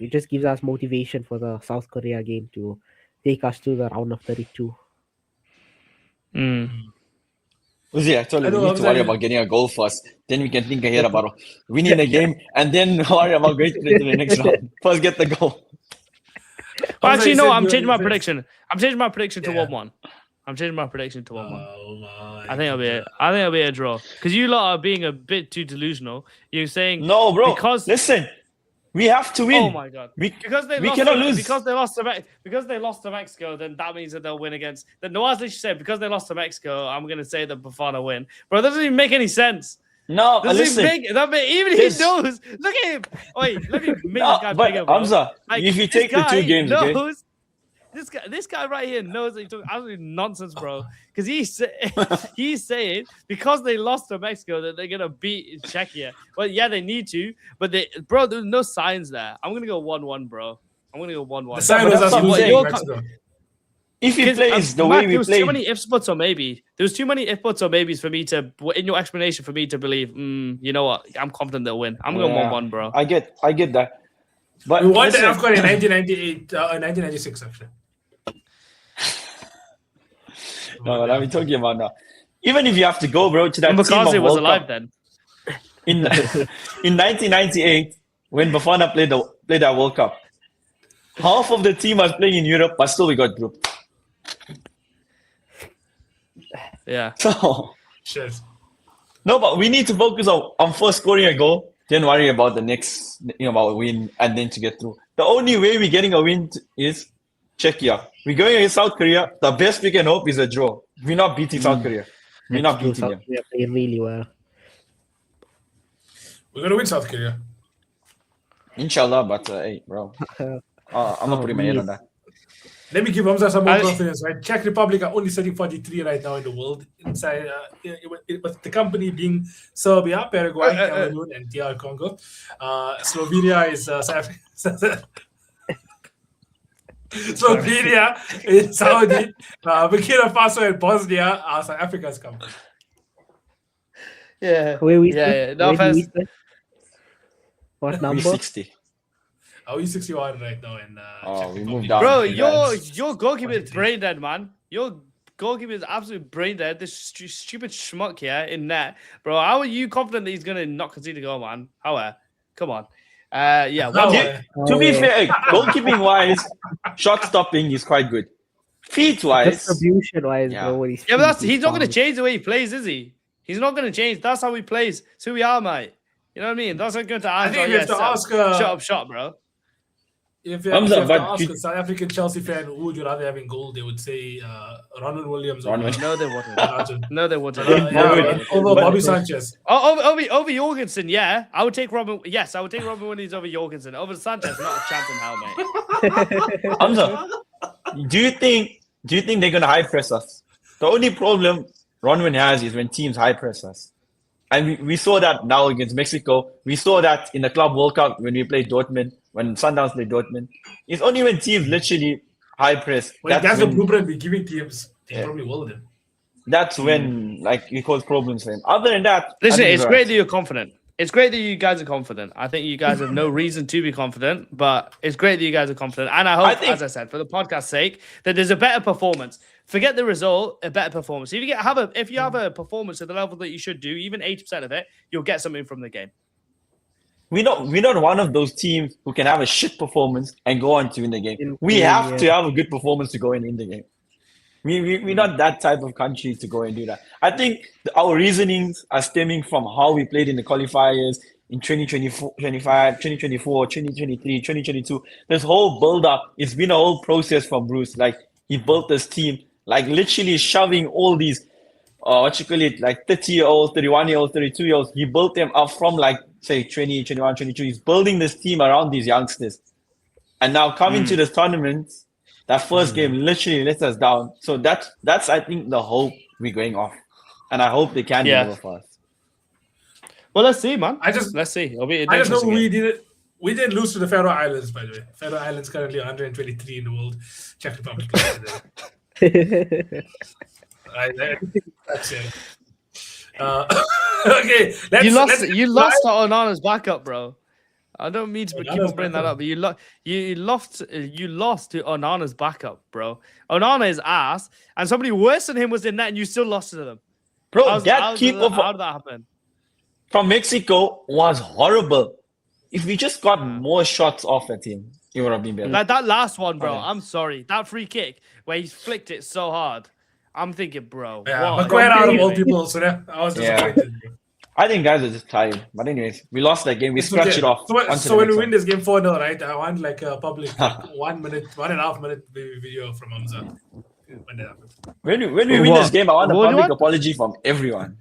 it just gives us motivation for the South Korea game to take us to the round of 32. Uzi, I told you, I know, we need I'm to worry saying- about getting a goal first. Then we can think ahead about winning the game and then worry about going to the next round. First, get the goal. Well, actually, no, I'm you're- changing my you're- prediction. I'm changing my prediction to Yeah. 1-1. I'm changing my prediction to 1-1. Oh my! I think it'll be a draw. Because you lot are being a bit too delusional. You're saying No, bro. Because- Listen, we have to win. oh my god. We Because they we lost cannot to, lose. because they lost to Mexico, then that means that they'll win against. Then Nawaz literally said because they lost to Mexico, I'm gonna say that Bafana win. Bro, that doesn't even make any sense. No, Doesn't listen. even make that even This- he knows. Look at him. Wait, let me make No, this guy but bigger, bro. Hamza, Like, if you this take the two guy games, okay? knows, this guy right here knows that he's talking absolute nonsense, bro. Because he's saying because they lost to Mexico that they're gonna beat Czechia. Well, yeah, they need to, but bro, there's no signs there. I'm gonna go 1-1, bro. I'm gonna go 1-1. The sign was that's us what I'm losing saying. Mexico. If he plays the way Matt, we there was played, too many ifs, buts, or maybe. There was too many if, buts, or maybes for me to, in your explanation, for me to believe. You know what? I'm confident they'll win. I'm going Yeah. 1-1, bro. I get that. But We won the listen, AFCON in 1998, 1996, actually. no, what I'm talking about now. Even if you have to go, bro, to that team of Mbakazi was World alive Cup then. in 1998 when Bafana played that World Cup, half of the team was playing in Europe, but still we got grouped. Yeah. So Shit. no, but we need to focus on first scoring a goal, then worry about the next, about a win, and then to get through. The only way we're getting a win is Czechia. We're going against South Korea. The best we can hope is a draw. We're not beating South Korea. We're not beating South them. Korea played really well. We're gonna win South Korea. Inshallah, but hey, bro. I'm not putting my head on that. Let me give Hamza some more I- confidence, right? Czech Republic are only sitting 43 right now in the world. Inside, with the company being Serbia, Paraguay, Cameroon, and DR Congo. Slovenia is Slovenia is Saudi. Burkina Faso and Bosnia are South Africa's company. Yeah. Where we Yeah, sit? no Where do we offense. sit? What number? 360. Are we 61 right now? And Oh, we Czech moved Republic. down. Bro, Congrats. your goalkeeper is 23. brain dead, man. Your goalkeeper is absolute brain dead. This stupid schmuck here in net, bro. How are you confident that he's gonna not concede a goal, man? Come on. Yeah. How, One, To be fair, goalkeeping wise, shot stopping is quite good. Feet wise, Distribution wise, Yeah. bro. yeah, but he's not gonna change the way he plays, is he? He's not gonna change. That's how he plays. It's who we are, mate. You know what I mean? That's not going to I answer. think if you have to ask, shut up, bro. if you Hamza, have to but ask did- a South African Chelsea fan who would you rather have in goal, they would say Ronald Williams or Ronald. No, they wouldn't. Arjun. No, they wouldn't. Over But- Bobby Sanchez. Oh, over Jorgensen, yeah. I would take Robin. Yes, I would take Robin Williams over Jorgensen. Over Sanchez, not a chance in hell, mate. Hamza, do you think they're gonna high press us? The only problem Ronwin has is when teams high press us. And we saw that now against Mexico. We saw that in the Club World Cup when we played Dortmund, when Sundowns played Dortmund. It's only when teams literally high press. Well, that's the when- blueprint we're giving teams. They Yeah. probably will them. That's when it cause problems for him. Other than that, I Listen, think it's he's great right. that you're confident. It's great that you guys are confident. I think you guys have no reason to be confident, but it's great that you guys are confident. And I hope, think- as I said, for the podcast's sake, that there's a better performance. Forget the result, a better performance. If you have a performance at the level that you should do, even 80% of it, you'll get something from the game. We're not one of those teams who can have a shit performance and go on to win the game. We Yeah, have yeah. to have a good performance to go and win the game. We're not that type of country to go and do that. I think our reasonings are stemming from how we played in the qualifiers in 2024, 25, 2024, 2023, 2022. This whole build-up, it's been a whole process from Bruce. Like, he built this team, like literally shoving all these, 30-year-olds, 31-year-olds, 32-year-olds. He built them up from say 20, 21, 22. He's building this team around these youngsters. And now coming to this tournament, that first game literally let us down. So that's I think the hope we're going off. And I hope they can deliver for us. Well, let's see, man. Let's see. It'll be an I just know interesting we didn't lose to the Faroe Islands, by the way. Faroe Islands currently 123 in the world. Czech Republic. I think that's it. Okay, You lost to Onana's backup, bro. I don't mean to keep on bringing that up, but you lost to Onana's backup, bro. Onana is ass, and somebody worse than him was in net, and you still lost to them. Bro, How that keeper did that happen? from Mexico was horrible. If we just got more shots off at him, it would have been better. Like that last one, bro. Okay. I'm sorry. That free kick where he flicked it so hard. I'm thinking, bro. Yeah, what? but quite out of all Really? people, so I was Yeah. disappointed. I think guys are just tired. But anyways, we lost that game. We It's scratched okay. it off. So when we win this game 4-0, right? I want like a public 1.5 minute video from Hamza. When that happens. When we win What? this game, I want a What do you public want? apology from everyone.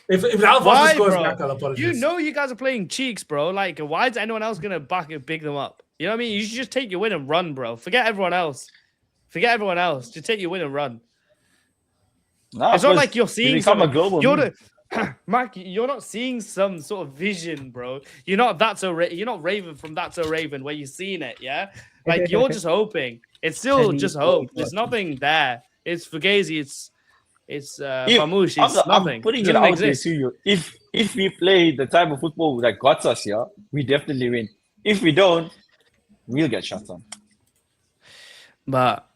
If Alfonso Why, scores bro? back, I'll apologize. You know you guys are playing cheeks, bro. Like, why is anyone else gonna big them up? You know what I mean? You should just take your win and run, bro. Forget everyone else. Just take your win and run. Nah, It's not because like you're we seeing become a something. global. You're meme. Mark, you're not seeing some sort of vision, bro. You're not you're not Raven from That's So Raven where you're seeing it, yeah? Like you're just hoping. It's still just hope. There's nothing there. It's Fugazi, it's Famouche, it's I'm nothing. putting It it doesn't out there exist. to you. If we play the type of football that got us here, we definitely win. If we don't, we'll get shut on. But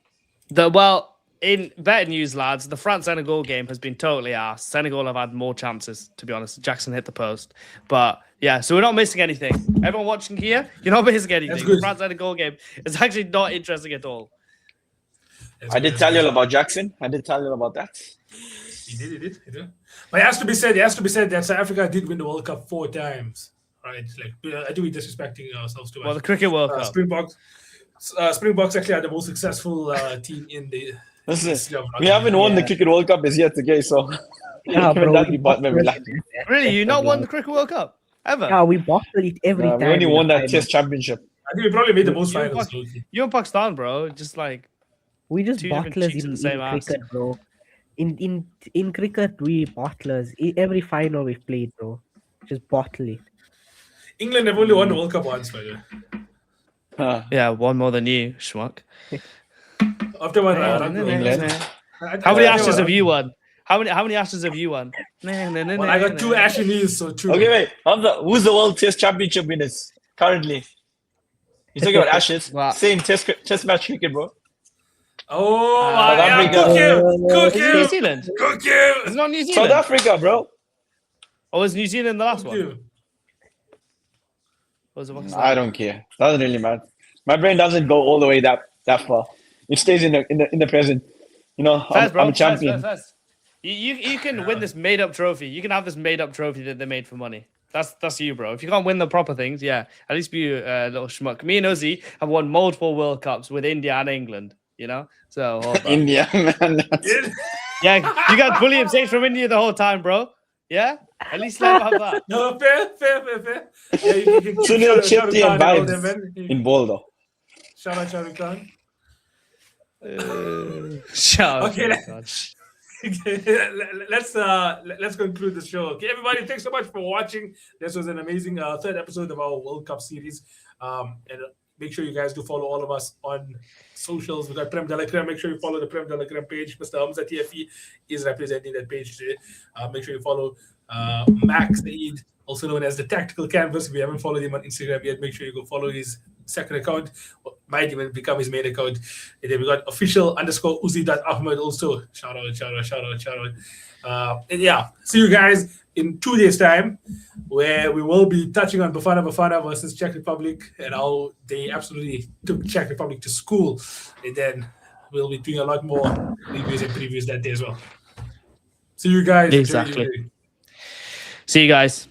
in better news, lads, the France-Senegal game has been totally ass. Senegal have had more chances, to be honest. Jackson hit the post. But yeah, so we're not missing anything. Everyone watching here, you're not missing anything. That's good. The France-Senegal game is actually not interesting at all. I did tell you all about Jackson. I did tell you all about that. He did. But it has to be said that South Africa did win the World Cup 4 times. Right? Like, I do be disrespecting ourselves too much. Well, the Cricket World Cup. Springboks actually are the most successful team in the Listen, history of we rugby. haven't won the Cricket World Cup as yet today, so Yeah, even bro. that department we lack. Really? You not won the Cricket World Cup? Ever? Yeah, we bottle it every We time. only in won the that final. Test Championship. I think we probably made the most You finals. fuck- Loki. You in Pakistan, bro. Just like, We just Two different bottlers cheeks in in the same ass. cricket, bro. In cricket, we bottlers. Every final we've played, bro. Just bottle it. England have only won the World Cup once, by the way. yeah, one more than you, schmuck. After one, England. How many Ashes have you won? How many Ashes have you won? Well, I got 2 Ashes, so 2. Okay, wait. Who's the World Test Championship winners currently? He's talking about Ashes. Wow. Same test match cricket, bro. Oh, South yeah, Africa. cook him! Cook Is it New him! Zealand? Cook him! It's not New South Zealand. Africa, bro. Or was New Zealand the last Cook one? him. Or was it Pakistan? I don't care. Doesn't really matter. My brain doesn't go all the way that far. It stays in the present. You know, Fez, bro. I'm a champion. Fez. You can win this made up trophy. You can have this made up trophy that they made for money. That's you, bro. If you can't win the proper things, yeah, at least be a little schmuck. Me and Ozzy have won multiple World Cups with India and England. You know, so hold on. India, man. Yeah, you got William Sage from India the whole time, bro. Yeah, at least let him have that. No, fair. Yeah, you can keep Sunil Shah Rukh Shetty Khan and and all vibes them, man. in Boulder. Shout out Shah Rukh Khan. Shut up. Okay, God. let's conclude the show. Okay, everybody, thanks so much for watching. This was an amazing 3rd episode of our World Cup series. And make sure you guys do follow all of us on socials. We got Prem Creme. Make sure you follow the Prem Creme page. Mr. Hamza TFE is representing that page today. Make sure you follow Max Saeed, also known as the Tactical Canvas. If you haven't followed him on Instagram yet, make sure you go follow his second account. Might even become his main account. And then we got official_Uzi.Ahmed also. Shout out. And yeah, see you guys in 2 days' time, where we will be touching on Bafana versus Czech Republic and how they absolutely took Czech Republic to school. And then we'll be doing a lot more reviews and previews that day as well. See you guys. Exactly. See you guys.